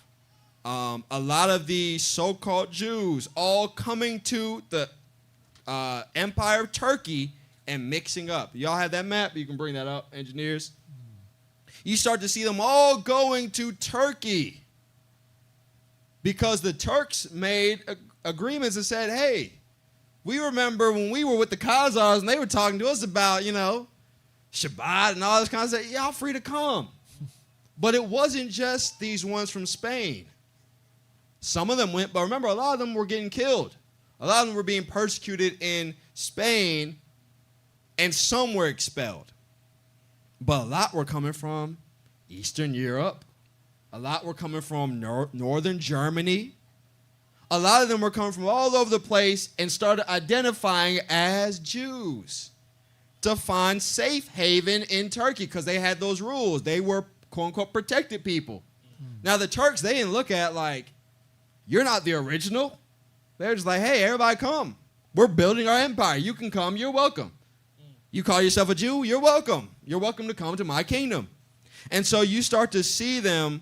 a lot of the so-called Jews all coming to the Empire of Turkey and mixing up. Y'all have that map? You can bring that up, engineers. You start to see them all going to Turkey because the Turks made agreements and said, hey, we remember when we were with the Khazars and they were talking to us about, Shabbat and all this kind of stuff. Y'all free to come. But it wasn't just these ones from Spain. Some of them went, but remember, a lot of them were getting killed. A lot of them were being persecuted in Spain, and some were expelled. But a lot were coming from Eastern Europe. A lot were coming from northern Germany. A lot of them were coming from all over the place and started identifying as Jews to find safe haven in Turkey because they had those rules. They were, quote unquote, protected people. Now, the Turks, they didn't look at like, you're not the original. They're just like, hey, everybody come. We're building our empire. You can come. You're welcome. You call yourself a Jew, you're welcome. You're welcome to come to my kingdom. And so you start to see them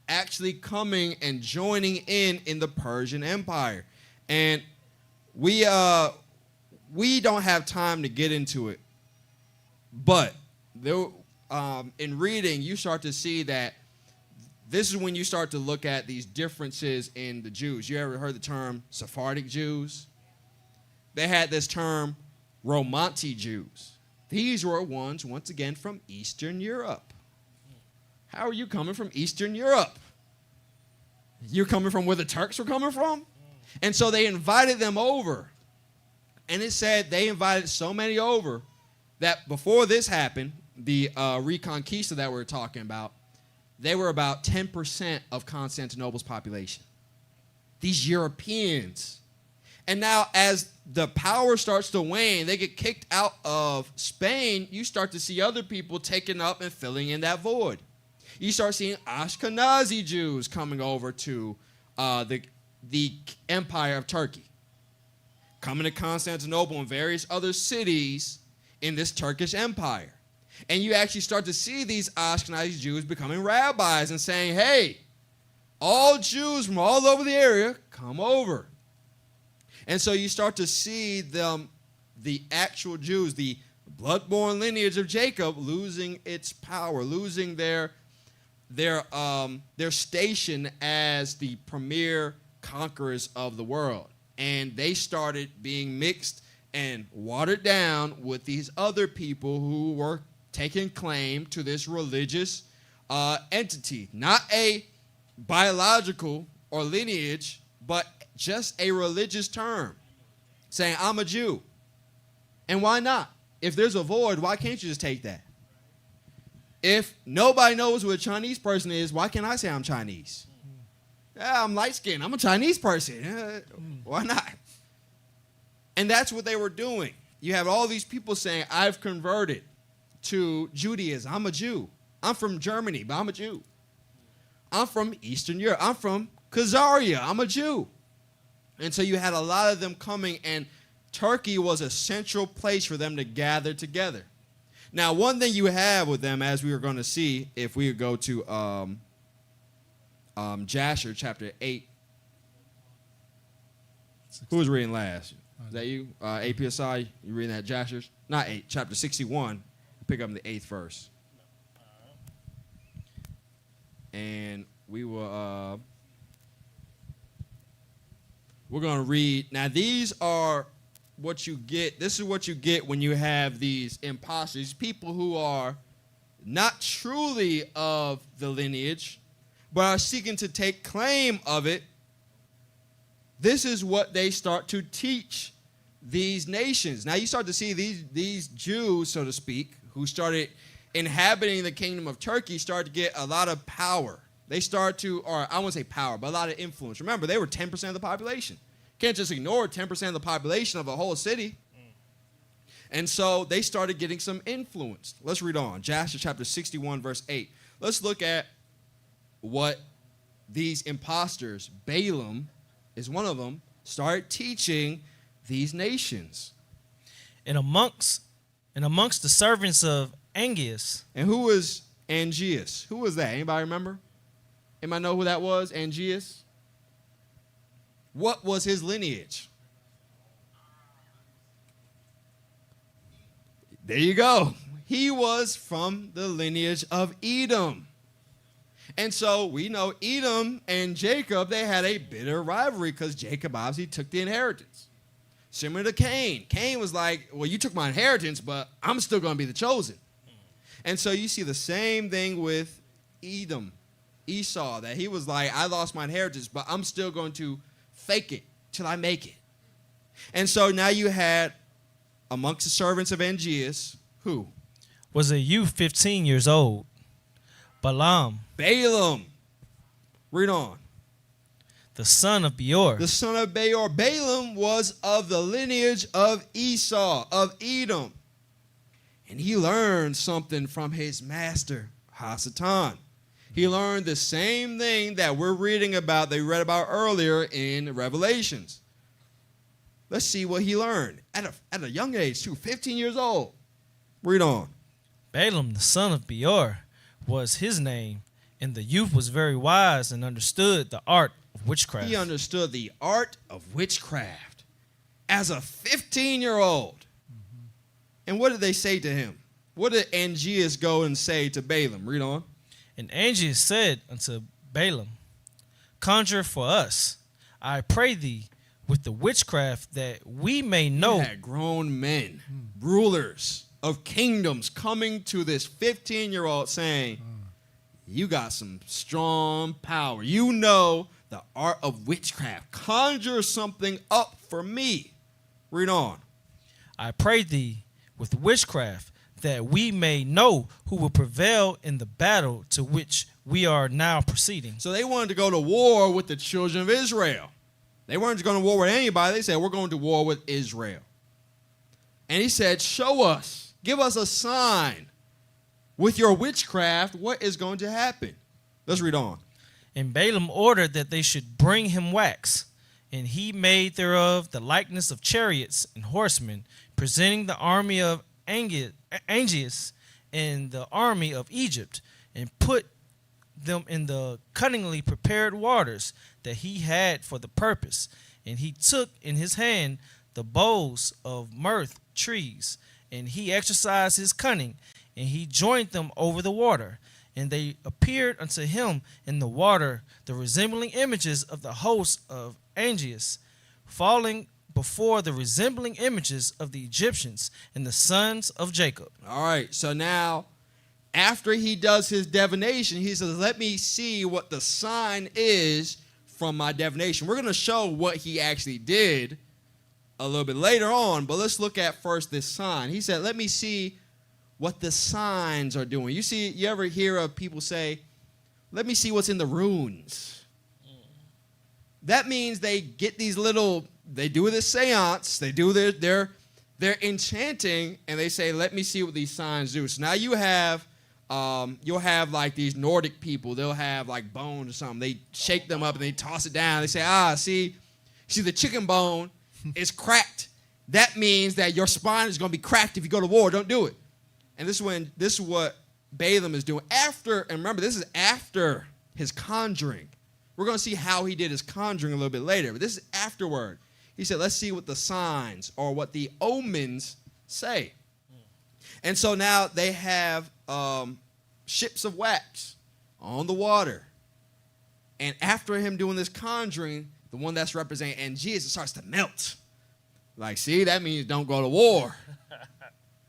actually coming and joining in the Persian Empire. And we don't have time to get into it. But there, in reading, you start to see that this is when you start to look at these differences in the Jews. You ever heard the term Sephardic Jews? They had this term Romanti Jews. These were ones, once again, from Eastern Europe. How are you coming from Eastern Europe? You're coming from where the Turks were coming from? And so they invited them over. And it said they invited so many over that before this happened, the Reconquista that we're talking about, they were about 10% of Constantinople's population. These Europeans. And now as the power starts to wane, they get kicked out of Spain, you start to see other people taking up and filling in that void. You start seeing Ashkenazi Jews coming over to the Empire of Turkey, coming to Constantinople and various other cities in this Turkish Empire. And you actually start to see these Ashkenazi Jews becoming rabbis and saying, hey, all Jews from all over the area, come over. And so you start to see them, the actual Jews, the blood-born lineage of Jacob, losing its power, losing their station as the premier conquerors of the world. And they started being mixed and watered down with these other people who were taking claim to this religious entity. Not a biological or lineage, but just a religious term, saying, I'm a Jew. And why not? If there's a void, why can't you just take that? If nobody knows who a Chinese person is, why can't I say I'm Chinese? Yeah, I'm light-skinned. I'm a Chinese person. Why not? And that's what they were doing. You have all these people saying, I've converted to Judaism. I'm a Jew. I'm from Germany, but I'm a Jew. I'm from Eastern Europe. I'm from Khazaria. I'm a Jew. And so you had a lot of them coming, and Turkey was a central place for them to gather together. Now, one thing you have with them, as we were going to see, if we go to Jasher chapter 8. Who was reading last? Is that you? APSI, you reading that Jasher? Not 8, chapter 61. Pick up in the 8th verse. And we will... we're going to read. Now, these are what you get. This is what you get when you have these imposters, people who are not truly of the lineage, but are seeking to take claim of it. This is what they start to teach these nations. Now, you start to see these Jews, so to speak, who started inhabiting the kingdom of Turkey, start to get a lot of power. They start to, or I won't say power, but a lot of influence. Remember, they were 10% of the population. Can't just ignore 10% of the population of a whole city. And so they started getting some influence. Let's read on. Jasher chapter 61, verse 8. Let's look at what these imposters, Balaam is one of them, started teaching these nations. And amongst the servants of Angeas. And who was Angeas? Who was that? Anybody remember? Anybody know who that was? Angeas? What was his lineage? There you go. He was from the lineage of Edom. And so we know Edom and Jacob, they had a bitter rivalry because Jacob obviously took the inheritance. Similar to Cain. Cain was like, well, you took my inheritance, but I'm still going to be the chosen. And so you see the same thing with Edom, Esau, that he was like, I lost my inheritance, but I'm still going to fake it till I make it. And so now you had amongst the servants of Angeas, who? Was a youth 15 years old. Balaam, Read on. the son of Beor. The son of Beor. Balaam was of the lineage of Esau, of Edom. And he learned something from his master, Hasatan. He learned the same thing that we're reading about, that we read about earlier in Revelations. Let's see what he learned at a young age, too, 15 years old. Read on. Balaam, the son of Beor, was his name, and the youth was very wise and understood the art of witchcraft. He understood the art of witchcraft as a 15-year-old. Mm-hmm. And what did they say to him? What did Angeas go and say to Balaam? Read on. And Angeas said unto Balaam, Conjure for us, I pray thee, with the witchcraft, that we may know. You had grown men, rulers of kingdoms, coming to this 15-year-old saying, you got some strong power. You know the art of witchcraft. Conjure something up for me. Read on. I pray thee with witchcraft, that we may know who will prevail in the battle to which we are now proceeding. So they wanted to go to war with the children of Israel. They weren't going to war with anybody. They said, we're going to war with Israel. And he said, show us, give us a sign. With your witchcraft, what is going to happen? Let's read on. And Balaam ordered that they should bring him wax, and he made thereof the likeness of chariots and horsemen, presenting the army of Angeas and the army of Egypt, and put them in the cunningly prepared waters that he had for the purpose. And he took in his hand the boughs of mirth trees, and he exercised his cunning, and he joined them over the water. And they appeared unto him in the water, the resembling images of the host of Angeas, falling before the resembling images of the Egyptians and the sons of Jacob. All right, so now, after he does his divination, he says, let me see what the sign is from my divination. We're going to show what he actually did a little bit later on, but let's look at first this sign. He said, let me see what the signs are doing. You ever hear of people say, let me see what's in the runes? That means they get these little, they do this seance, they do their enchanting, and they say, let me see what these signs do. So now you'll have like these Nordic people, they'll have like bones or something. They shake them up and they toss it down. They say, see the chicken bone is cracked. That means that your spine is going to be cracked if you go to war. Don't do it. And this is what Balaam is doing after, and remember, this is after his conjuring. We're going to see how he did his conjuring a little bit later, but this is afterward. He said, let's see what the signs or what the omens say. And so now they have ships of wax on the water. And after him doing this conjuring, the one that's representing Angeas, it starts to melt. Like, see, that means don't go to war.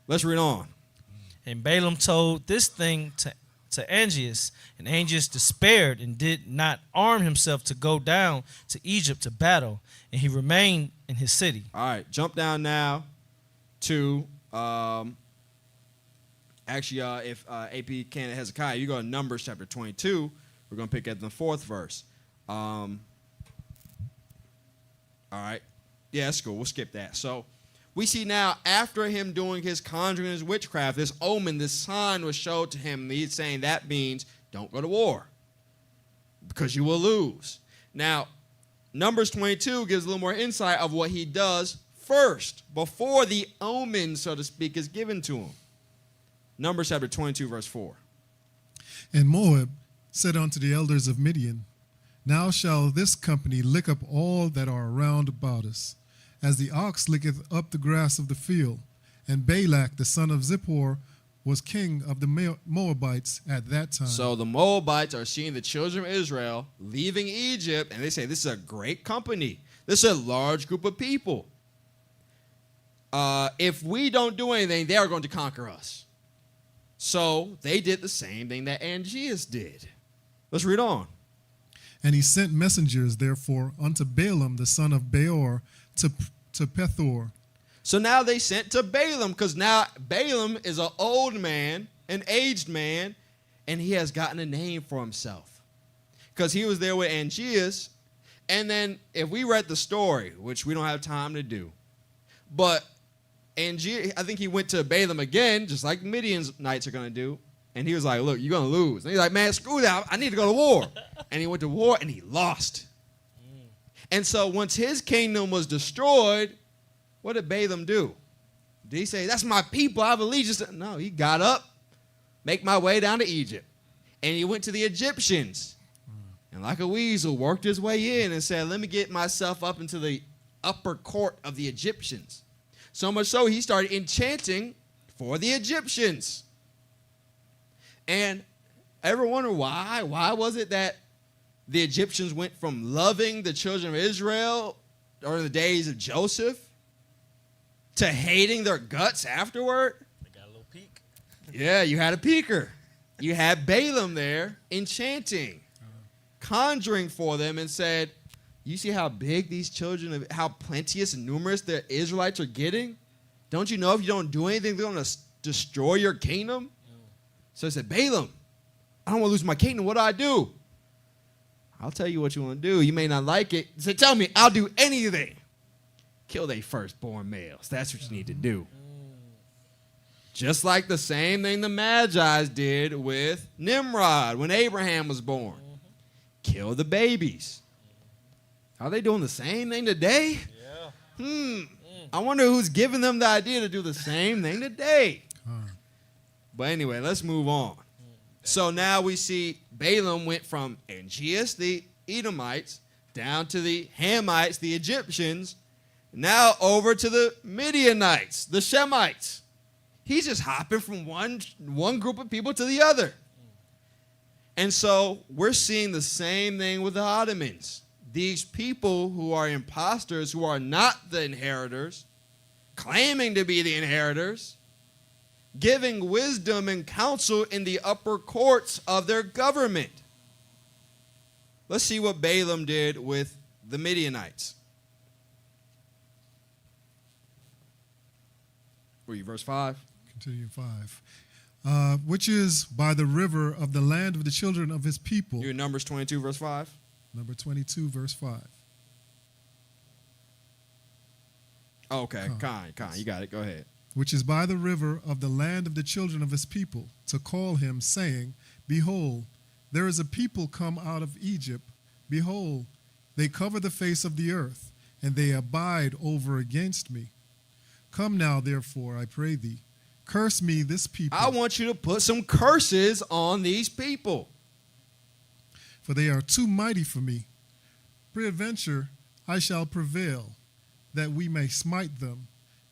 Let's read on. And Balaam told this thing to Angeas, and Angeas despaired and did not arm himself to go down to Egypt to battle, and he remained in his city. All right, jump down now to, if AP Candidate Hezekiah, you go to Numbers chapter 22, we're going to pick at the 4th verse. All right, yeah, that's cool, we'll skip that. So, we see now, after him doing his conjuring, his witchcraft, this omen, this sign was showed to him. And he's saying that means don't go to war because you will lose. Now, Numbers 22 gives a little more insight of what he does first, before the omen, so to speak, is given to him. Numbers chapter 22, verse 4. And Moab said unto the elders of Midian, Now shall this company lick up all that are around about us, as the ox licketh up the grass of the field. And Balak the son of Zippor was king of the Moabites at that time. So the Moabites are seeing the children of Israel leaving Egypt, and they say, this is a great company. This is a large group of people. If we don't do anything, they are going to conquer us. So they did the same thing that Angeas did. Let's read on. And he sent messengers, therefore, unto Balaam the son of Beor to Pethor. So now they sent to Balaam, because now Balaam is an old man, an aged man, and he has gotten a name for himself. Because he was there with Angeas. And then if we read the story, which we don't have time to do, but Angeas, I think he went to Balaam again, just like Midianites are going to do. And he was like, look, you're going to lose. And he's like, man, screw that. I need to go to war. And he went to war, and he lost. And so once his kingdom was destroyed, what did Balaam do? Did he say, that's my people, I have allegiance to? No, he got up, make my way down to Egypt. And he went to the Egyptians. And like a weasel, worked his way in and said, let me get myself up into the upper court of the Egyptians. So much so, he started enchanting for the Egyptians. And ever wonder why? Why was it that the Egyptians went from loving the children of Israel during the days of Joseph to hating their guts afterward? They got a little peek. Yeah, you had a peeker. You had Balaam there enchanting, conjuring for them, and said, you see how big these children, how plenteous and numerous the Israelites are getting? Don't you know if you don't do anything, they're going to destroy your kingdom? So he said, Balaam, I don't want to lose my kingdom. What do I do? I'll tell you what you want to do. You may not like it. He said, tell me, I'll do anything. Kill their firstborn males. That's what you need to do. Just like the same thing the Magi's did with Nimrod when Abraham was born. Kill the babies. Are they doing the same thing today? Yeah. I wonder who's giving them the idea to do the same thing today. But anyway, let's move on. So now we see Balaam went from Angeas, the Edomites, down to the Hamites, the Egyptians, now over to the Midianites, the Shemites. He's just hopping from one group of people to the other. And so we're seeing the same thing with the Ottomans. These people who are imposters, who are not the inheritors, claiming to be the inheritors, giving wisdom and counsel in the upper courts of their government. Let's see what Balaam did with the Midianites. Were you verse 5? Continue 5. Which is by the river of the land of the children of his people. You're in Numbers 22, verse 5? Number 22, verse 5. Oh, okay, kind. You got it. Go ahead. Which is by the river of the land of the children of his people, to call him, saying, Behold, there is a people come out of Egypt. Behold, they cover the face of the earth, and they abide over against me. Come now, therefore, I pray thee, curse me this people. I want you to put some curses on these people. For they are too mighty for me. Peradventure I shall prevail, that we may smite them,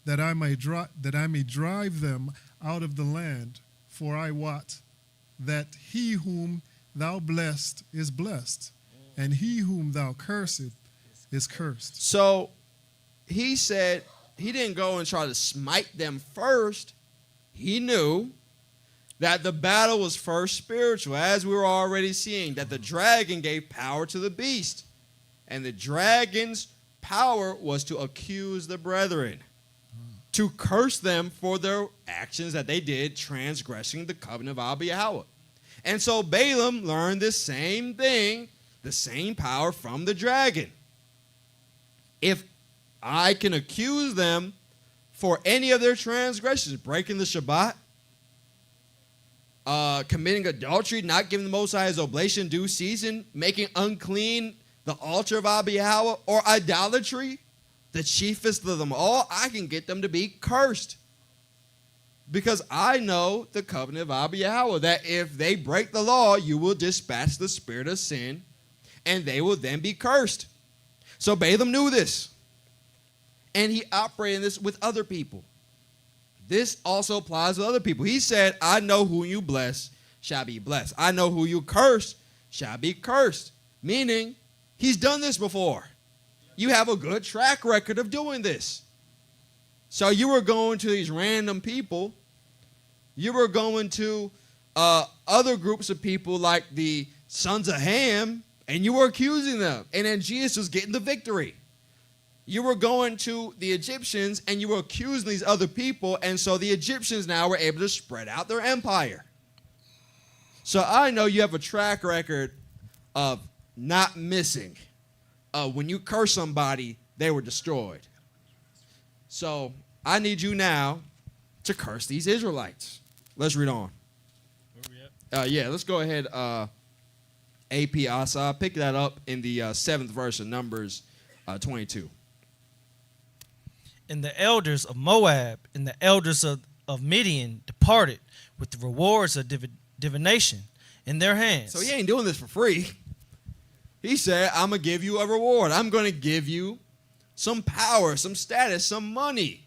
that I may drive them out of the land. For I wot that he whom thou blessed is blessed, and he whom thou cursed is cursed. So he said he didn't go and try to smite them first. He knew that the battle was first spiritual, as we were already seeing, that the dragon gave power to the beast. And the dragon's power was to accuse the brethren, to curse them for their actions that they did, transgressing the covenant of Yahweh. And so Balaam learned the same thing, the same power from the dragon. If I can accuse them for any of their transgressions, breaking the Shabbat, committing adultery, not giving the Most High his oblation due season, making unclean the altar of Yahweh, or idolatry, the chiefest of them all, I can get them to be cursed. Because I know the covenant of Abba Yahweh, that if they break the law, you will dispatch the spirit of sin, and they will then be cursed. So Balaam knew this, and he operated in this with other people. This also applies to other people. He said, I know who you bless shall be blessed. I know who you curse shall be cursed. Meaning, he's done this before. You have a good track record of doing this. So you were going to these random people. You were going to other groups of people like the sons of Ham, and you were accusing them. And then Jesus was getting the victory. You were going to the Egyptians, and you were accusing these other people, and so the Egyptians now were able to spread out their empire. So I know you have a track record of not missing. When you curse somebody, they were destroyed. So I need you now to curse these Israelites. Let's read on. Where we at? Yeah, let's go ahead. AP Asa, pick that up in the 7th verse of Numbers 22. And the elders of Moab and the elders of Midian departed with the rewards of divination in their hands. So he ain't doing this for free. He said, I'm going to give you a reward. I'm going to give you some power, some status, some money.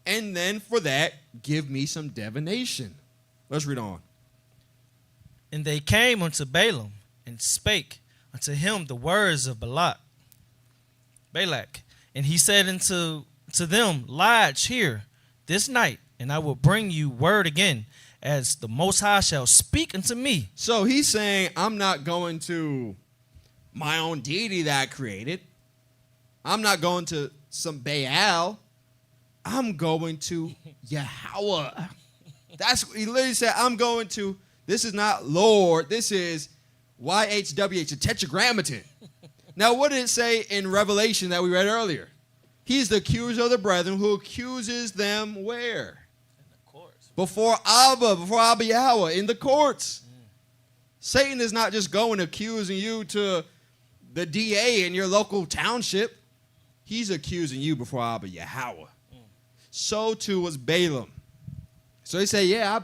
And then for that, give me some divination. Let's read on. And they came unto Balaam and spake unto him the words of Balak. And he said unto them, Lodge here this night, and I will bring you word again, as the Most High shall speak unto me. So he's saying, I'm not going to my own deity that I created. I'm not going to some Baal. I'm going to Yahweh. That's what he literally said. I'm going to, this is not Lord, this is YHWH, a tetragrammaton. Now, what did it say in Revelation that we read earlier? He's the accuser of the brethren who accuses them where? In the courts. Before Abba Yahweh, in the courts. Satan is not just going accusing you to the DA in your local township. He's accusing you before Abba Yahweh. So too was Balaam. So he said, yeah,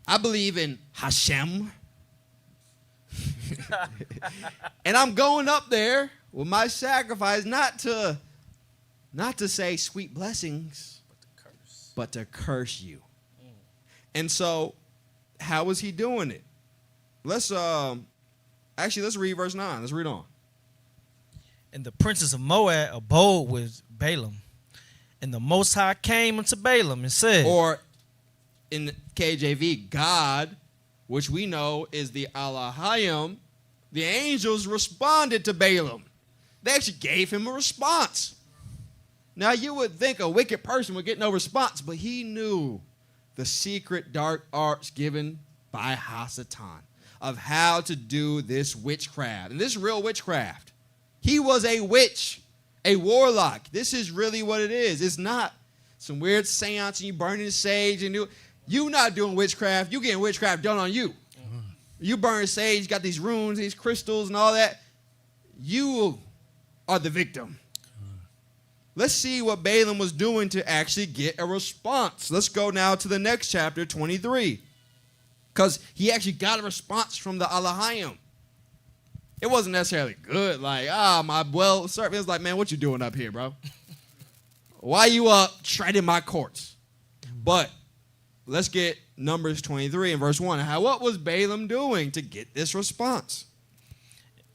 I believe in Hashem. And I'm going up there with my sacrifice not to say sweet blessings, but to curse you. And so how was he doing it? Let's read verse 9. Let's read on. And the princes of Moab abode with Balaam. And the Most High came unto Balaam and said, Or in KJV, God, which we know is the Elohim, the angels responded to Balaam. They actually gave him a response. Now, you would think a wicked person would get no response, but he knew the secret dark arts given by Hasatan of how to do this witchcraft. And this is real witchcraft. He was a witch, a warlock. This is really what it is. It's not some weird seance and you burning sage and you not doing witchcraft. You getting witchcraft done on you. You burn sage, you got these runes, these crystals and all that. You are the victim. Let's see what Balaam was doing to actually get a response. Let's go now to the next chapter, 23. Because he actually got a response from the Elohim. It wasn't necessarily good. Like, my servant. It was like, man, what you doing up here, bro? Why you up treading my courts? But let's get Numbers 23 and verse 1. What was Balaam doing to get this response?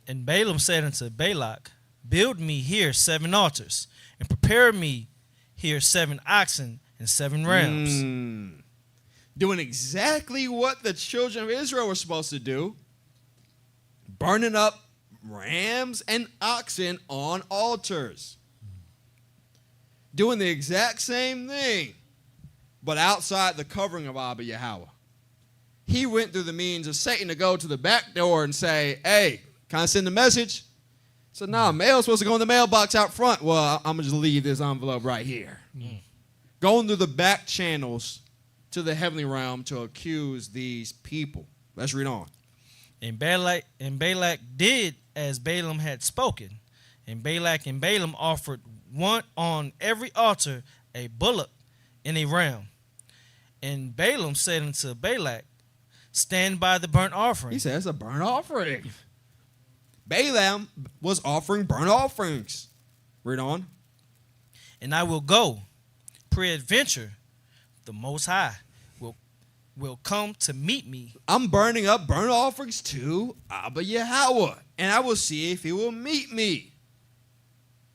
And Balaam said unto Balak, Build me here 7 altars, and prepare me here 7 oxen and 7 rams. Doing exactly what the children of Israel were supposed to do. Burning up rams and oxen on altars. Doing the exact same thing, but outside the covering of Abba Yahweh. He went through the means of Satan to go to the back door and say, hey, can I send a message? So, mail's supposed to go in the mailbox out front. Well, I'm going to just leave this envelope right here. Going through the back channels to the heavenly realm to accuse these people. Let's read on. And Balak did as Balaam had spoken. And Balak and Balaam offered one on every altar a bullock and a ram. And Balaam said unto Balak, stand by the burnt offering. He said it's a burnt offering. Balaam was offering burnt offerings. Read on. And I will go. Peradventure, the Most High will come to meet me. I'm burning up burnt offerings to Abba Yahweh, and I will see if he will meet me.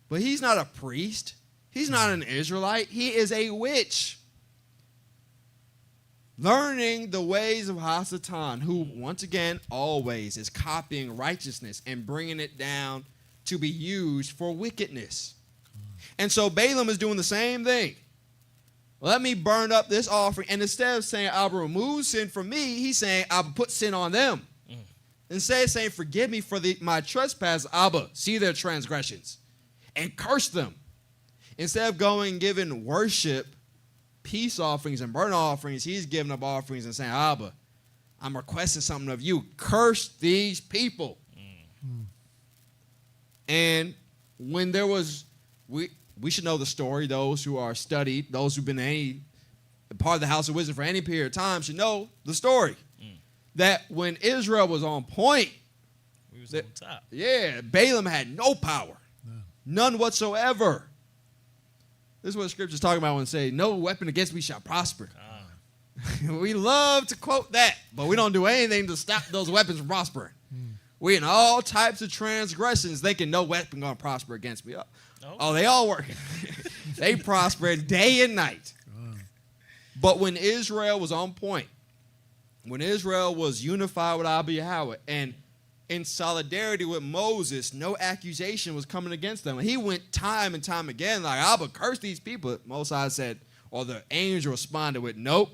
But he's not a priest. He's not an Israelite. He is a witch. Learning the ways of Hasatan, who, once again, always is copying righteousness and bringing it down to be used for wickedness. And so Balaam is doing the same thing. Let me burn up this offering. And instead of saying, I'll remove sin from me, he's saying, I'll put sin on them. Instead of saying, forgive me for my trespass, Abba, see their transgressions, and curse them. Instead of going and giving worship, peace offerings, and burnt offerings, he's giving up offerings and saying, Abba, I'm requesting something of you. Curse these people. And when there was, we should know the story. Those who are studied, those who've been any part of the House of Wisdom for any period of time should know the story. That when Israel was on point, We was on top. yeah, Balaam had no power. None whatsoever. This is what Scripture's talking about when it say, no weapon against me shall prosper. We love to quote that, but we don't do anything to stop those weapons from prospering. We in all types of transgressions, thinking no weapon going to prosper against me. Oh, they all working. They prosper day and night. But when Israel was on point, when Israel was unified with Abba Yahweh and in solidarity with Moses, no accusation was coming against them. And he went time and time again, like, Abba, curse these people. Moses said, or the angel responded with, nope.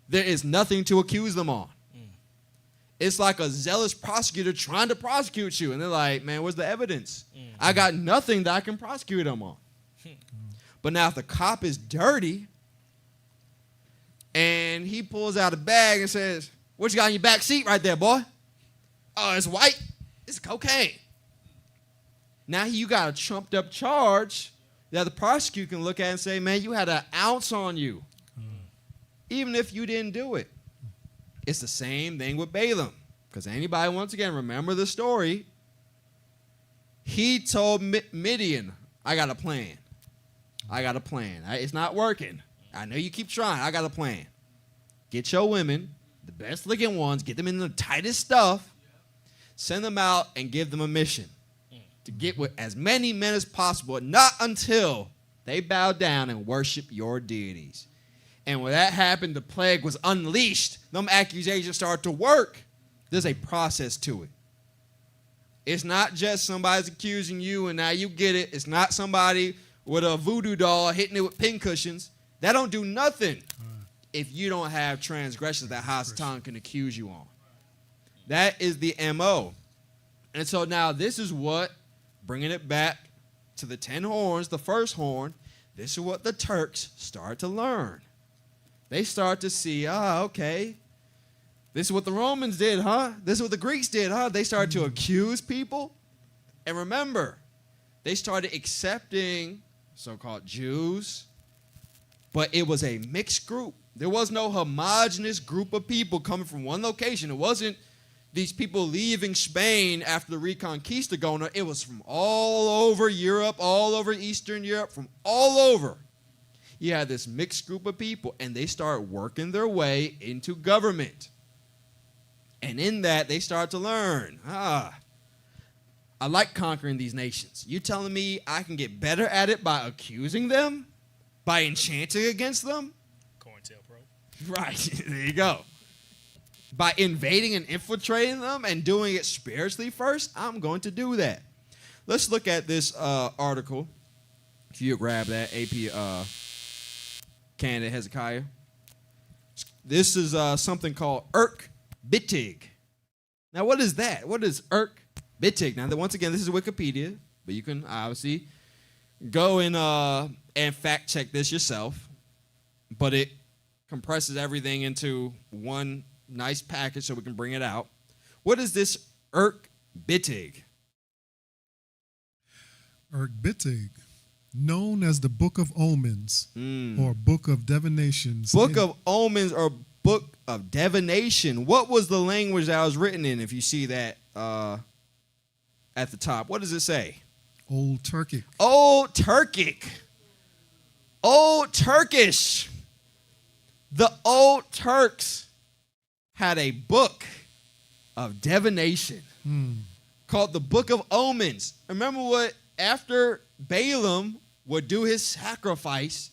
There is nothing to accuse them on. It's like a zealous prosecutor trying to prosecute you. And they're like, man, where's the evidence? I got nothing that I can prosecute them on. But now if the cop is dirty and he pulls out a bag and says, what you got in your back seat right there, boy? Oh, it's white. It's cocaine. Now you got a trumped up charge that the prosecutor can look at and say, man, you had an ounce on you. Even if you didn't do it. It's the same thing with Balaam. Because anybody, once again, remember the story. He told Midian, I got a plan. I got a plan. It's not working. I know you keep trying. I got a plan. Get your women, the best looking ones, get them in the tightest stuff, send them out and give them a mission to get with as many men as possible, not until they bow down and worship your deities. And when that happened, the plague was unleashed. Them accusations started to work. There's a process to it. It's not just somebody's accusing you and now you get it. It's not somebody with a voodoo doll hitting it with pincushions. That don't do nothing if you don't have transgressions that Hasatan can accuse you on. That is the M.O. And so now this is what, bringing it back to the 10 horns, the first horn, this is what the Turks start to learn. They start to see, okay, this is what the Romans did, huh? This is what the Greeks did, huh? They started to accuse people. And remember, they started accepting so-called Jews, but it was a mixed group. There was no homogenous group of people coming from one location. It wasn't these people leaving Spain after the Reconquista going on. It was from all over Europe, all over Eastern Europe, from all over. You had this mixed group of people, and they start working their way into government. And in that, they start to learn, I like conquering these nations. You telling me I can get better at it by accusing them? By enchanting against them? COINTELPRO. Right, there you go. By invading and infiltrating them and doing it spiritually first, I'm going to do that. Let's look at this article. If you grab that, AP candidate Hezekiah. This is something called Irk Bittig. Now, what is that? What is Irk Bittig? Now, once again, this is Wikipedia, but you can obviously go and fact check this yourself. But it compresses everything into one nice package so we can bring it out. What is this Irk Bittig? Irk Bittig known as the Book of Omens or Book of Divinations. Book of Omens or Book of Divination. What was the language that was written in, if you see that at the top? What does it say? Old Turkic. Old Turkic. Old Turkish. The old Turks had a book of divination called the Book of Omens. Remember what, after Balaam would do his sacrifice,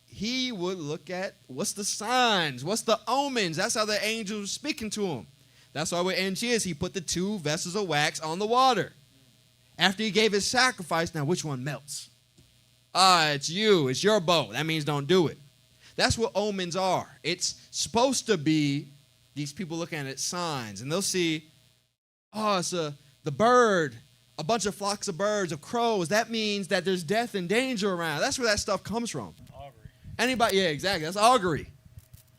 he would look at what's the signs, what's the omens. That's how the angel was speaking to him. That's why with Angias, he put the 2 vessels of wax on the water. After he gave his sacrifice, now which one melts? It's you. It's your boat. That means don't do it. That's what omens are. It's supposed to be these people looking at signs, and they'll see, it's the bird, a bunch of flocks of birds, of crows. That means that there's death and danger around. That's where that stuff comes from. Augury. Anybody, yeah, exactly. That's augury.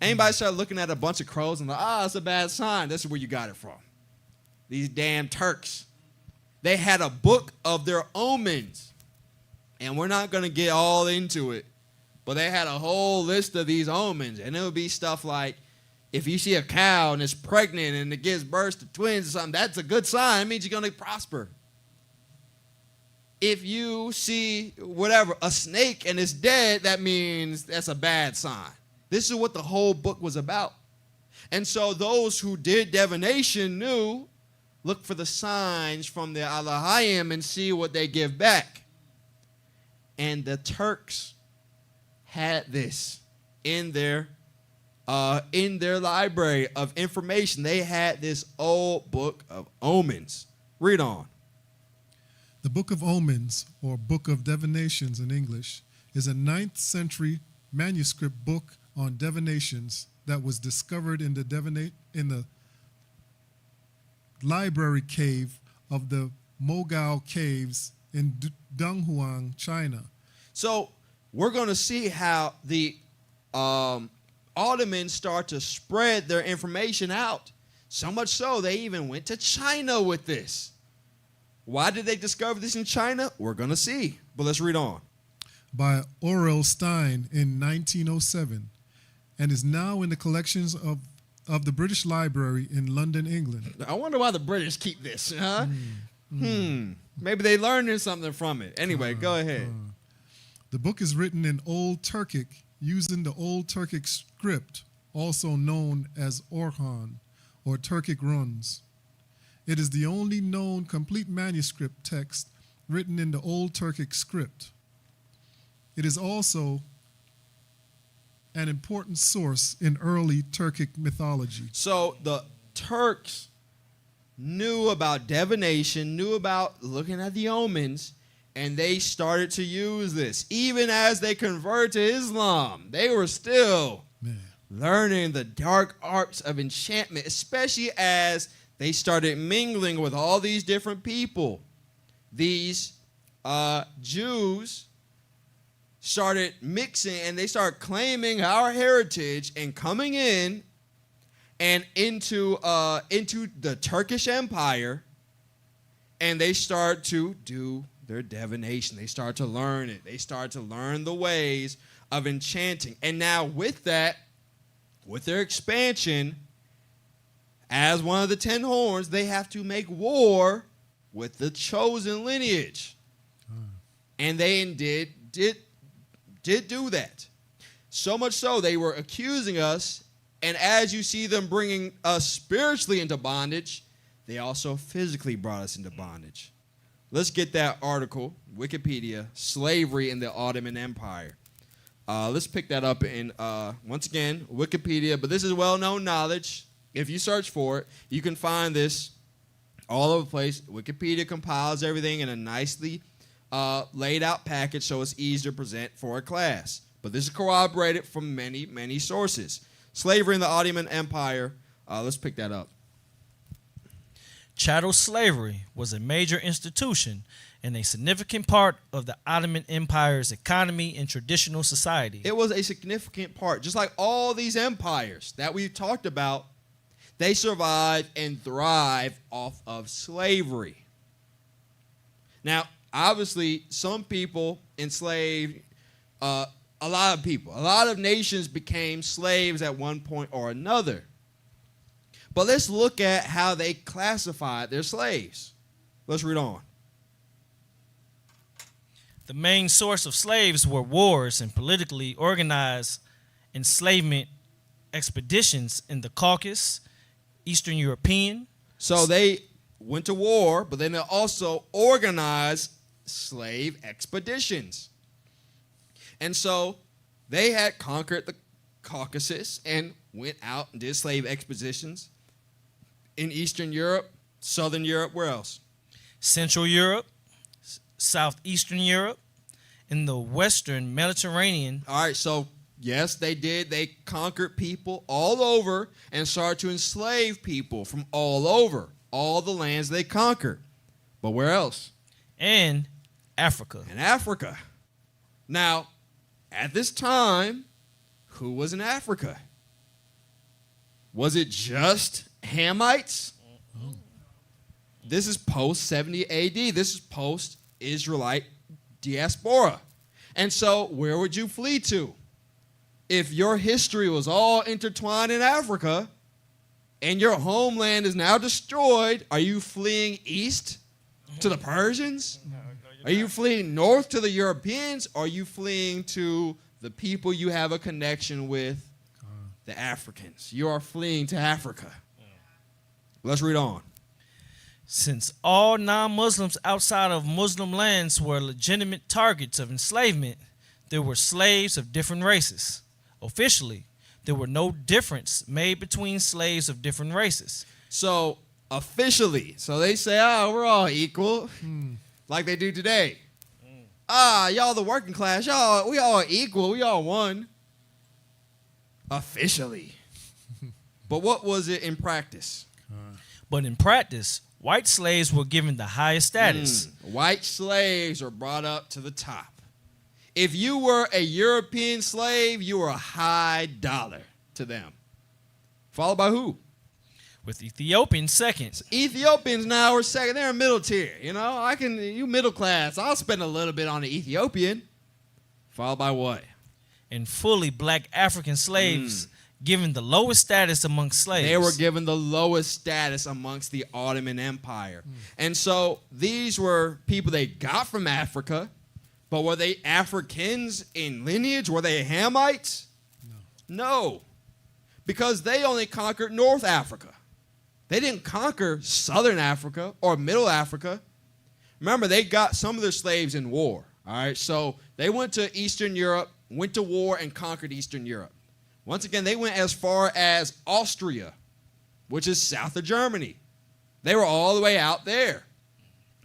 Anybody start looking at a bunch of crows and like, it's a bad sign. That's where you got it from. These damn Turks. They had a book of their omens. And we're not going to get all into it. But they had a whole list of these omens. And it would be stuff like, if you see a cow and it's pregnant and it gives birth to twins or something, that's a good sign. It means you're going to prosper. If you see whatever, a snake and it's dead, that means that's a bad sign. This is what the whole book was about. And so those who did divination knew, look for the signs from the Alahayim and see what they give back. And the Turks had this in their library of information. They had this old book of omens. Read on. The Book of Omens, or Book of Divinations in English, is a 9th century manuscript book on divinations that was discovered in the library cave of the Mogao Caves in Donghuang, China. So we're going to see how the Ottomans start to spread their information out. So much so, they even went to China with this. Why did they discover this in China? We're going to see. But let's read on. By Aurel Stein in 1907, and is now in the collections of the British Library in London, England. I wonder why the British keep this, huh? Maybe they learned something from it. Anyway, go ahead. The book is written in Old Turkic using the Old Turkic script, also known as Orhan or Turkic runes. It is the only known complete manuscript text written in the Old Turkic script. It is also an important source in early Turkic mythology. So the Turks knew about divination, knew about looking at the omens, and they started to use this. Even as they converted to Islam, they were still learning the dark arts of enchantment, especially as they started mingling with all these different people. These Jews started mixing, and they started claiming our heritage and coming in and into the Turkish Empire, and they start to do their divination. They start to learn it. They start to learn the ways of enchanting. And now with that, with their expansion, as one of the 10 horns, they have to make war with the chosen lineage. And they did do that. So much so, they were accusing us, and as you see them bringing us spiritually into bondage, they also physically brought us into bondage. Let's get that article, Wikipedia, Slavery in the Ottoman Empire. Let's pick that up in, once again, Wikipedia, but this is well-known knowledge. If you search for it, you can find this all over the place. Wikipedia compiles everything in a nicely laid out package so it's easier to present for a class. But this is corroborated from many, many sources. Slavery in the Ottoman Empire. Let's pick that up. Chattel slavery was a major institution and a significant part of the Ottoman Empire's economy and traditional society. It was a significant part. Just like all these empires that we've talked about, they survive and thrive off of slavery. Now, obviously some people enslaved a lot of people. A lot of nations became slaves at one point or another. But let's look at how they classified their slaves. Let's read on. The main source of slaves were wars and politically organized enslavement expeditions in the Caucasus, Eastern European. So they went to war, but then they also organized slave expeditions. And so they had conquered the Caucasus and went out and did slave expeditions in Eastern Europe, Southern Europe, where else? Central Europe, Southeastern Europe, in the Western Mediterranean. All right, so yes, they did. They conquered people all over and started to enslave people from all over, all the lands they conquered. But where else? And Africa. In Africa. Now, at this time, who was in Africa? Was it just Hamites? This is post 70 AD. This is post Israelite diaspora. And so, where would you flee to? If your history was all intertwined in Africa and your homeland is now destroyed, are you fleeing east to the Persians? Are you fleeing north to the Europeans? Or are you fleeing to the people you have a connection with, the Africans? You are fleeing to Africa. Let's read on. Since all non-Muslims outside of Muslim lands were legitimate targets of enslavement, there were slaves of different races. Officially, there were no difference made between slaves of different races. So, officially, so they say, we're all equal, like they do today. Y'all the working class, we all equal, we all one. Officially. But what was it in practice? But in practice, white slaves were given the highest status. White slaves were brought up to the top. If you were a European slave, you were a high dollar to them. Followed by who? With Ethiopians second. So Ethiopians now are second. They're middle tier. You middle class. I'll spend a little bit on the Ethiopian. Followed by what? And fully black African slaves given the lowest status amongst slaves. They were given the lowest status amongst the Ottoman Empire. And so these were people they got from Africa, but were they Africans in lineage? Were they Hamites? No. Because they only conquered North Africa. They didn't conquer Southern Africa or Middle Africa. Remember, they got some of their slaves in war. All right, so they went to Eastern Europe, went to war, and conquered Eastern Europe. Once again, they went as far as Austria, which is south of Germany. They were all the way out there,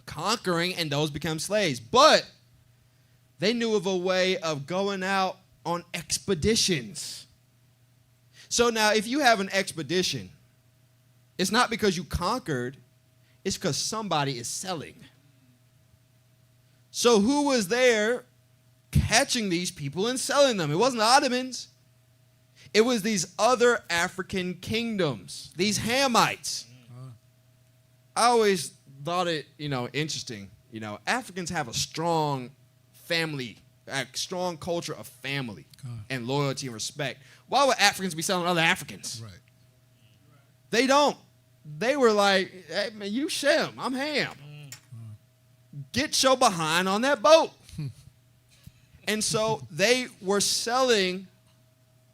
conquering, and those become slaves. But they knew of a way of going out on expeditions. So now, if you have an expedition, it's not because you conquered, it's because somebody is selling. So who was there catching these people and selling them? It wasn't the Ottomans. It was these other African kingdoms, these Hamites. I always thought it, interesting. Africans have a strong family, a strong culture of family and loyalty and respect. Why would Africans be selling other Africans? Right. They don't. They were like, hey, man, you Shem, I'm Ham. Get your behind on that boat. And so they were selling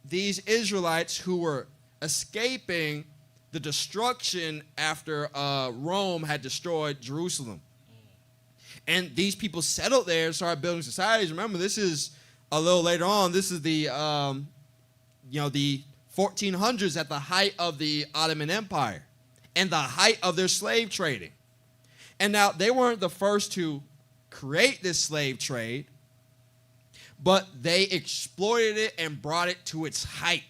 these Israelites who were escaping the destruction after Rome had destroyed Jerusalem. And these people settled there and started building societies. Remember, this is a little later on. This is the 1400s at the height of the Ottoman Empire and the height of their slave trading. And now they weren't the first to create this slave trade, but they exploited it and brought it to its height.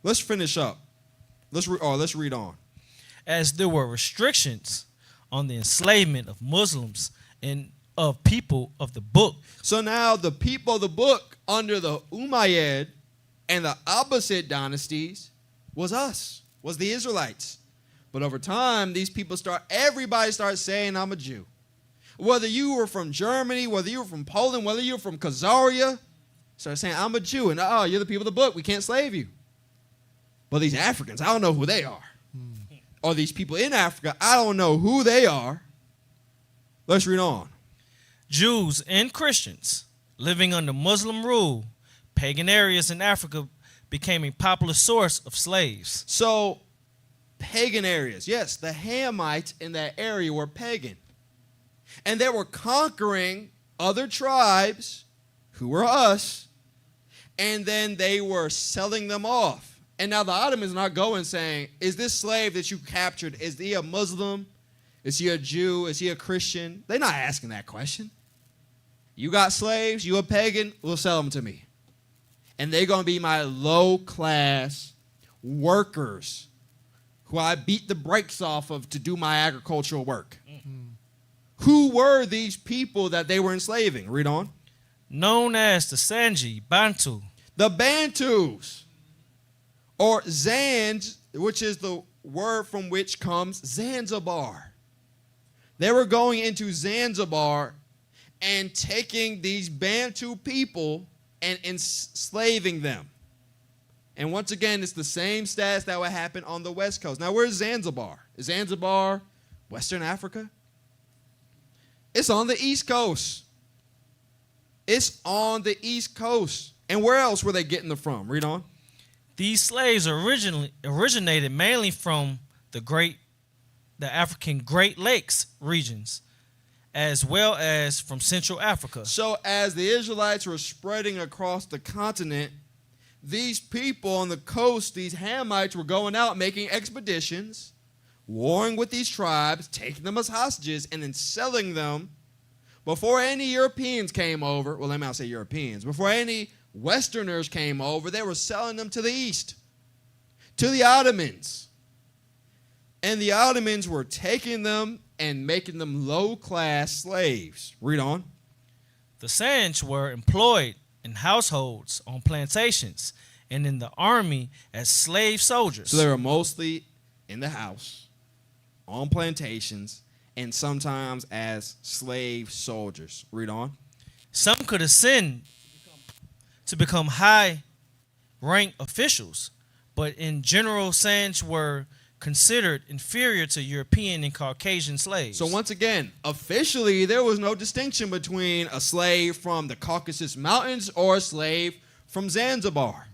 Let's finish up. Let's read on. As there were restrictions on the enslavement of Muslims and of people of the book. So now the people of the book under the Umayyad and the Abbasid dynasties was the Israelites. But over time, everybody started saying, I'm a Jew. Whether you were from Germany, whether you were from Poland, whether you were from Khazaria, started saying, I'm a Jew, and you're the people of the book. We can't slave you. But these Africans, I don't know who they are. Or these people in Africa, I don't know who they are. Let's read on. Jews and Christians living under Muslim rule, pagan areas in Africa became a popular source of slaves. So, pagan areas. Yes, the Hamites in that area were pagan. And they were conquering other tribes who were us, and then they were selling them off. And now the Ottomans not going saying, is this slave that you captured, is he a Muslim? Is he a Jew? Is he a Christian? They're not asking that question. You got slaves, you a pagan, we'll sell them to me. And they're going to be my low-class workers who I beat the brakes off of to do my agricultural work. Who were these people that they were enslaving? Read on. Known as the Sanji, Bantu. The Bantus, or Zanj, which is the word from which comes Zanzibar. They were going into Zanzibar and taking these Bantu people and enslaving them. And once again, it's the same stats that would happen on the West Coast. Now, where's Zanzibar? Is Zanzibar Western Africa? It's on the East Coast. It's on the East Coast. And where else were they getting them from? Read on. These slaves originated mainly from the African Great Lakes regions, as well as from Central Africa. So as the Israelites were spreading across the continent, these people on the coast, these Hamites, were going out making expeditions, warring with these tribes, taking them as hostages, and then selling them before any Europeans came over. Well, let me not say Europeans. Before any Westerners came over, they were selling them to the east, to the Ottomans. And the Ottomans were taking them and making them low-class slaves. Read on. The Sanj were employed in households, on plantations, and in the army as slave soldiers. So they were mostly in the house, on plantations, and sometimes as slave soldiers. Read on. Some could ascend to become high-rank officials, but in general, Sanj were considered inferior to European and Caucasian slaves. So once again, officially, there was no distinction between a slave from the Caucasus Mountains or a slave from Zanzibar.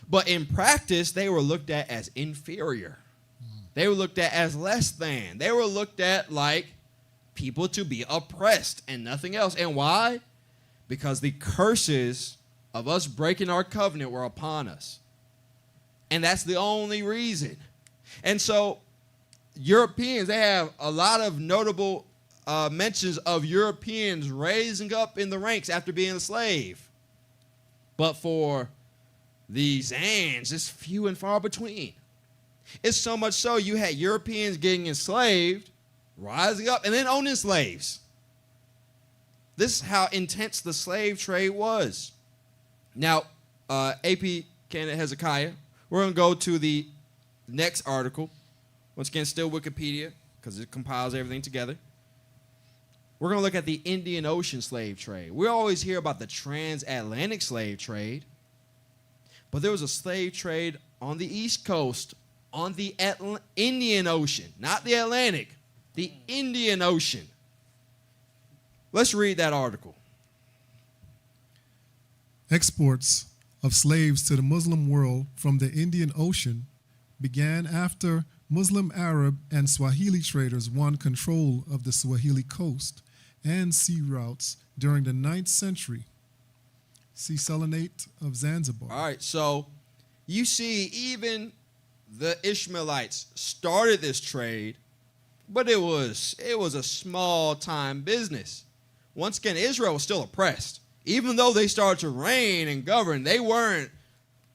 But in practice, they were looked at as inferior. They were looked at as less than. They were looked at like people to be oppressed and nothing else. And why? Because the curses of us breaking our covenant were upon us. And that's the only reason. And so Europeans, they have a lot of notable mentions of Europeans raising up in the ranks after being a slave. But for these Zanj, it's few and far between. It's so much so you had Europeans getting enslaved, rising up, and then owning slaves. This is how intense the slave trade was. Now, AP candidate Hezekiah, we're going to go to the next article. Once again, still Wikipedia, because it compiles everything together. We're going to look at the Indian Ocean slave trade. We always hear about the transatlantic slave trade, but there was a slave trade on the East Coast, on the Indian Ocean, not the Atlantic, the Indian Ocean. Let's read that article. Exports of slaves to the Muslim world from the Indian Ocean began after Muslim, Arab, and Swahili traders won control of the Swahili coast and sea routes during the 9th century. See Selenate of Zanzibar. All right, so you see even the Ishmaelites started this trade, but it was a small-time business. Once again, Israel was still oppressed. Even though they started to reign and govern, they weren't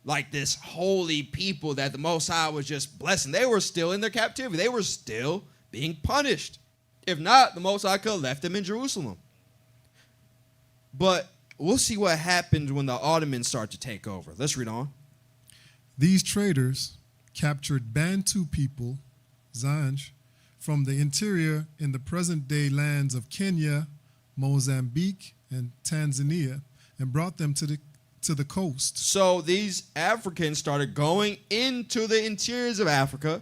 like this holy people that the Most High was just blessing. They were still in their captivity. They were still being punished. If not, the Most High could have left them in Jerusalem. But we'll see what happened when the Ottomans start to take over. Let's read on. These traders captured Bantu people, Zanj, from the interior in the present-day lands of Kenya, Mozambique, and Tanzania, and brought them to the coast. So these Africans started going into the interiors of Africa,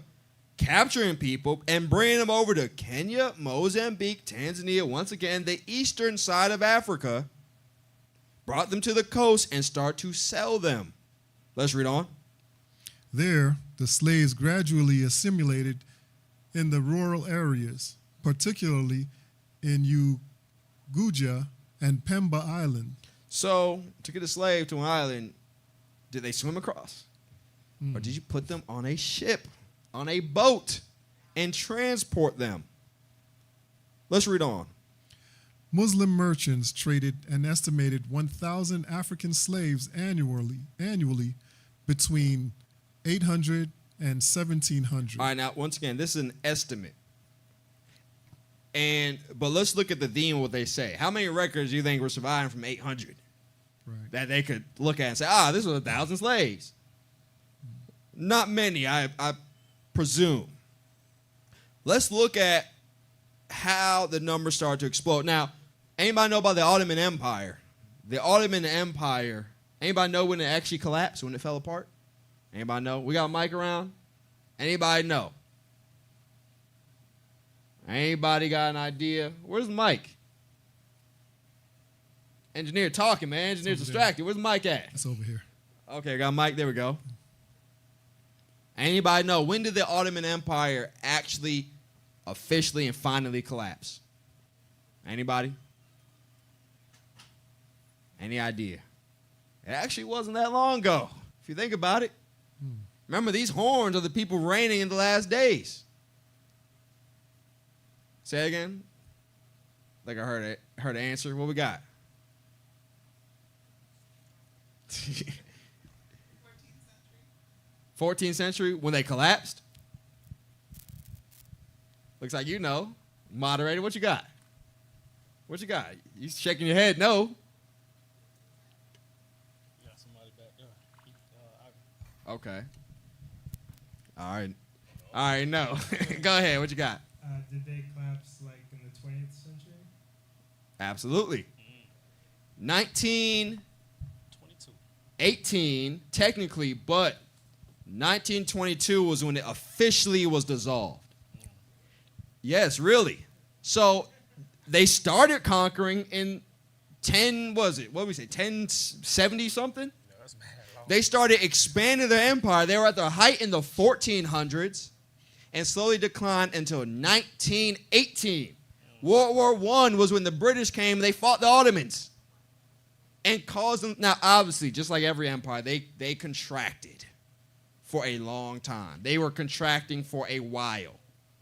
capturing people, and bringing them over to Kenya, Mozambique, Tanzania, once again, the eastern side of Africa, brought them to the coast and start to sell them. Let's read on. There, the slaves gradually assimilated in the rural areas, particularly in Unguja and Pemba Island. So, to get a slave to an island, did they swim across? Or did you put them on a ship, on a boat, and transport them? Let's read on. Muslim merchants traded an estimated 1,000 African slaves annually between 800 and 1700. All right, now, once again, this is an estimate. But let's look at the theme of what they say. How many records do you think were surviving from 800 that they could look at and say, this was 1,000 slaves? Not many, I presume. Let's look at how the numbers start to explode. Now, anybody know about the Ottoman Empire? The Ottoman Empire, anybody know when it actually collapsed, when it fell apart? Anybody know? We got a mic around? Anybody know? Anybody got an idea? Where's the mic? Engineer talking, man. Engineer's distracted. Where's the mic at? It's over here. Okay, I got a mic. There we go. Anybody know? When did the Ottoman Empire actually officially and finally collapse? Anybody? Any idea? It actually wasn't that long ago, if you think about it. Remember, these horns are the people reigning in the last days. Say it again. I think I heard the answer. What we got? 14th century. 14th century, when they collapsed? Looks like you know. Moderator, what you got? What you got? You shaking your head, no. You got somebody back there. Okay. All right, no. Go ahead, what you got? Did they collapse like in the 20th century? Absolutely. 1918, 22. technically, but 1922 was when it officially was dissolved. Yes, really. So they started conquering in 1070 something? They started expanding their empire. They were at their height in the 1400s and slowly declined until 1918. World War I was when the British came. They fought the Ottomans and caused them. Now, obviously, just like every empire, they contracted for a long time. They were contracting for a while.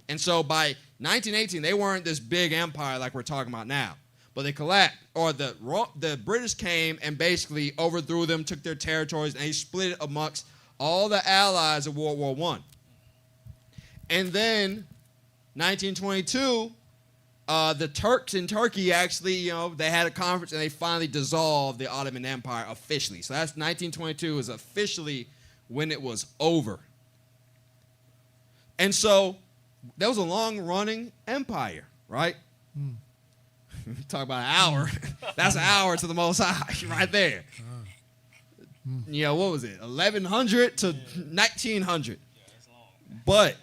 And so by 1918, they weren't this big empire like we're talking about now. But they collapsed, or the British came and basically overthrew them, took their territories, and they split it amongst all the allies of World War I. And then, 1922, the Turks in Turkey actually, they had a conference and they finally dissolved the Ottoman Empire officially. So that's 1922 is officially when it was over. And so, that was a long-running empire, right? Talk about an hour. That's an hour to the Most High right there. What was it? 1100 to 1900. But,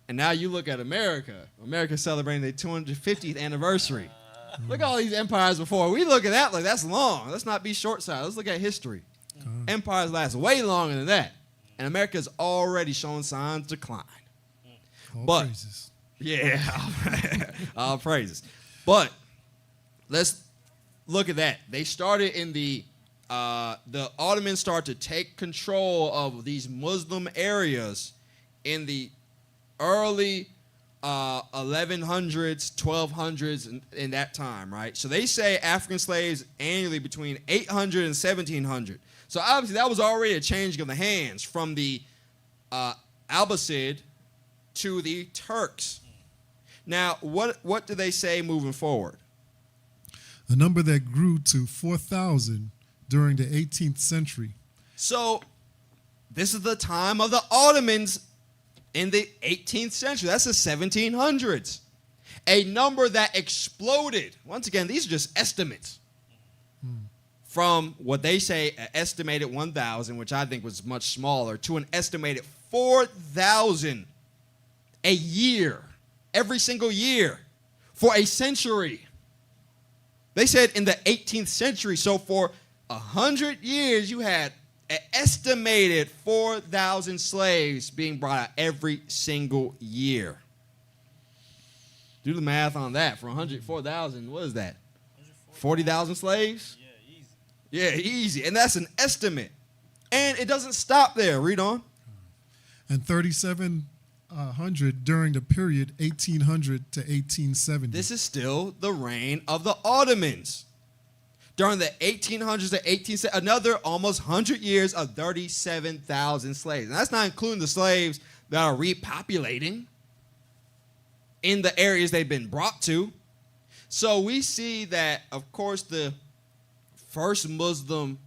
and now you look at America. America's celebrating their 250th anniversary. Look at all these empires before. We look at that like that's long. Let's not be short-sighted. Let's look at history. Empires last way longer than that. And America's already showing signs of decline. All praises. Yeah, all praises. But let's look at that. They started in the Ottomans started to take control of these Muslim areas in the early 1100s, 1200s, in that time, right? So they say African slaves annually between 800 and 1700. So obviously that was already a changing of the hands from the Abbasid to the Turks. Now, what do they say moving forward? A number that grew to 4,000 during the 18th century. So, this is the time of the Ottomans in the 18th century. That's the 1700s. A number that exploded. Once again, these are just estimates. From what they say, an estimated 1,000, which I think was much smaller, to an estimated 4,000 a year, every single year, for a century. They said in the 18th century, so for 100 years, you had an estimated 4,000 slaves being brought out every single year. Do the math on that. For 4,000, what is that? 40,000 slaves? Yeah, easy. And that's an estimate. And it doesn't stop there. Read on. And 3,700 during the period 1800 to 1870. This is still the reign of the Ottomans. During the 1800s to 1870s, another almost 100 years of 37,000 slaves. And that's not including the slaves that are repopulating in the areas they've been brought to. So we see that, of course, the first Muslim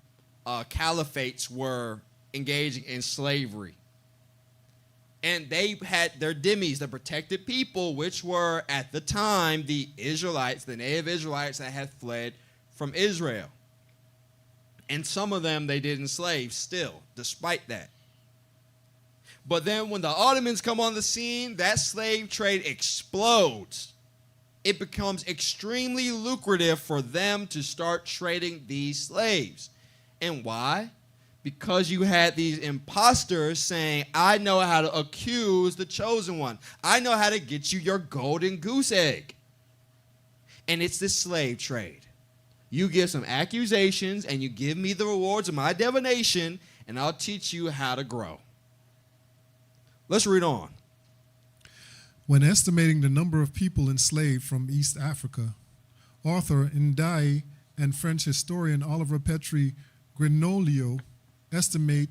caliphates were engaging in slavery. And they had their dhimmis, the protected people, which were at the time the Israelites, the native Israelites that had fled from Israel. And some of them they did enslave still, despite that. But then when the Ottomans come on the scene, that slave trade explodes. It becomes extremely lucrative for them to start trading these slaves. And why? Because you had these imposters saying, I know how to accuse the chosen one. I know how to get you your golden goose egg. And it's this slave trade. You give some accusations and you give me the rewards of my divination, and I'll teach you how to grow. Let's read on. When estimating the number of people enslaved from East Africa, author Ndiaye and French historian Oliver Petrie Grinolio estimate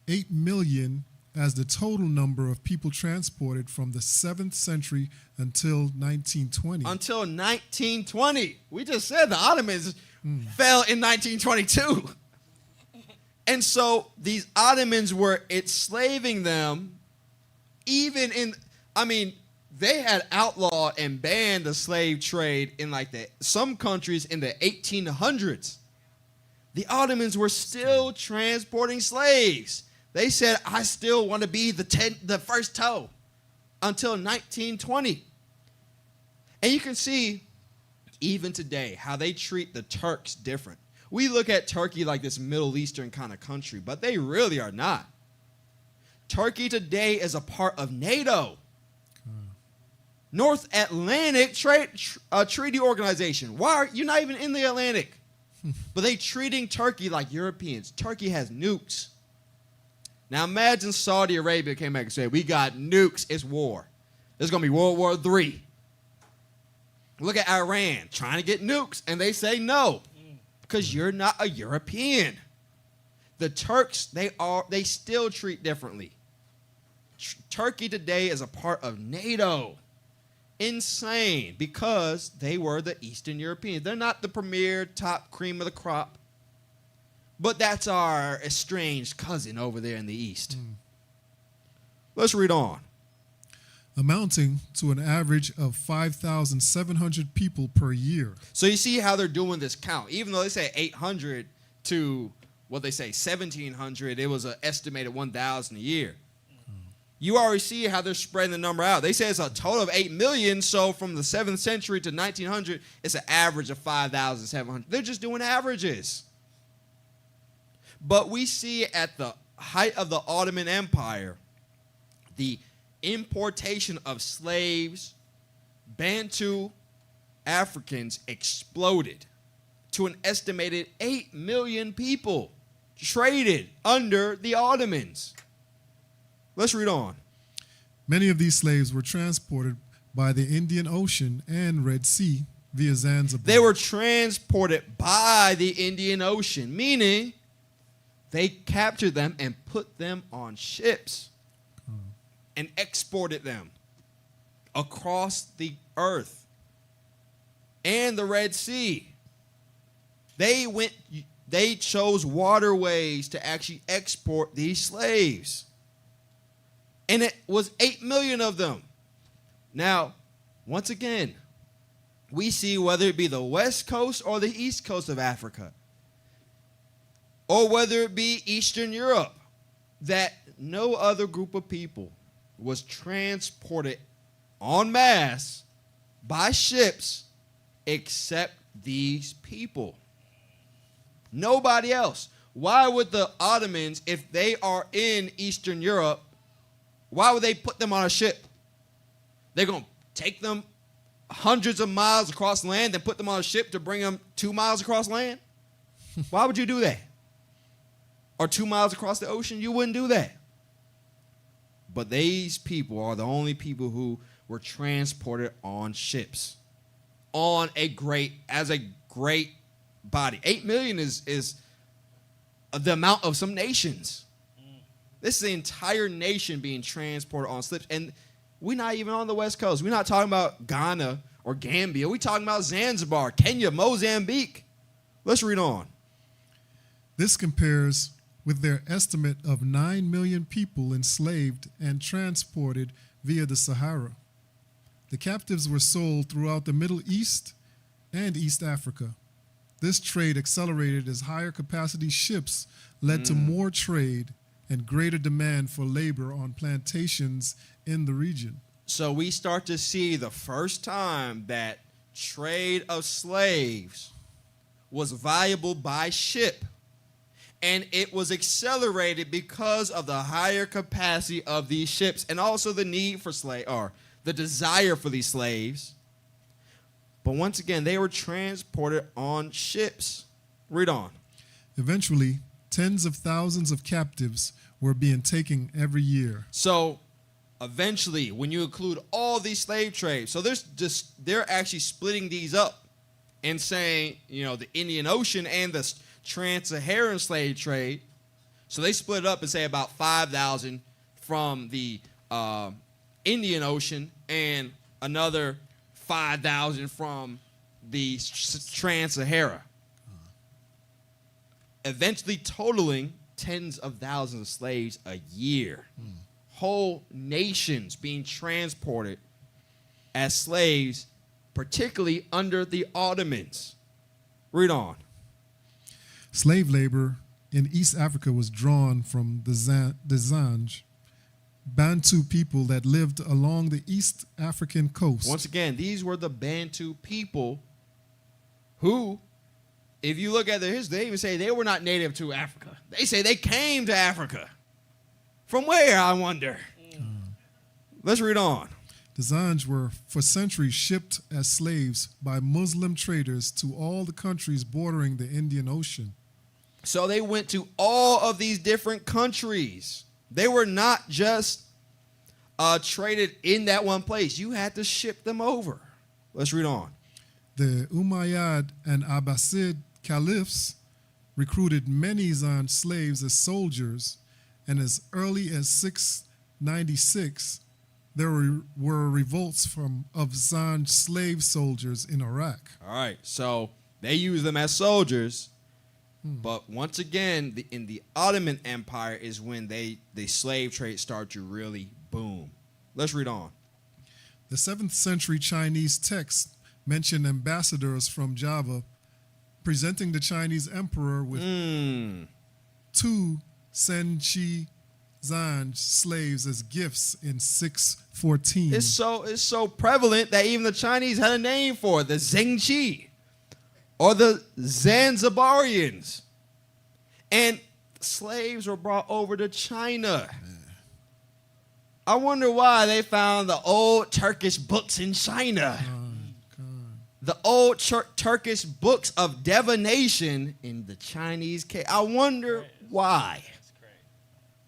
8 million as the total number of people transported from the 7th century until 1920. Until 1920. We just said the Ottomans fell in 1922. And so these Ottomans were enslaving them even in, they had outlawed and banned the slave trade in some countries in the 1800s. The Ottomans were still transporting slaves. They said, I still want to be the first toe until 1920. And you can see even today how they treat the Turks different. We look at Turkey like this Middle Eastern kind of country, but they really are not. Turkey today is a part of NATO. North Atlantic Treaty Organization. Why are you not even in the Atlantic? But they treating Turkey like Europeans. Turkey has nukes. Now imagine Saudi Arabia came back and said, we got nukes, it's war. There's going to be World War III. Look at Iran trying to get nukes, and they say no, because you're not a European. The Turks, they still treat differently. Turkey today is a part of NATO. Insane, because they were the Eastern Europeans. They're not the premier top cream of the crop, but that's our estranged cousin over there in the East. Let's read on. Amounting to an average of 5,700 people per year. So you see how they're doing this count. Even though they say 800 to what they say 1,700, it was an estimated 1,000 a year. You already see how they're spreading the number out. They say it's a total of 8 million, so from the 7th century to 1900, it's an average of 5,700. They're just doing averages. But we see at the height of the Ottoman Empire, the importation of slaves, Bantu Africans exploded to an estimated 8 million people traded under the Ottomans. Let's read on. Many of these slaves were transported by the Indian Ocean and Red Sea via Zanzibar. They were transported by the Indian Ocean, meaning they captured them and put them on ships and exported them across the earth and the Red Sea. They chose waterways to actually export these slaves. And it was 8 million of them. Now, once again, we see whether it be the west coast or the east coast of Africa, or whether it be Eastern Europe, that no other group of people was transported en masse by ships except these people. Nobody else. Why would the Ottomans, if they are in Eastern Europe, why would they put them on a ship? They're going to take them hundreds of miles across land and put them on a ship to bring them 2 miles across land? Why would you do that? Or 2 miles across the ocean? You wouldn't do that. But these people are the only people who were transported on ships as a great body. 8 million is the amount of some nations. This is the entire nation being transported on ships. And we're not even on the West Coast. We're not talking about Ghana or Gambia. We're talking about Zanzibar, Kenya, Mozambique. Let's read on. This compares with their estimate of 9 million people enslaved and transported via the Sahara. The captives were sold throughout the Middle East and East Africa. This trade accelerated as higher capacity ships led to more trade and greater demand for labor on plantations in the region. So we start to see the first time that trade of slaves was viable by ship. And it was accelerated because of the higher capacity of these ships and also the need for the desire for these slaves. But once again, they were transported on ships. Read on. Eventually, tens of thousands of captives were being taken every year. So eventually, when you include all these slave trades, so they're actually splitting these up and saying, the Indian Ocean and the trans-Saharan slave trade. So they split it up and say about 5,000 from the Indian Ocean and another 5,000 from the trans-Sahara. Eventually totaling tens of thousands of slaves a year. Whole nations being transported as slaves, particularly under the Ottomans. Read on. Slave labor in East Africa was drawn from the Zanj, Bantu people that lived along the East African coast. Once again, these were the Bantu people who, if you look at their history, they even say they were not native to Africa. They say they came to Africa. From where, I wonder? Let's read on. The Zanj were for centuries shipped as slaves by Muslim traders to all the countries bordering the Indian Ocean. So they went to all of these different countries. They were not just traded in that one place. You had to ship them over. Let's read on. The Umayyad and Abbasid caliphs recruited many Zanj slaves as soldiers, and as early as 696, there were revolts of Zanj slave soldiers in Iraq. All right, so they used them as soldiers, but once again, in the Ottoman Empire is when the slave trade started to really boom. Let's read on. The 7th century Chinese texts mention ambassadors from Java presenting the Chinese emperor with 2 Senchi Zanj slaves as gifts in 614. It's so prevalent that even the Chinese had a name for it, the Zengqi, or the Zanzibarians. And slaves were brought over to China. I wonder why they found the old Turkish books in China. The old Turkish books of divination in the Chinese cave. I wonder why.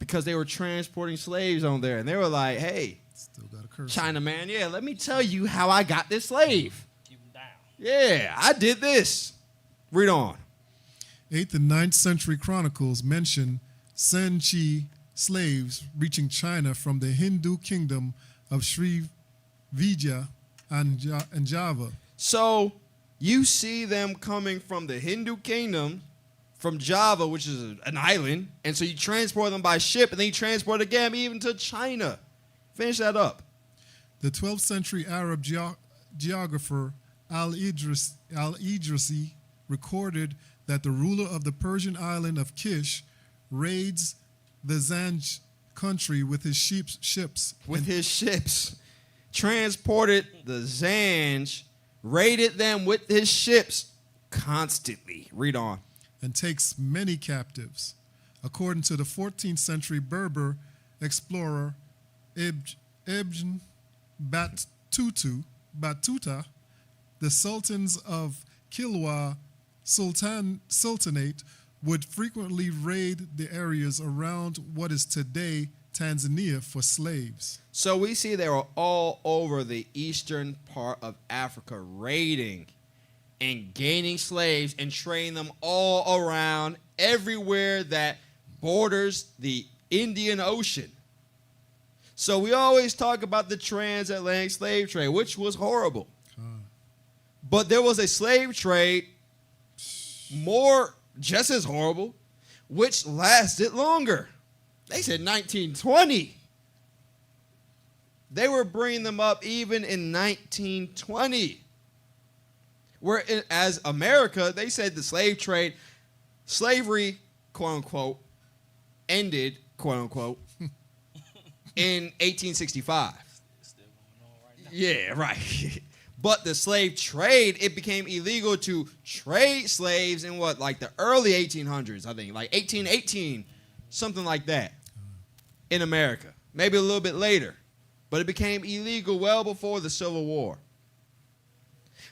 Because they were transporting slaves on there. And they were like, hey, Still got a curse. Chinaman, yeah, let me tell you how I got this slave. Keep them down. Yeah, I did this. Read on. 8th and 9th century chronicles mention Senchi slaves reaching China from the Hindu kingdom of Sri Vijaya and Java. So you see them coming from the Hindu kingdom, from Java, which is an island, and so you transport them by ship, and then you transport again even to China. Finish that up. The 12th century Arab geographer Al-Idrisi recorded that the ruler of the Persian island of Kish raids the Zanj country with his ships. With his ships. Transported the Zanj, raided them with his ships constantly. Read on. And takes many captives. According to the 14th century Berber explorer Ibn Battuta, the sultans of Kilwa Sultanate would frequently raid the areas around what is today Tanzania for slaves. So we see they were all over the eastern part of Africa raiding and gaining slaves and trading them all around everywhere that borders the Indian Ocean. So we always talk about the transatlantic slave trade, which was horrible. But there was a slave trade just as horrible, which lasted longer. They said 1920. They were bringing them up even in 1920. Where as America, they said the slavery, quote unquote, ended, quote unquote, in 1865. Yeah, right. But the slave trade, it became illegal to trade slaves in the early 1800s, I think, like 1818, something like that, in America. Maybe a little bit later. But it became illegal well before the Civil War.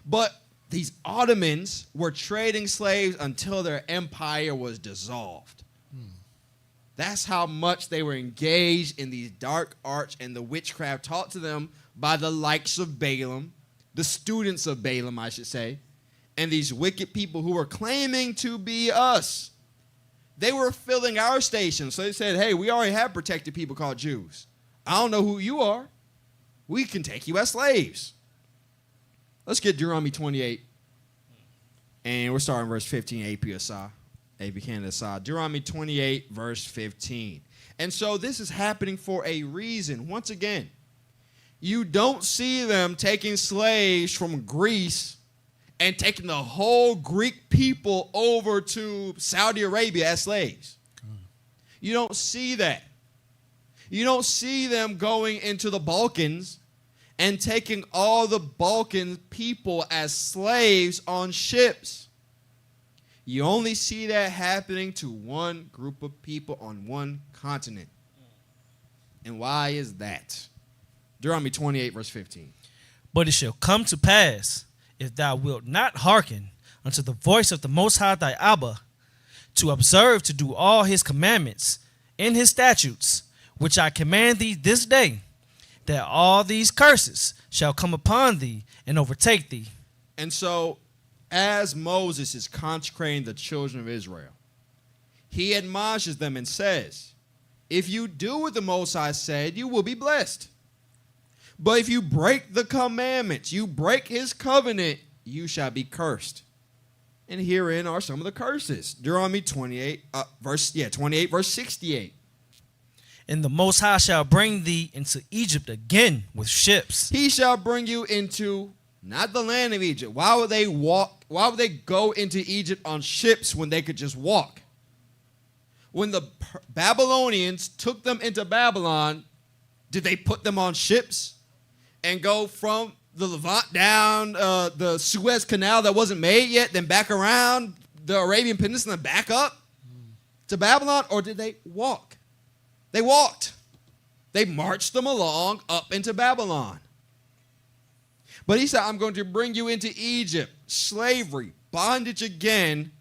But these Ottomans were trading slaves until their empire was dissolved. That's how much they were engaged in these dark arts and the witchcraft taught to them by the likes of Balaam, the students of Balaam, I should say, and these wicked people who were claiming to be us. They were filling our stations. So they said, hey, we already have protected people called Jews. I don't know who you are. We can take you as slaves. Let's get Deuteronomy 28. And we're starting verse 15, AP Canada side. Deuteronomy 28, verse 15. And so this is happening for a reason. Once again, you don't see them taking slaves from Greece and taking the whole Greek people over to Saudi Arabia as slaves. You don't see that. You don't see them going into the Balkans and taking all the Balkan people as slaves on ships. You only see that happening to one group of people on one continent. And why is that? Deuteronomy 28, verse 15. But it shall come to pass, if thou wilt not hearken unto the voice of the Most High thy Abba, to observe to do all his commandments and his statutes, which I command thee this day, that all these curses shall come upon thee and overtake thee. And so, as Moses is consecrating the children of Israel, he admonishes them and says, if you do what the Most High said, you will be blessed. But if you break the commandments, you break his covenant, you shall be cursed. And herein are some of the curses. Deuteronomy 28, verse 68. And the Most High shall bring thee into Egypt again with ships. He shall bring you into, not the land of Egypt. Why would they walk? Why would they go into Egypt on ships when they could just walk? When the Babylonians took them into Babylon, did they put them on ships and go from the Levant down the Suez Canal that wasn't made yet, then back around the Arabian Peninsula and back up to Babylon? Or did they walk? They walked. They marched them along up into Babylon. But he said, I'm going to bring you into Egypt, slavery, bondage again,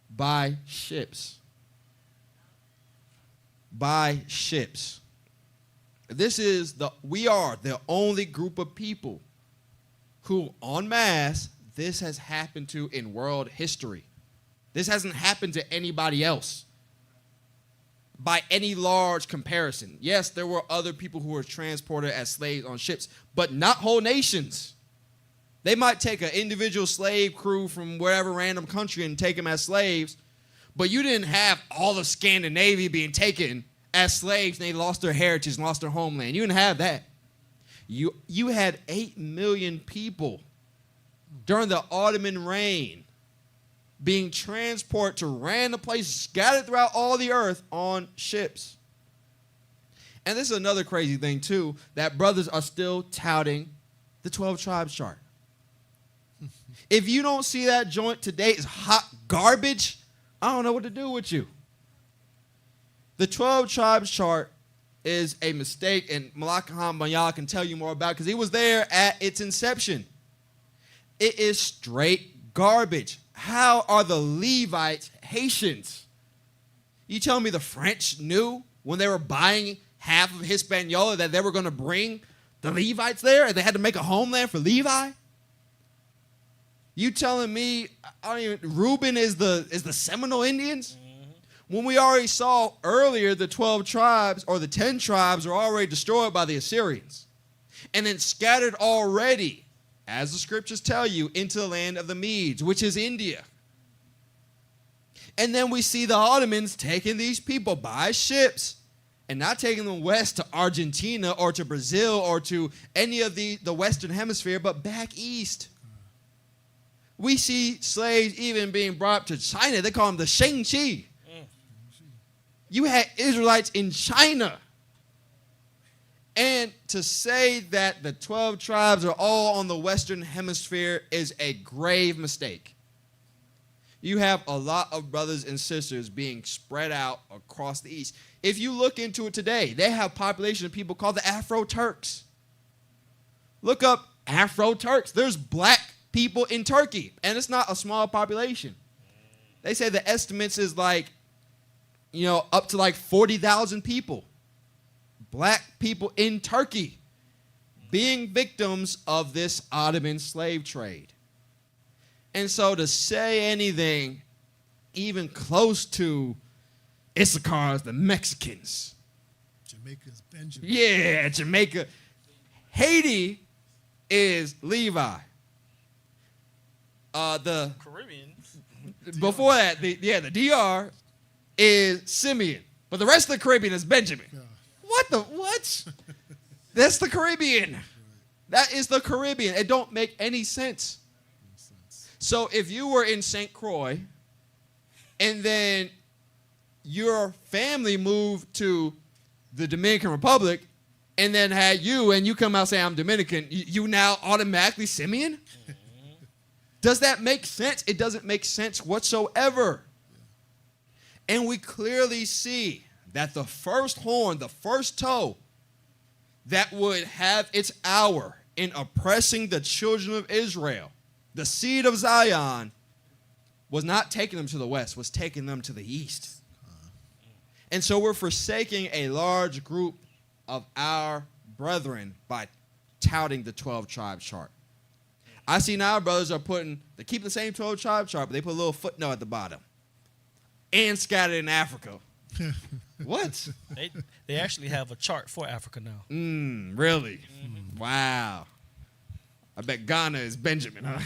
by ships. By ships. We are the only group of people who, en masse, this has happened to in world history. This hasn't happened to anybody else by any large comparison. Yes, there were other people who were transported as slaves on ships, but not whole nations. They might take an individual slave crew from wherever random country and take them as slaves, but you didn't have all of Scandinavia being taken as slaves and they lost their heritage and lost their homeland. You didn't have that. You had 8 million people during the Ottoman reign being transported to random places scattered throughout all the earth on ships. And this is another crazy thing, too, that brothers are still touting the 12 tribes chart. If you don't see that joint today is hot garbage, I don't know what to do with you. The 12 tribes chart is a mistake, and Malakahan Banyala can tell you more about it because he was there at its inception. It is straight garbage. How are the Levites Haitians? You telling me the French knew when they were buying half of Hispaniola that they were going to bring the Levites there and they had to make a homeland for Levi? You telling me Reuben is the Seminole Indians? When we already saw earlier the 12 tribes or the 10 tribes were already destroyed by the Assyrians and then scattered already, as the scriptures tell you, into the land of the Medes, which is India. And then we see the Ottomans taking these people by ships and not taking them west to Argentina or to Brazil or to any of the Western Hemisphere, but back east. We see slaves even being brought to China. They call them the Shengqi. You had Israelites in China. And to say that the 12 tribes are all on the Western Hemisphere is a grave mistake. You have a lot of brothers and sisters being spread out across the East. If you look into it today, they have a population of people called the Afro-Turks. Look up Afro-Turks. There's black people in Turkey, and it's not a small population. They say the estimates is like, up to like 40,000 people. Black people in Turkey being victims of this Ottoman slave trade. And so to say anything even close to Issachar's, the Mexicans. Jamaica's Benjamin. Yeah, Jamaica. Haiti is Levi. The Caribbean. before that, the DR is Simeon. But the rest of the Caribbean is Benjamin. Yeah. What? That's the Caribbean. That is the Caribbean. It don't make any sense. So if you were in St. Croix and then your family moved to the Dominican Republic and then had you and you come out saying I'm Dominican, you now automatically Simeon? Does that make sense? It doesn't make sense whatsoever. And we clearly see that the first horn, the first toe that would have its hour in oppressing the children of Israel, the seed of Zion, was not taking them to the west, was taking them to the east. And so we're forsaking a large group of our brethren by touting the 12 tribe chart. I see now brothers are they keep the same 12 tribe chart, but they put a little footnote at the bottom. And scattered in Africa. What? They actually have a chart for Africa now. Really? Mm-hmm. Wow. I bet Ghana is Benjamin, huh?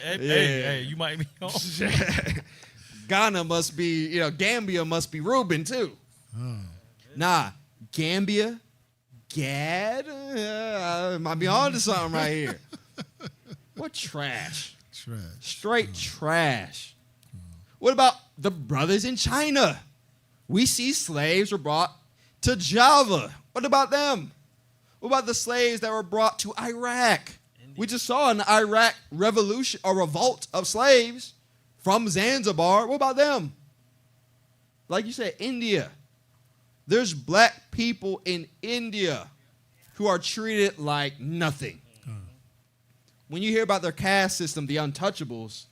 Hey, you might be on. Ghana must be, Gambia must be Reuben too. Oh. Nah, Gambia, Gad, might be on to something right here. What trash? Trash. Straight trash. What about the brothers in China? We see slaves were brought to Java. What about them? What about the slaves that were brought to Iraq? India. We just saw an Iraq revolution, a revolt of slaves from Zanzibar. What about them? Like you said, India. There's black people in India who are treated like nothing. When you hear about their caste system, the untouchables,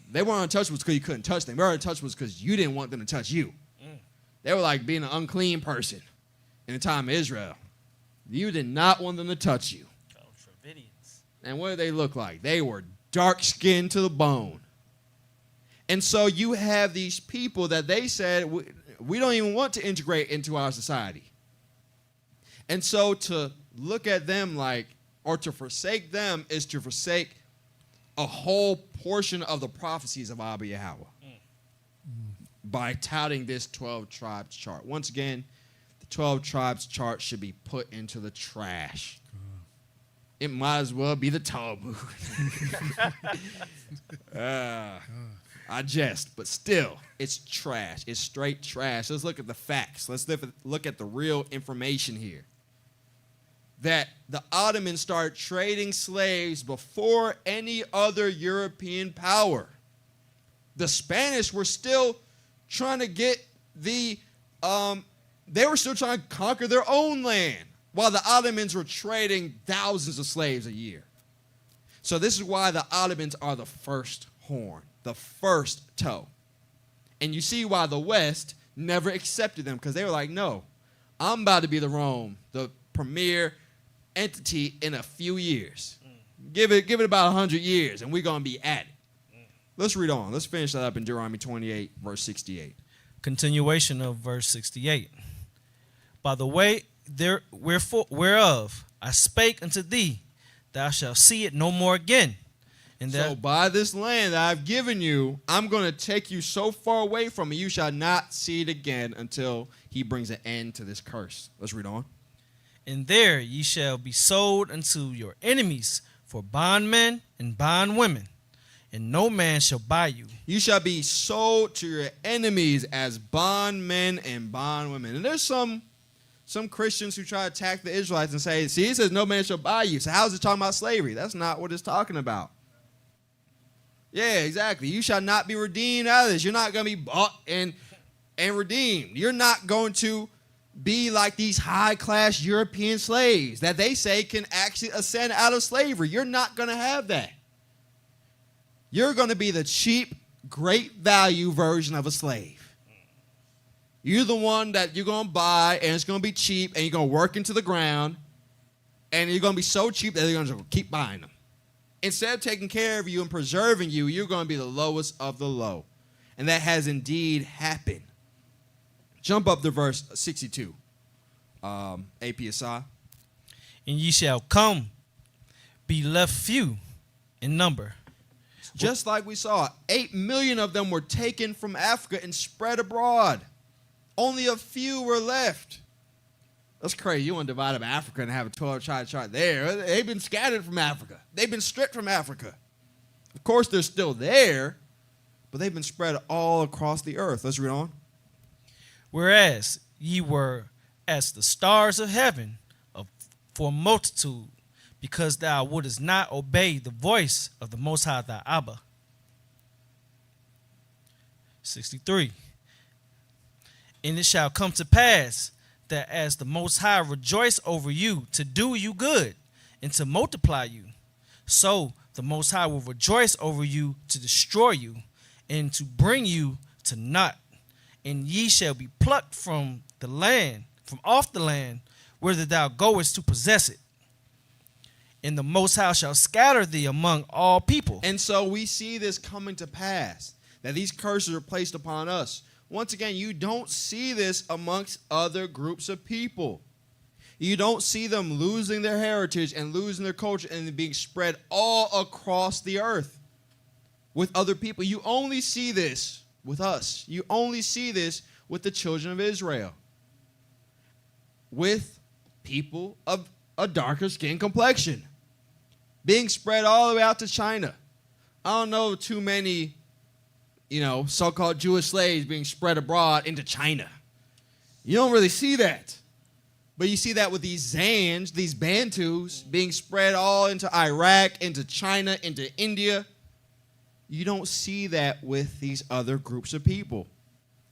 they weren't untouchables because you couldn't touch them. They were untouchables because you didn't want them to touch you. They were like being an unclean person in the time of Israel. You did not want them to touch you. And what did they look like? They were dark-skinned to the bone. And so you have these people that they said, we don't even want to integrate into our society. And so to look at them or to forsake them is to forsake a whole portion of the prophecies of Abba Yahweh. by touting this 12 tribes chart. Once again, the 12 tribes chart should be put into the trash. It might as well be the Talmud. I jest, but still, it's trash. It's straight trash. Let's look at the facts. Let's look at the real information here. That the Ottomans started trading slaves before any other European power. The Spanish were still trying to get they were still trying to conquer their own land, while the Ottomans were trading thousands of slaves a year. So this is why the Ottomans are the first horn, the first toe. And you see why the West never accepted them, because they were like, no, I'm about to be the Rome, the premier entity in a few years. Give it about 100 years, and we're going to be at it. Let's read on. Let's finish that up in Deuteronomy 28, verse 68. Continuation of verse 68. By the way whereof I spake unto thee, thou shalt see it no more again. And So by this land that I've given you, I'm going to take you so far away from it, you shall not see it again until he brings an end to this curse. Let's read on. And there ye shall be sold unto your enemies for bondmen and bondwomen, and no man shall buy you. You shall be sold to your enemies as bondmen and bondwomen. And there's some Christians who try to attack the Israelites and say, see, it says no man shall buy you. So how is it talking about slavery? That's not what it's talking about. Yeah, exactly. You shall not be redeemed out of this. You're not going to be bought and redeemed. You're not going to be like these high-class European slaves that they say can actually ascend out of slavery. You're not going to have that. You're going to be the cheap, great value version of a slave. You're the one that you're going to buy, and it's going to be cheap, and you're going to work into the ground, and you're going to be so cheap that they're going to keep buying them. Instead of taking care of you and preserving you, you're going to be the lowest of the low. And that has indeed happened. Jump up to verse 62. APSI. And ye shall come, be left few in number. Just like we saw, 8 million of them were taken from Africa and spread abroad. Only a few were left. That's crazy. You want to divide up Africa and have a 12-tribe chart there. They've been scattered from Africa. They've been stripped from Africa. Of course, they're still there, but they've been spread all across the earth. Let's read on. Whereas ye were as the stars of heaven for multitude, because thou wouldest not obey the voice of the Most High thy Abba. 63. And it shall come to pass that as the Most High rejoice over you to do you good and to multiply you, so the Most High will rejoice over you to destroy you and to bring you to naught. And ye shall be plucked from the land, from off the land, whither thou goest to possess it. And the Most High shall scatter thee among all people. And so we see this coming to pass, that these curses are placed upon us. Once again, you don't see this amongst other groups of people. You don't see them losing their heritage and losing their culture and being spread all across the earth with other people. You only see this with us. You only see this with the children of Israel, with people of a darker skin complexion, being spread all the way out to China. I don't know too many, so-called Jewish slaves being spread abroad into China. You don't really see that. But you see that with these Zans, these Bantus, being spread all into Iraq, into China, into India. You don't see that with these other groups of people.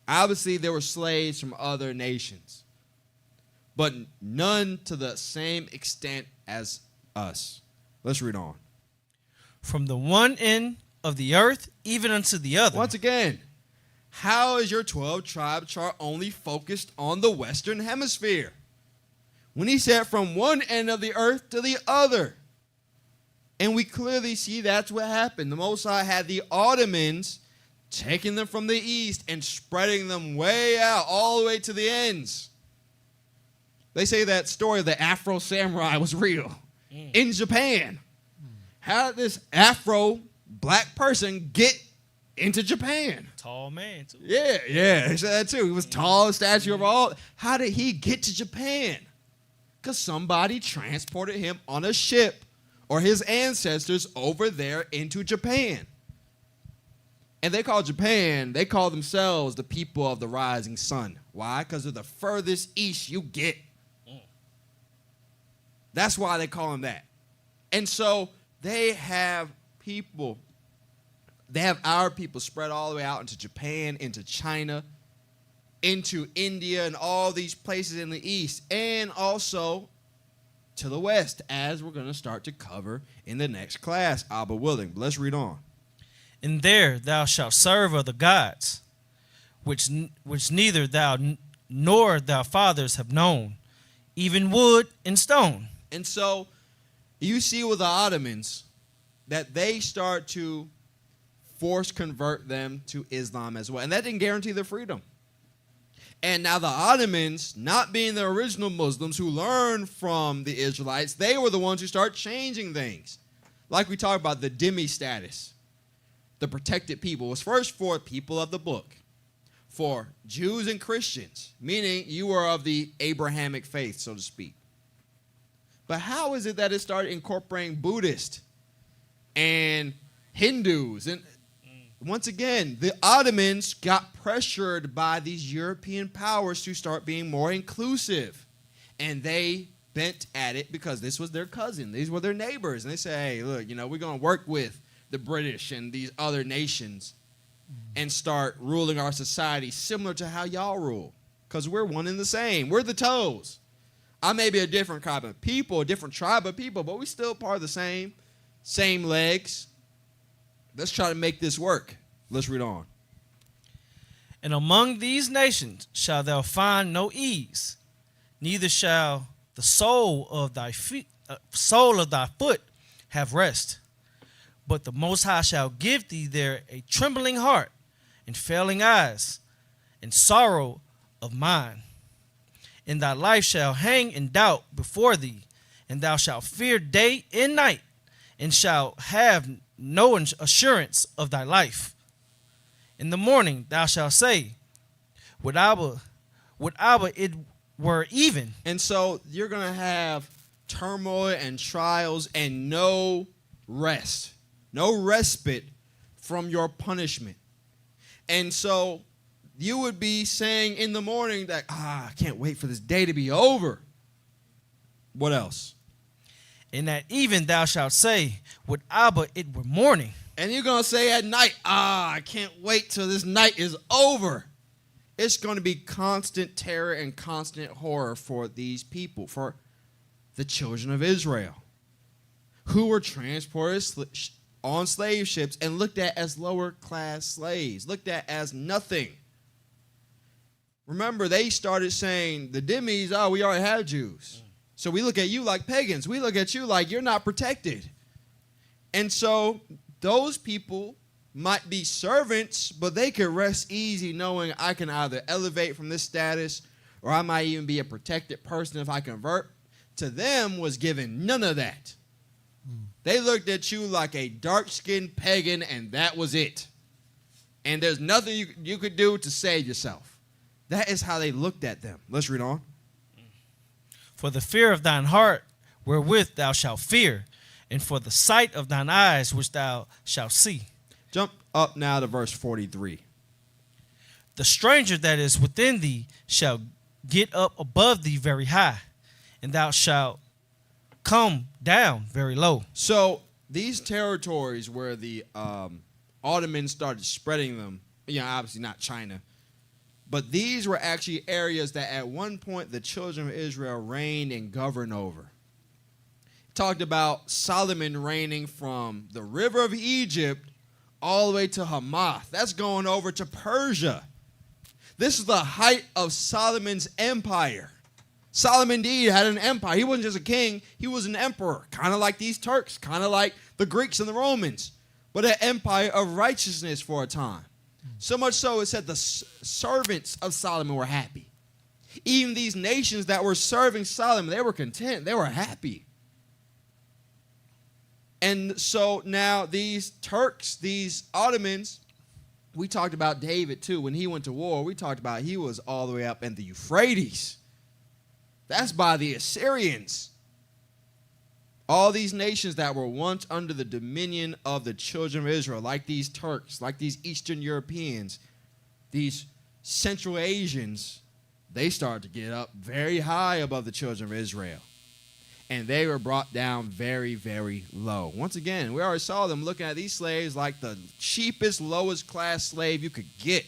Obviously, there were slaves from other nations, but none to the same extent as us. Let's read on. From the one end of the earth even unto the other. Once again, how is your 12-tribe chart only focused on the Western Hemisphere? When he said from one end of the earth to the other. And we clearly see that's what happened. The Most High had the Ottomans taking them from the east and spreading them way out, all the way to the ends. They say that story of the Afro samurai was real in Japan. How did this Afro black person get into Japan. Tall man, too. Yeah, he said that too. He was tall, statue of all. How did he get to Japan? Because somebody transported him on a ship or his ancestors over there into Japan. And they call themselves the people of the rising sun. Why? Because they're the furthest east you get. That's why they call them that. And so they have our people spread all the way out into Japan, into China, into India, and all these places in the east, and also to the west, as we're going to start to cover in the next class, Abba willing. But let's read on. And there thou shalt serve other gods, which neither thou nor thy fathers have known, even wood and stone. And so you see with the Ottomans that they start to force convert them to Islam as well. And that didn't guarantee their freedom. And now the Ottomans, not being the original Muslims who learned from the Israelites, they were the ones who start changing things. Like we talked about, the dhimmi status, the protected people, was first for people of the book, for Jews and Christians, meaning you are of the Abrahamic faith, so to speak. But how is it that it started incorporating Buddhists and Hindus? And once again, the Ottomans got pressured by these European powers to start being more inclusive. And they bent at it because this was their cousin. These were their neighbors. And they say, hey, look, we're going to work with the British and these other nations and start ruling our society similar to how y'all rule. Because we're one and the same. We're the toes. I may be a different tribe of people, a different tribe of people, but we still part of the same legs. Let's try to make this work. Let's read on. And among these nations shalt thou find no ease, neither shall the sole of thy foot have rest. But the Most High shall give thee there a trembling heart, and failing eyes, and sorrow of mind. And thy life shall hang in doubt before thee, and thou shalt fear day and night, and shalt have no assurance of thy life. In the morning thou shalt say, would Abba it were even. And so you're going to have turmoil and trials and no rest, no respite from your punishment. And so you would be saying in the morning that, I can't wait for this day to be over. What else? And at even thou shalt say, would Abba it were morning. And you're going to say at night, I can't wait till this night is over. It's going to be constant terror and constant horror for these people, for the children of Israel, who were transported on slave ships and looked at as lower class slaves, looked at as nothing. Remember, they started saying, the dhimmis, we already have Jews. So we look at you like pagans. We look at you like you're not protected. And so those people might be servants, but they could rest easy knowing I can either elevate from this status or I might even be a protected person if I convert. To them was given none of that. They looked at you like a dark-skinned pagan, and that was it. And there's nothing you could do to save yourself. That is how they looked at them. Let's read on. For the fear of thine heart wherewith thou shalt fear, and for the sight of thine eyes which thou shalt see. Jump up now to verse 43. The stranger that is within thee shall get up above thee very high, and thou shalt come down very low. So these territories where the Ottomans started spreading them, obviously not China, but these were actually areas that at one point the children of Israel reigned and governed over. It talked about Solomon reigning from the river of Egypt all the way to Hamath. That's going over to Persia. This is the height of Solomon's empire. Solomon indeed had an empire. He wasn't just a king, he was an emperor, kind of like these Turks, kind of like the Greeks and the Romans, but an empire of righteousness for a time. So much so, it said the servants of Solomon were happy. Even these nations that were serving Solomon, they were content. They were happy. And so now these Turks, these Ottomans, We talked about David, too. When he went to war, we talked about he was all the way up in the Euphrates. That's by the Assyrians. All these nations that were once under the dominion of the children of Israel, like these Turks, like these Eastern Europeans, these Central Asians, they started to get up very high above the children of Israel. And they were brought down very, very low. Once again, we already saw them looking at these slaves like the cheapest, lowest class slave you could get.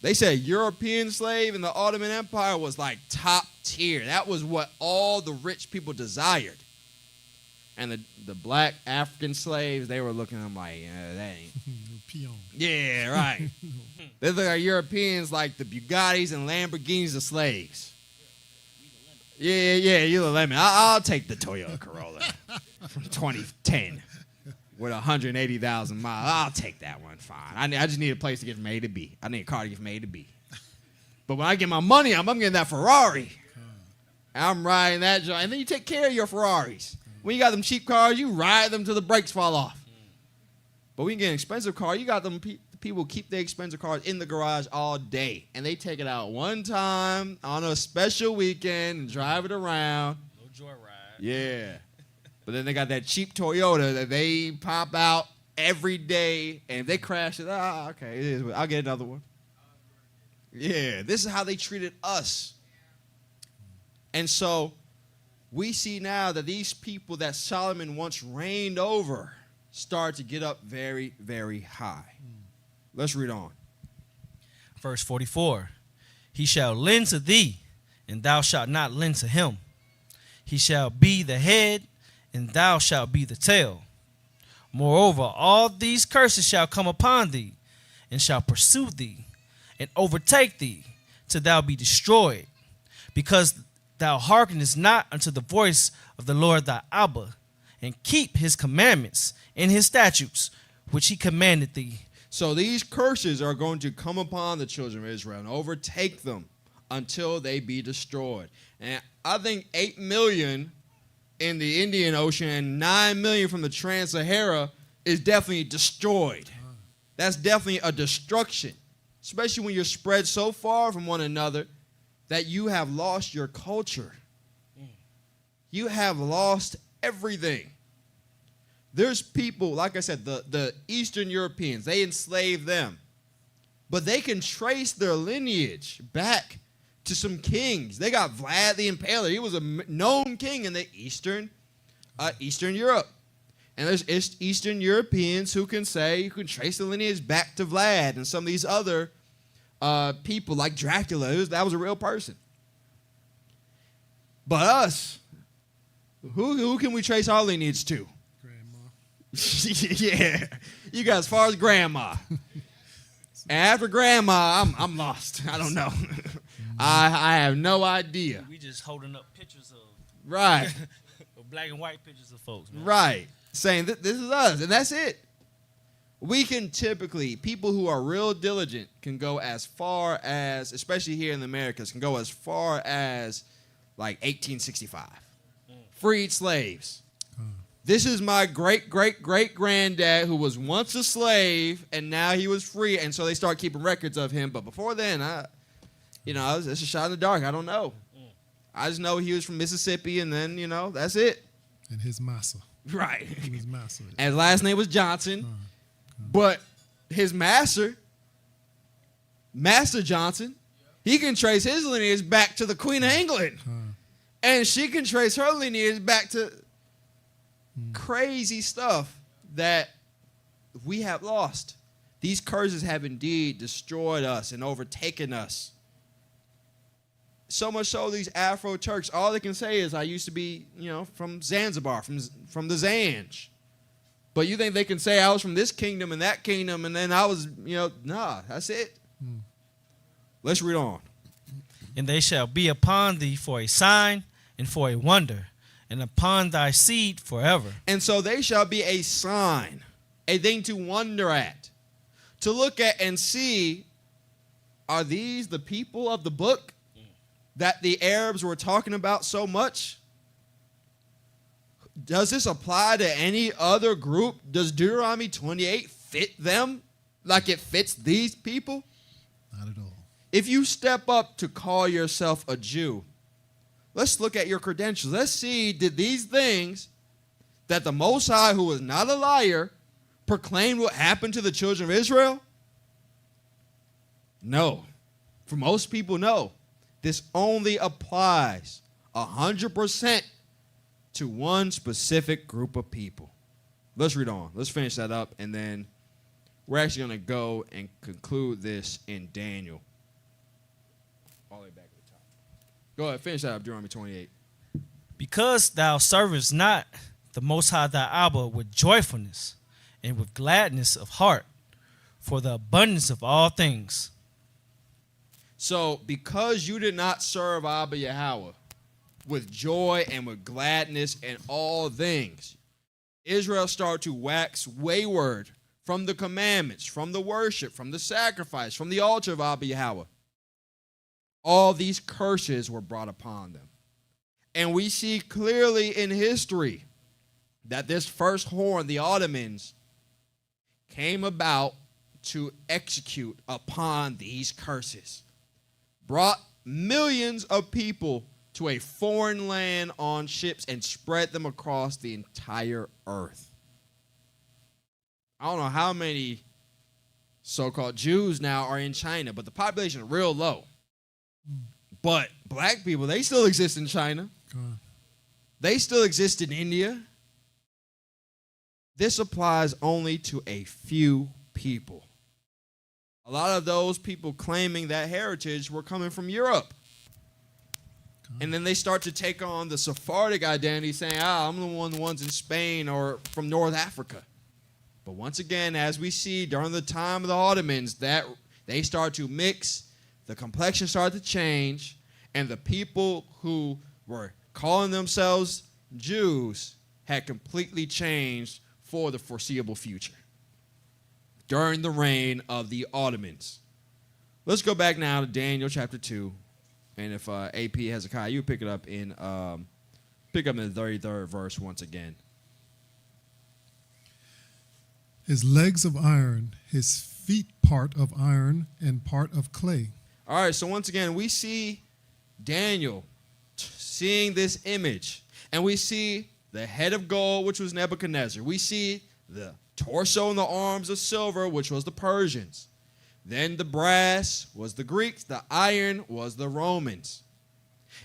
They said European slave in the Ottoman Empire was like top tier. That was what all the rich people desired. And the black African slaves, they were looking at them like, yeah, that ain't. Peon. Yeah, right. They look at Europeans like the Bugattis and Lamborghinis of slaves. Yeah, you're the lemon. I'll take the Toyota Corolla from 2010 with 180,000 miles. I'll take that one, fine. I just need a place to get from A to B. I need a car to get from A to B. But when I get my money, I'm getting that Ferrari. I'm riding that joint. And then you take care of your Ferraris. When you got them cheap cars, you ride them till the brakes fall off. But when you get an expensive car, you got them people keep their expensive cars in the garage all day. And they take it out one time on a special weekend and drive it around. No joyride. Yeah. But then they got that cheap Toyota that they pop out every day. And if they crash it, okay, it is. I'll get another one. Yeah, this is how they treated us. And so we see now that these people that Solomon once reigned over start to get up very, very high. Let's read on. Verse 44. He shall lend to thee, and thou shalt not lend to him. He shall be the head, and thou shalt be the tail. Moreover, all these curses shall come upon thee, and shall pursue thee, and overtake thee, till thou be destroyed, because thou hearkenest not unto the voice of the Lord thy Abba, and keep his commandments and his statutes, which he commanded thee. So these curses are going to come upon the children of Israel and overtake them until they be destroyed. And I think 8 million in the Indian Ocean and 9 million from the Trans-Sahara is definitely destroyed. That's definitely a destruction, especially when you're spread so far from one another that you have lost your culture. You have lost everything. There's people, like I said, the Eastern Europeans, they enslaved them. But they can trace their lineage back to some kings. They got Vlad the Impaler. He was a known king in the Eastern Europe. And there's Eastern Europeans who can trace the lineage back to Vlad and some of these other people like Dracula. That was a real person. But us, who can we trace our lineage to? Yeah, you got as far as grandma. And after grandma, I'm lost. I don't know. I have no idea. We just holding up pictures of Right. black and white pictures of folks, man. Right. Saying this is us, and that's it. We can typically, people who are real diligent can go as far as, especially here in the Americas, can go as far as like 1865. Freed slaves. This is my great-great-great-granddad who was once a slave, and now he was free, and so they start keeping records of him. But before then, it's a shot in the dark. I don't know. I just know he was from Mississippi, and then, that's it. And his massa. Right. His massa. And his last name was Johnson, but his Master Johnson, he can trace his lineage back to the Queen of England, and she can trace her lineage back to crazy stuff that we have lost. These curses have indeed destroyed us and overtaken us. So much so, these Afro-Turks, all they can say is, I used to be, from Zanzibar, from the Zanj. But you think they can say I was from this kingdom and that kingdom, and then I was, nah, that's it. Let's read on. And they shall be upon thee for a sign and for a wonder, and upon thy seed forever. And so they shall be a sign, a thing to wonder at, to look at and see, are these the people of the book that the Arabs were talking about so much? Does this apply to any other group? Does Deuteronomy 28 fit them? like it fits these people. Not at all. If you step up to call yourself a Jew, let's look at your credentials. Let's see, did these things that the Most High, who is not a liar, proclaimed what happened to the children of Israel? No. For most people, no. This only applies 100% to one specific group of people. Let's read on. Let's finish that up, and then we're actually going to go and conclude this in Daniel. All the way back to the top. Go ahead, finish that up, Deuteronomy 28. Because thou servest not the Most High thy Abba with joyfulness and with gladness of heart for the abundance of all things. So, because you did not serve Abba Yahweh with joy and with gladness and all things, Israel started to wax wayward from the commandments, from the worship, from the sacrifice, from the altar of Abba Yahweh. All these curses were brought upon them. And we see clearly in history that this first horn, the Ottomans, came about to execute upon these curses. Brought millions of people to a foreign land on ships and spread them across the entire earth. I don't know how many so-called Jews now are in China, but the population is real low. But black people, they still exist in China. God. They still exist in India. This applies only to a few people. A lot of those people claiming that heritage were coming from Europe. And then they start to take on the Sephardic identity, saying, I'm the ones in Spain or from North Africa. But once again, as we see during the time of the Ottomans, that they start to mix, the complexion started to change, and the people who were calling themselves Jews had completely changed for the foreseeable future during the reign of the Ottomans. Let's go back now to Daniel chapter 2. And if AP Hezekiah, you pick up in the 33rd verse once again. His legs of iron, his feet part of iron and part of clay. All right, so once again, we see Daniel seeing this image. And we see the head of gold, which was Nebuchadnezzar. We see the torso and the arms of silver, which was the Persians. Then the brass was the Greeks. The iron was the Romans.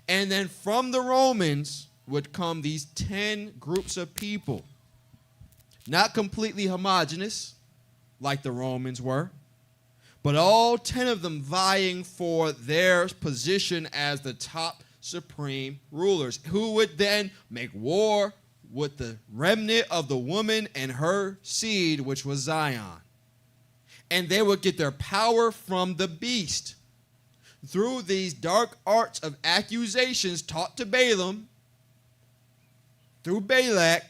And then from the Romans would come these 10 groups of people. Not completely homogeneous, like the Romans were, but all 10 of them vying for their position as the top supreme rulers, who would then make war with the remnant of the woman and her seed, which was Zion. And they would get their power from the beast through these dark arts of accusations taught to Balaam, through Balak,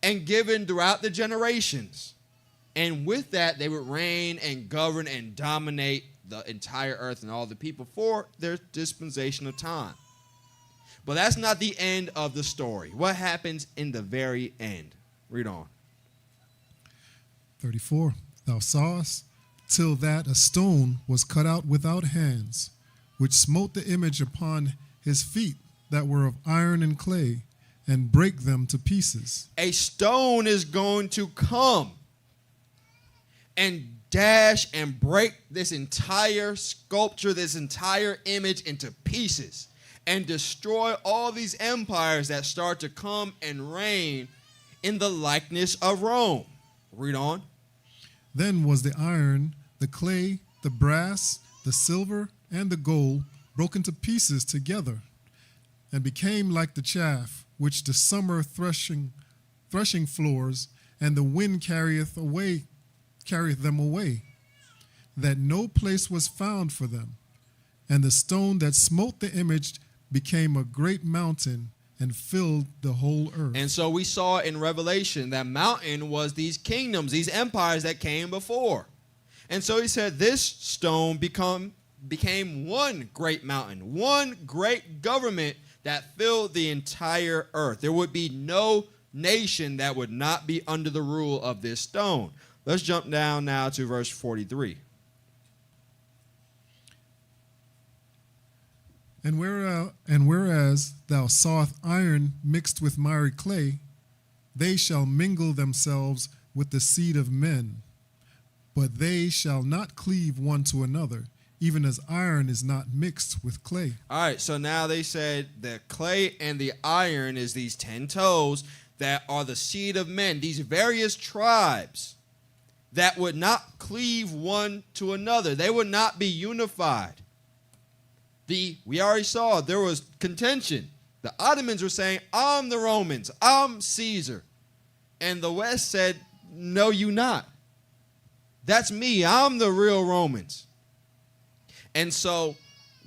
and given throughout the generations. And with that, they would reign and govern and dominate the entire earth and all the people for their dispensation of time. But that's not the end of the story. What happens in the very end? Read on. 34. Thou sawest till that a stone was cut out without hands, which smote the image upon his feet that were of iron and clay, and brake them to pieces. A stone is going to come and dash and break this entire sculpture, this entire image into pieces, and destroy all these empires that start to come and reign in the likeness of Rome. Read on. Then was the iron, the clay, the brass, the silver, and the gold broken to pieces together, and became like the chaff which the summer threshing floors, and the wind carrieth them away, that no place was found for them. And the stone that smote the image became a great mountain and filled the whole earth. And so we saw in Revelation that mountain was these kingdoms, these empires that came before. And so he said this stone became one great mountain, one great government that filled the entire earth. There would be no nation that would not be under the rule of this stone. Let's jump down now to verse 43. And whereas thou sawest iron mixed with miry clay, they shall mingle themselves with the seed of men, but they shall not cleave one to another, even as iron is not mixed with clay. All right, so now they said the clay and the iron is these 10 toes that are the seed of men, these various tribes that would not cleave one to another. They would not be unified. We already saw there was contention. The Ottomans were saying, I'm the Romans, I'm Caesar. And the West said, no, you not. That's me, I'm the real Romans. And so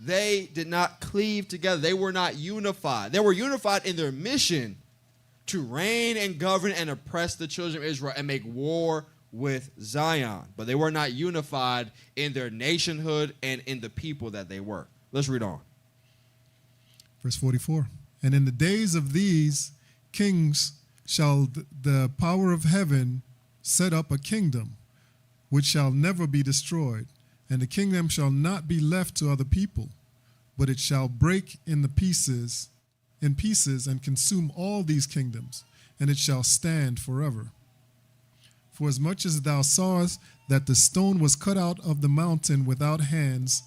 they did not cleave together. They were not unified. They were unified in their mission to reign and govern and oppress the children of Israel and make war with Zion. But they were not unified in their nationhood and in the people that they were. Let's read on. Verse 44. And in the days of these kings shall the power of heaven set up a kingdom which shall never be destroyed, and the kingdom shall not be left to other people, but it shall break in pieces and consume all these kingdoms, and it shall stand forever. For as much as thou sawest that the stone was cut out of the mountain without hands,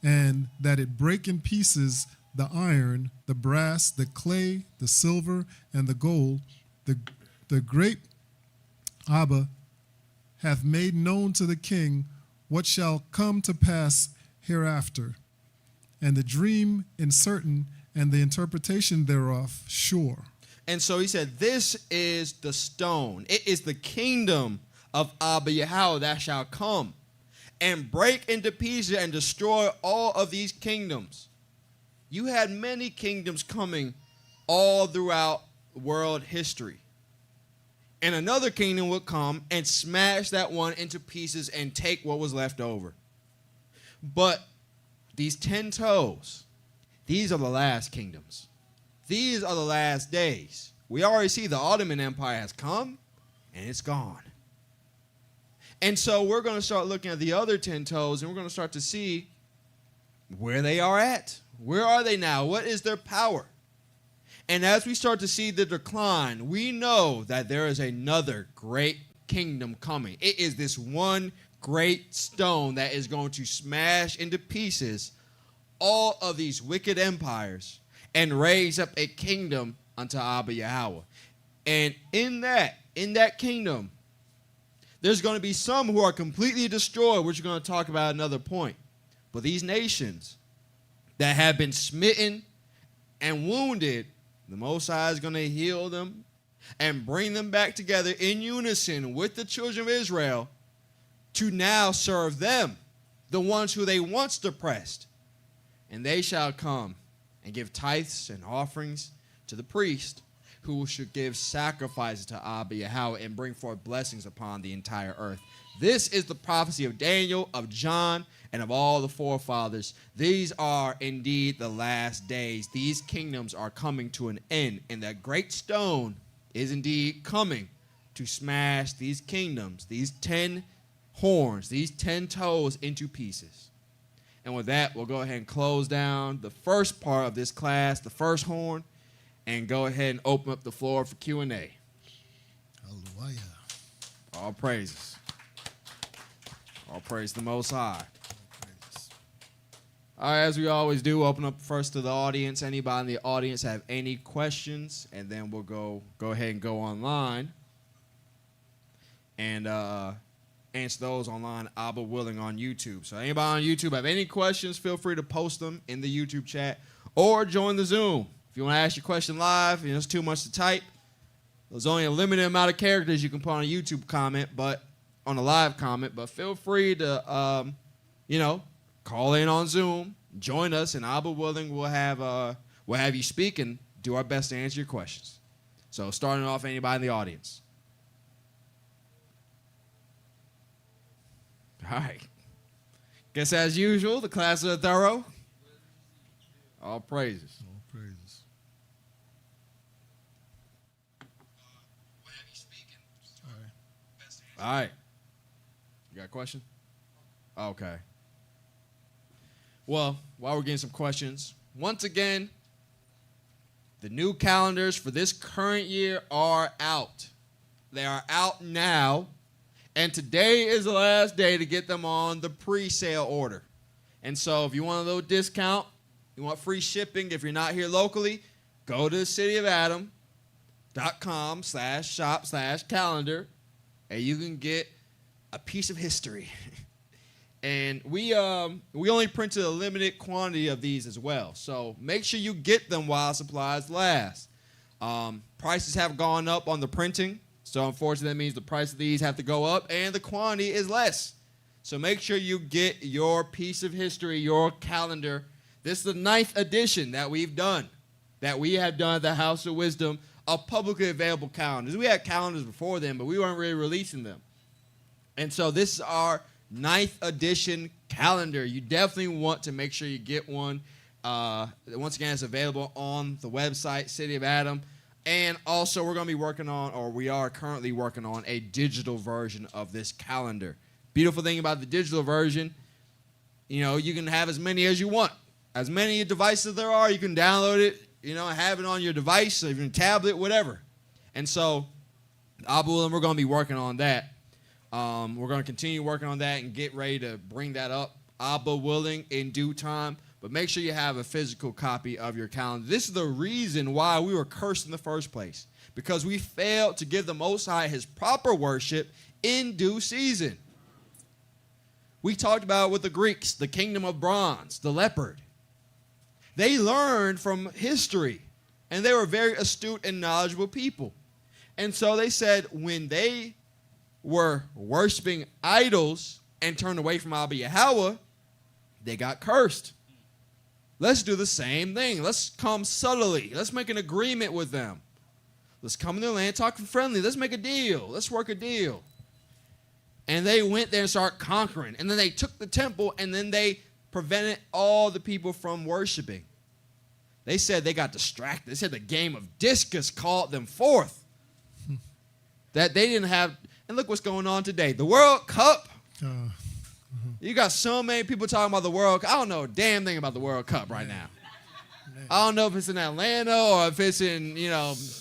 and that it brake in pieces the iron, the brass, the clay, the silver, and the gold, the great Abba hath made known to the king what shall come to pass hereafter, and the dream certain, and the interpretation thereof sure. And so he said, this is the stone. It is the kingdom of Abba Yahweh that shall come and break into pieces and destroy all of these kingdoms. You had many kingdoms coming all throughout world history. And another kingdom would come and smash that one into pieces and take what was left over. But these 10 toes, these are the last kingdoms. These are the last days. We already see the Ottoman Empire has come and it's gone. And so we're going to start looking at the other 10 toes, and we're going to start to see where they are at. Where are they now? What is their power? And as we start to see the decline, we know that there is another great kingdom coming. It is this one great stone that is going to smash into pieces all of these wicked empires and raise up a kingdom unto Abba Yahweh. And in that kingdom, there's going to be some who are completely destroyed, which we're going to talk about at another point. But these nations that have been smitten and wounded, the Most High is going to heal them and bring them back together in unison with the children of Israel to now serve them, the ones who they once oppressed. And they shall come and give tithes and offerings to the priest, who should give sacrifices to Abba Yahweh and bring forth blessings upon the entire earth. This is the prophecy of Daniel, of John, and of all the forefathers. These are indeed the last days. These kingdoms are coming to an end, and that great stone is indeed coming to smash these kingdoms, these 10 horns, these 10 toes into pieces. And with that, we'll go ahead and close down the first part of this class, the first horn, and go ahead and open up the floor for Q&A. Hallelujah. All praises. All praise the Most High. All right, as we always do, open up first to the audience. Anybody in the audience have any questions? And then we'll go ahead and go online and answer those online, Abba willing, on YouTube. So anybody on YouTube have any questions, feel free to post them in the YouTube chat or join the Zoom. If you want to ask your question live, it's too much to type. There's only a limited amount of characters you can put on a YouTube comment, but on a live comment. But feel free to, call in on Zoom, join us, and Abba willing, we'll have you speak and do our best to answer your questions. So starting off, anybody in the audience. All right. Guess as usual, the classes are thorough. All praises. All praises. All right. got a question? Okay. Well, while we're getting some questions, once again, the new calendars for this current year are out. They are out now, and today is the last day to get them on the pre-sale order. And so if you want a little discount, you want free shipping, if you're not here locally, go to cityofadam.com/shop/calendar, and you can get a piece of history. And we only printed a limited quantity of these as well. So make sure you get them while supplies last. Prices have gone up on the printing. So unfortunately, that means the price of these have to go up and the quantity is less. So make sure you get your piece of history, your calendar. This is the 9th edition that we have done at the House of Wisdom of publicly available calendars. We had calendars before then, but we weren't really releasing them. And so this is our 9th edition calendar. You definitely want to make sure you get one. Once again, it's available on the website, City of Adam. And also, we're going to be working on, or we are currently working on, a digital version of this calendar. Beautiful thing about the digital version, you can have as many as you want. As many devices there are, you can download it, have it on your device, or even tablet, whatever. And so, Abba willing, we're going to be working on that. We're going to continue working on that and get ready to bring that up, Abba willing, in due time. But make sure you have a physical copy of your calendar. This is the reason why we were cursed in the first place, because we failed to give the Most High his proper worship in due season. We talked about with the Greeks, the kingdom of bronze, the leopard. They learned from history, and they were very astute and knowledgeable people. And so they said when they were worshiping idols and turned away from Abba Yahweh, they got cursed. Let's do the same thing. Let's come subtly. Let's make an agreement with them. Let's come in their land, talking friendly. Let's make a deal. Let's work a deal. And they went there and started conquering. And then they took the temple, and then they prevented all the people from worshiping. They said they got distracted. They said the game of discus called them forth. That they didn't have. And look what's going on today. The World Cup. You got so many people talking about the World Cup. I don't know a damn thing about the World Cup right now. I don't know if it's in Atlanta or if it's in,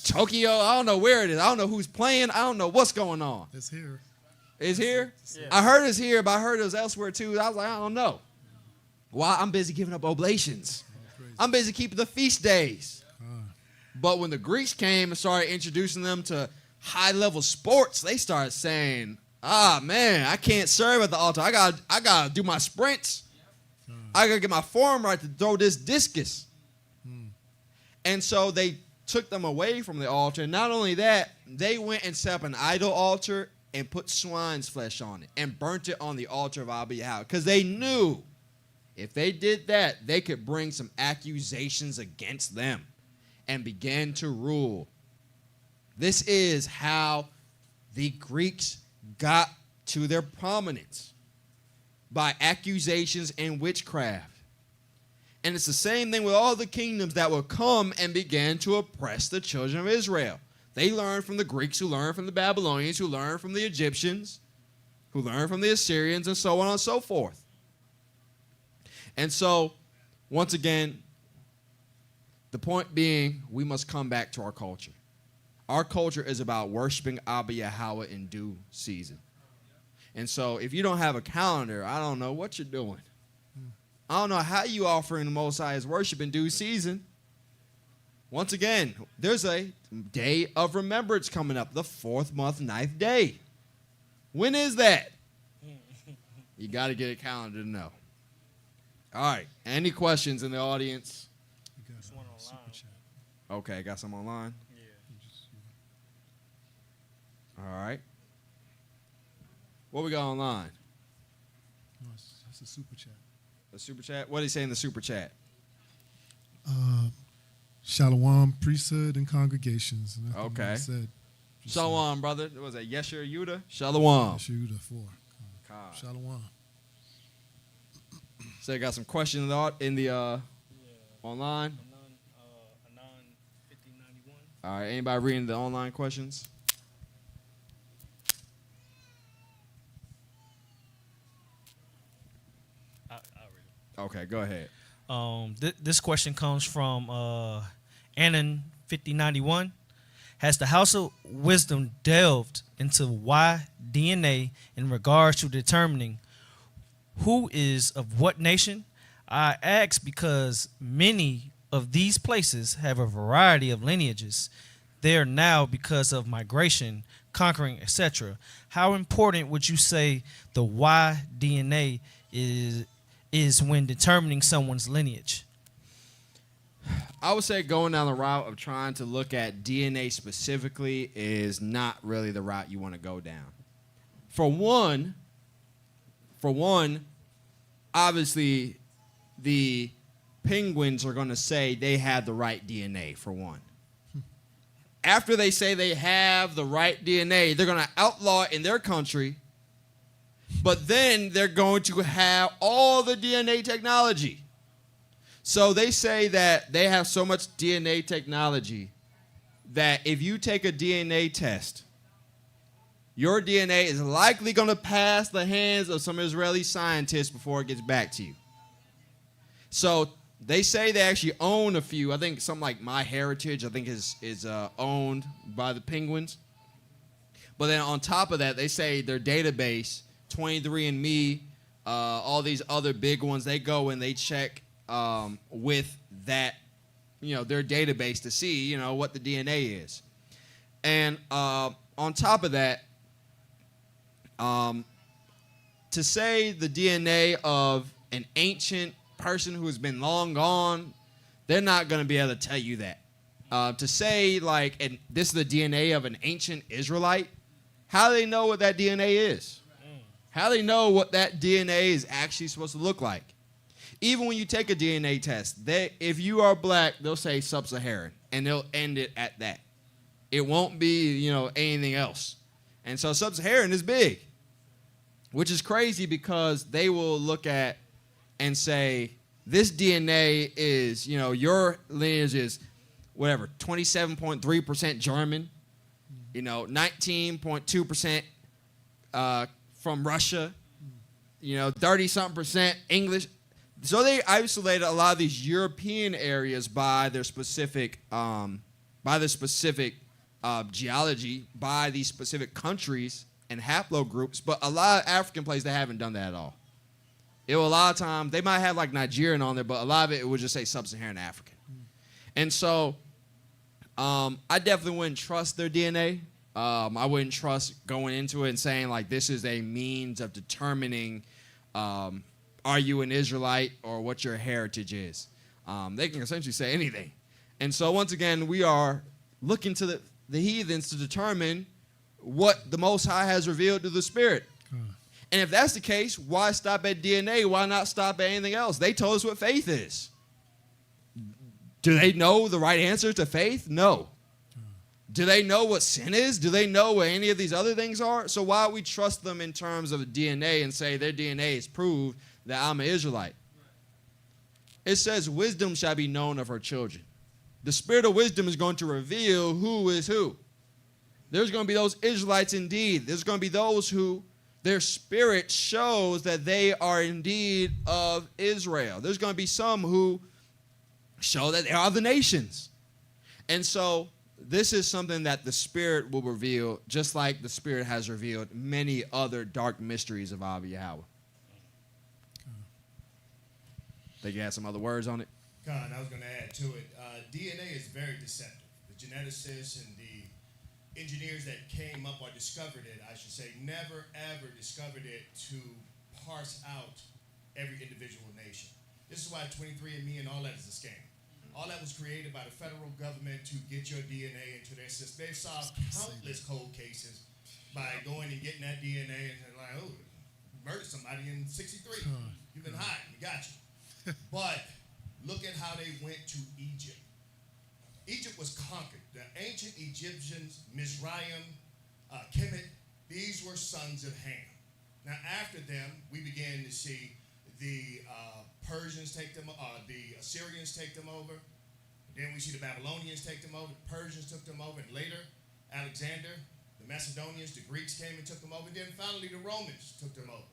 Tokyo. I don't know where it is. I don't know who's playing. I don't know what's going on. It's here. It's here? Yeah. I heard it's here, but I heard it was elsewhere too. I was like, I don't know. Well, I'm busy giving up oblations. I'm busy keeping the feast days. But when the Greeks came and started introducing them to high-level sports, they started saying, man, I can't serve at the altar. I gotta do my sprints. I gotta get my form right to throw this discus. And so they took them away from the altar. And not only that, they went and set up an idol altar and put swine's flesh on it and burnt it on the altar of Abba Yahweh. Because they knew if they did that, they could bring some accusations against them and begin to rule. This is how the Greeks got to their prominence, by accusations and witchcraft. And it's the same thing with all the kingdoms that will come and begin to oppress the children of Israel. They learned from the Greeks, who learned from the Babylonians, who learned from the Egyptians, who learned from the Assyrians, and so on and so forth. And so, once again, the point being, we must come back to our culture. Our culture is about worshiping Abba Yahweh in due season. And so, if you don't have a calendar, I don't know what you're doing. I don't know how you offering the Most High's worship in due season. Once again, there's a day of remembrance coming up, the 4th month, 9th day. When is that? You got to get a calendar to know. All right. Any questions in the audience? You got one online. super chat. Okay, got some online? Yeah. All right. What we got online? No, it's a super chat. The super chat? What did he say in the super chat? Shalom, priesthood, and congregations. And that's Okay. what he said. Shalom, brother. Was that Yeshua Yudah? Shalom. Shooter 4. God. Shalom. So I got some questions in the online. Anon 5091. All right. Anybody reading the online questions? Okay, go ahead. This question comes from Anon 5091. Has the House of Wisdom delved into why DNA in regards to determining who is of what nation? I ask because many of these places have a variety of lineages. They are now because of migration, conquering, etc. How important would you say the Y DNA is when determining someone's lineage? I would say going down the route of trying to look at DNA specifically is not really the route you want to go down. For one, obviously, the penguins are going to say they have the right DNA, for one. After they say they have the right DNA, they're going to outlaw it in their country, but then they're going to have all the DNA technology. So they say that they have so much DNA technology that if you take a DNA test, your DNA is likely going to pass the hands of some Israeli scientists before it gets back to you. So they say they actually own a few. I think something like MyHeritage, I think is owned by the penguins. But then on top of that, they say their database, 23andMe, all these other big ones, they go and they check with that, their database to see, what the DNA is. And on top of that, to say the DNA of an ancient person who has been long gone, they're not going to be able to tell you that. To say, and this is the DNA of an ancient Israelite, how do they know what that DNA is? How do they know what that DNA is actually supposed to look like? Even when you take a DNA test, if you are black, they'll say sub-Saharan, and they'll end it at that. It won't be, anything else. And so sub-Saharan is big, which is crazy because they will look at and say, this DNA is, your lineage is, 27.3% German, 19.2% from Russia, 30-something% English. So they isolated a lot of these European areas by their specific, geology, by these specific countries and haplogroups. But a lot of African places, they haven't done that at all. A lot of times, they might have Nigerian on there, but a lot of it would just say sub-Saharan African. And so I definitely wouldn't trust their DNA. I wouldn't trust going into it and saying, this is a means of determining are you an Israelite or what your heritage is. They can essentially say anything. And so once again, we are looking to the heathens to determine what the Most High has revealed to the Spirit. And if that's the case, why stop at DNA? Why not stop at anything else? They told us what faith is. Do they know the right answer to faith? No. Do they know what sin is? Do they know what any of these other things are? So why would we trust them in terms of DNA and say their DNA is proved that I'm an Israelite? It says wisdom shall be known of her children. The spirit of wisdom is going to reveal who is who. There's going to be those Israelites indeed. There's going to be those who their spirit shows that they are indeed of Israel. There's going to be some who show that they are the nations. And so this is something that the Spirit will reveal, just like the Spirit has revealed many other dark mysteries of Abba Yahweh. Think you had some other words on it? God, I was going to add to it. DNA is very deceptive. The geneticists and the engineers that came up or discovered it, I should say, never ever discovered it to parse out every individual nation. This is why 23andMe and all that is a scam. All that was created by the federal government to get your DNA into their system. They've solved countless cold cases by going and getting that DNA and murdered somebody in 63. You've been hiding, we got you. But look at how they went to Egypt. Egypt was conquered. The ancient Egyptians, Mizraim, Kemet, these were sons of Ham. Now after them, we began to see the Persians take them, the Assyrians take them over. Then we see the Babylonians take them over. The Persians took them over. And later, Alexander, the Macedonians, the Greeks came and took them over. And then finally, the Romans took them over.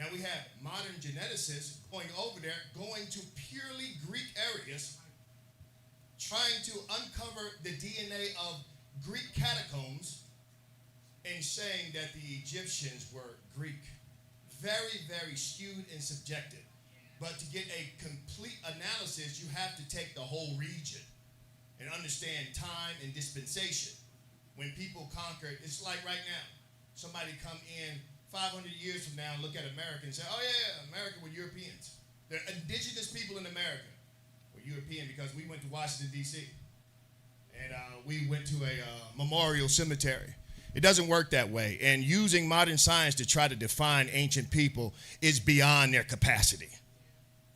Now we have modern geneticists going over there, going to purely Greek areas, trying to uncover the DNA of Greek catacombs and saying that the Egyptians were Greek. Very, very skewed and subjective. But to get a complete analysis, you have to take the whole region and understand time and dispensation. When people conquered, it's like right now. Somebody come in 500 years from now and look at America and say, oh yeah, America were Europeans. The indigenous people in America were European because we went to Washington, D.C. And we went to a memorial cemetery. It doesn't work that way. And using modern science to try to define ancient people is beyond their capacity.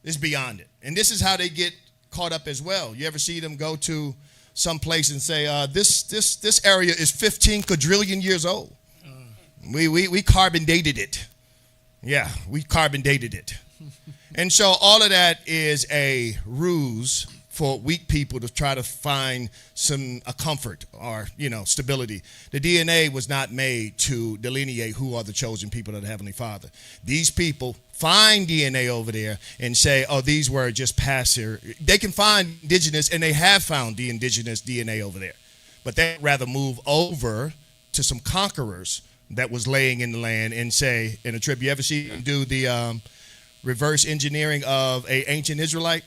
It's beyond it. And this is how they get caught up as well. You ever see them go to some place and say, this area is 15 quadrillion years old. We carbon dated it. Yeah, we carbon dated it. And so all of that is a ruse for weak people to try to find a comfort or, stability. The DNA was not made to delineate who are the chosen people of the Heavenly Father. These people find DNA over there and say, oh, these were just passive. They can find indigenous, and they have found the indigenous DNA over there. But they'd rather move over to some conquerors that was laying in the land and say, in a trip, you ever see them do the reverse engineering of an ancient Israelite?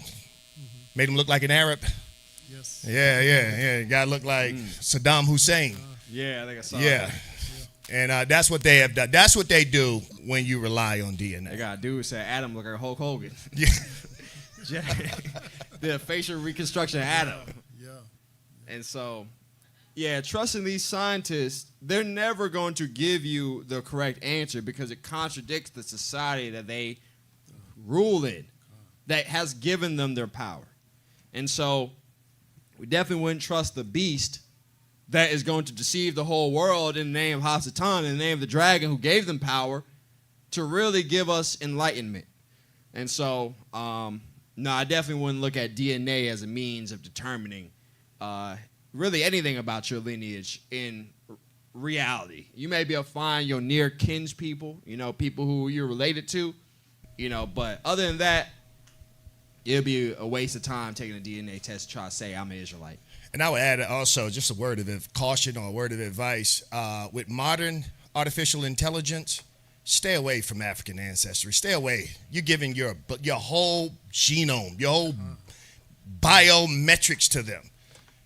Made him look like an Arab. Yes. Yeah. Guy looked like Saddam Hussein. Yeah, I think I saw Yeah. that. And that's what they have done. That's what they do when you rely on DNA. They got a dude said Adam look like Hulk Hogan. Yeah. The facial reconstruction of Adam. Yeah. And so, yeah, trusting these scientists, they're never going to give you the correct answer because it contradicts the society that they rule in, that has given them their power. And so we definitely wouldn't trust the beast that is going to deceive the whole world in the name of Hasatan, in the name of the dragon who gave them power, to really give us enlightenment. And so, no, I definitely wouldn't look at DNA as a means of determining really anything about your lineage in reality. You may be able to find your near kinspeople, people who you're related to, but other than that, it'll be a waste of time taking a DNA test to try to say I'm an Israelite. And I would add also just a word of caution or a word of advice. With modern artificial intelligence, stay away from African ancestry. Stay away. You're giving your whole genome, your whole biometrics to them.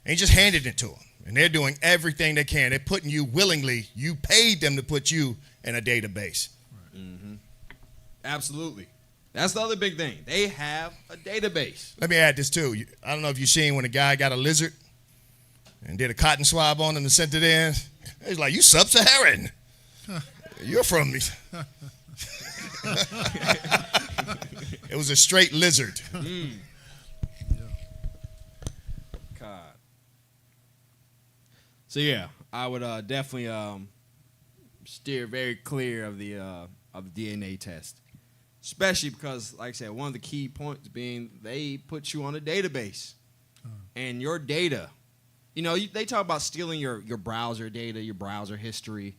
And you just handed it to them. And they're doing everything they can. They're putting you willingly. You paid them to put you in a database. Right. Mm-hmm. Absolutely. That's the other big thing. They have a database. Let me add this too. I don't know if you've seen when a guy got a lizard and did a cotton swab on him and sent it in. He's like, you sub-Saharan. You're from me. It was a straight lizard. Mm. God. So yeah, I would definitely steer very clear of the DNA test. Especially because, like I said, one of the key points being they put you on a database. And your data, they talk about stealing your browser data, your browser history,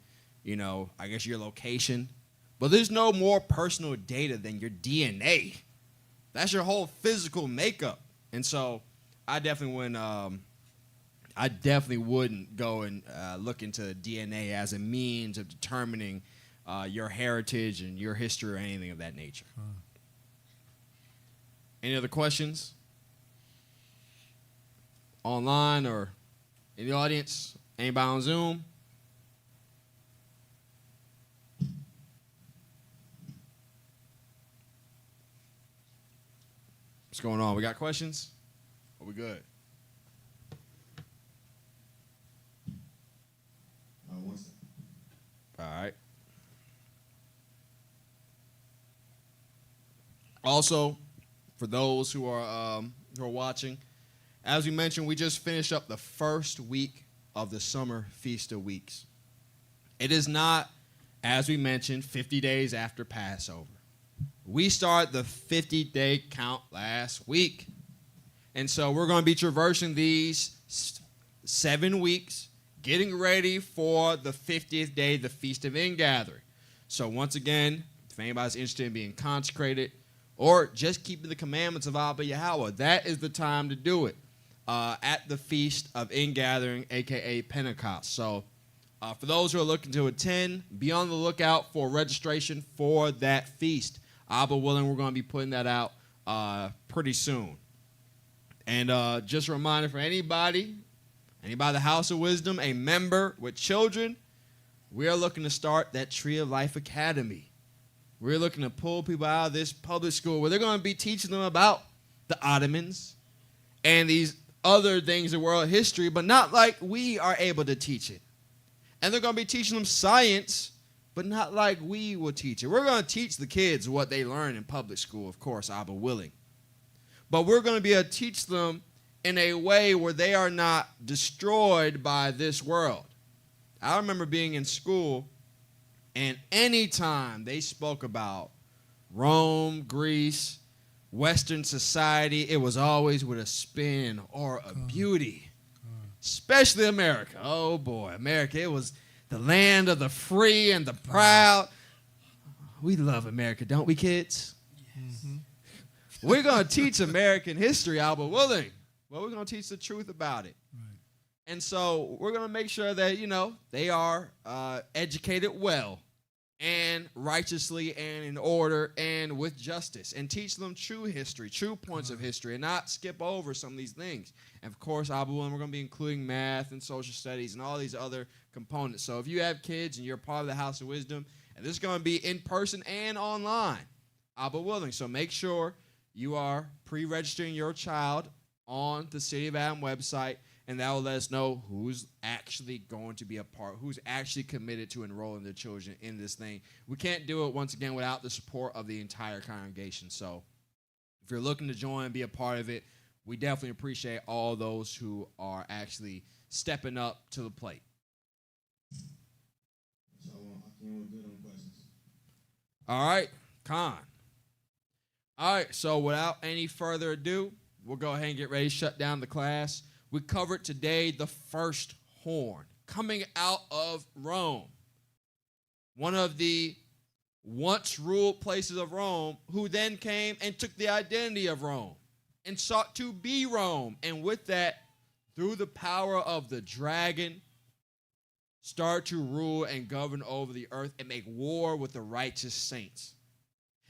I guess your location. But there's no more personal data than your DNA. That's your whole physical makeup. And so I definitely wouldn't go and look into DNA as a means of determining your heritage and your history or anything of that nature. Any other questions? Online or in the audience? Anybody on Zoom? What's going on? We got questions? Are we good? All right. Also, for those who are watching, as we mentioned, we just finished up the first week of the summer Feast of Weeks. It is not, as we mentioned, 50 days after Passover. We start the 50-day count last week. And so we're going to be traversing these 7 weeks, getting ready for the 50th day, the Feast of Ingathering. So once again, If anybody's interested in being consecrated or just keeping the commandments of Abba Yahweh, that is the time to do it at the Feast of Ingathering, a.k.a. Pentecost. So for those who are looking to attend, be on the lookout for registration for that feast. Abba willing, we're going to be putting that out pretty soon. And just a reminder for anybody in the House of Wisdom, a member with children, we are looking to start that Tree of Life Academy. We're looking to pull people out of this public school where they're going to be teaching them about the Ottomans and these other things in world history, but not like we are able to teach it. And they're going to be teaching them science, but not like we will teach it. We're going to teach the kids what they learn in public school, of course, Abba willing. But we're going to be able to teach them in a way where they are not destroyed by this world. I remember being in school, and anytime they spoke about Rome, Greece, Western society, it was always with a spin or a beauty. Especially America. Oh, boy, America. It was the land of the free and the proud. We love America, don't we, kids? Yes. Mm-hmm. We're going to teach American history, Abba willing. Well, we're going to teach the truth about it. Right. And so we're going to make sure that, they are educated well and righteously and in order and with justice, and teach them true history, true points of history, and not skip over some of these things. And, of course, Abba willing, we're going to be including math and social studies and all these other components. So if you have kids and you're part of the House of Wisdom, and this is going to be in person and online, Abba willing. So make sure you are pre-registering your child on the City of Adam website, and that will let us know who's actually going to be a part, who's actually committed to enrolling their children in this thing. We can't do it, once again, without the support of the entire congregation. So if you're looking to join and be a part of it, we definitely appreciate all those who are actually stepping up to the plate. All right, Khan. All right, so without any further ado, we'll go ahead and get ready to shut down the class. We covered today the first horn coming out of Rome, one of the once ruled places of Rome, who then came and took the identity of Rome and sought to be Rome. And with that, through the power of the dragon, start to rule and govern over the earth and make war with the righteous saints.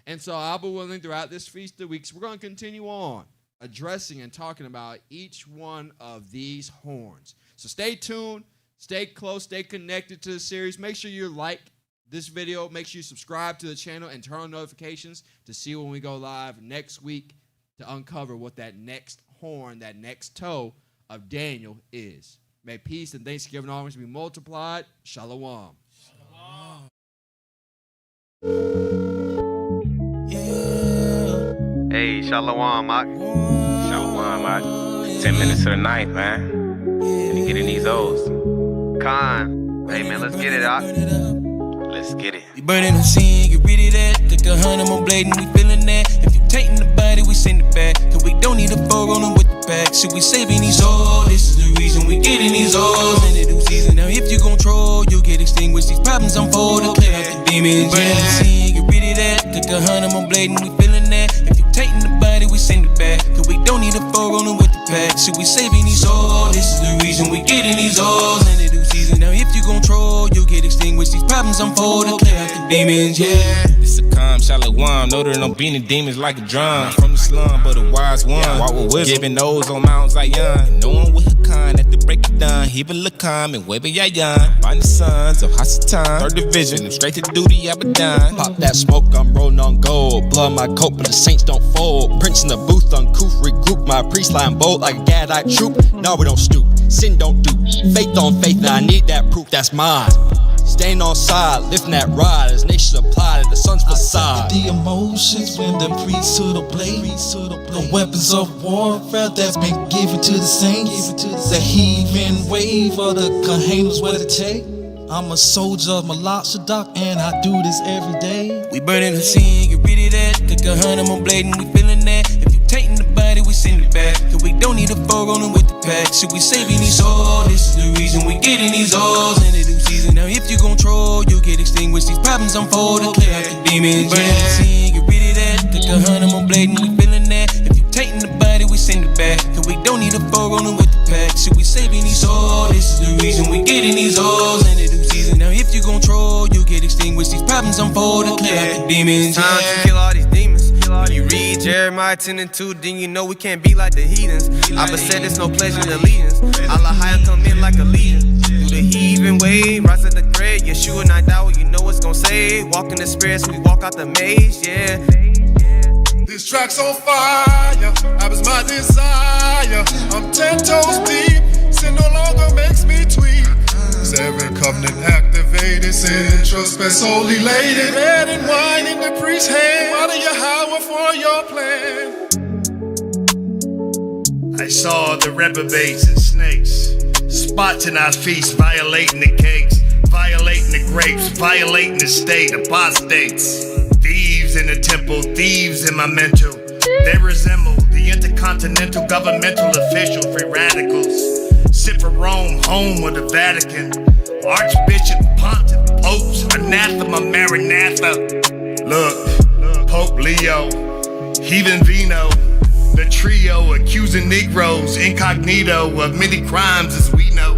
And so, Abba willing, throughout this Feast of Weeks, we're going to continue on addressing and talking about each one of these horns. So stay tuned, stay close, stay connected to the series. Make sure you like this video. Make sure you subscribe to the channel and turn on notifications to see when we go live next week to uncover what that next horn, that next toe of Daniel is. May peace and thanksgiving always be multiplied. Shalom. Hey, Shalom, Mak. Shalom, Mak. 10 minutes to the ninth, man. And you getting these O's. Khan. Hey, man, let's get it, Ak. Let's get it. We burning the scene, get rid of that. Took 100 more blade and we feeling that. If you taking the body, we send it back. Cause we don't need a four rolling with the pack. So we saving these O's. This is the reason we getting these O's in the new season. Now if you gon' troll, you get extinguished. These problems unfold to clear out the demons. Burning the scene, get rid of that. Took 100 more blade and we feeling that. If you taking the body, we send it back. Cause we don't need a four rolling with the pack. So we saving these O's. This is the reason we getting these O's in the new season. Now if you gon' troll, you get extinguished. These problems unfold to clear out the demons, yeah. It's a calm shalom. Know there no beating demons like a drum. From the slum, but a wise one. Walk with wisdom, giving those on Mount Zion. Knowing with Hakan at the break of dawn. Hebel Lakam and Weber Yayan. Find the sons of Hasatan. Third division, them straight to duty, Abaddon. Pop that smoke, I'm rolling on gold. Blood my coat, but the saints don't fold. Prince in the booth, uncouth, regroup. My priest lying bold like a Gadite troop. No, we don't stoop, sin don't dupe. Faith on faith, now I need that proof, that's mine. Staying on side, lifting that rod as nations apply to the sun's facade. The emotions when the priesthood obey. The weapons of warfare that's been given to the saints. The heathen wave or the Kahanos, what it take. I'm a soldier of Malak Shadak and I do this every day. We burning the scene, get rid of that. Took 100 more blade and we feeling that. If you taking the body, we send it back. Cause we don't need a four rolling with the pack. So we saving these O's. This is the reason we getting these O's in the new season. Now Now if you control, you get extinguished. These problems unfold to clear out the demons. Burning the sin, get rid of that. Take a hunt, I'm blading, we feeling that. If you taking the body, we send it back. Cause we don't need a forerunner with the pack. Should we saving these souls? This is the reason we getting these hoes in the due season. Now if you control, you get extinguished. These problems unfold to clear out the demons. Time to kill all these demons. When you read Jeremiah 10 and 2, then you know we can't be like the heathens. Abba said there's no pleasure in allegiance. Allah higher come in like a legion. Through the heathen way, rise at the grave. Yeshua night out, you know what's gon' say. Walk in the spirit, so we walk out the maze, yeah. This track's on fire, I was my desire. I'm 10 toes deep, sin no longer makes me tweak. Seven covenant activated, sin trespass holy lady. Bread and wine in the priest's hand, what are you Yahweh for your plan? I saw the reprobates and snakes, spots in our feast, violating the cakes, violating the grapes, violating the state, apostates. Thieves in the temple, thieves in my mental. They resemble the intercontinental governmental official, free radicals. Sit for Rome, home of the Vatican. Archbishop, pontiff, popes, anathema, maranatha. Look, Pope Leo, heathen vino. The trio accusing Negroes incognito of many crimes as we know.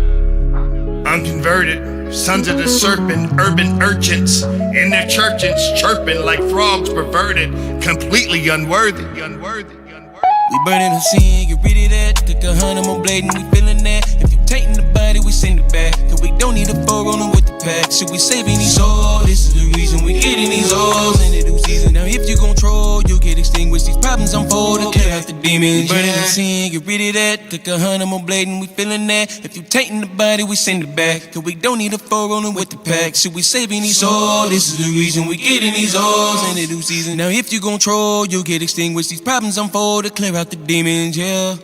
Unconverted, sons of the serpent, urban urchins in their churches chirping like frogs perverted, completely unworthy. We burning the sin, get rid of that. Took a hunt, I'm blading, we feeling that. If you taking the body, we send it back. Cause we don't need a forerunner with the pack. Should we saving these souls? This is the reason we getting these hoes in the due season. Now if you control, you get extinguished. These problems unfold to clear out the demons. Burning the sin, get rid of that. Took a hunt, I'm blading, we feeling that. If you taking the body, we send it back. Cause we don't need a forerunner with the pack. Should we saving these souls? This is the reason we getting these hoes in the due season. Now if you control, you get extinguished. These problems unfold to clear out the demons, yeah.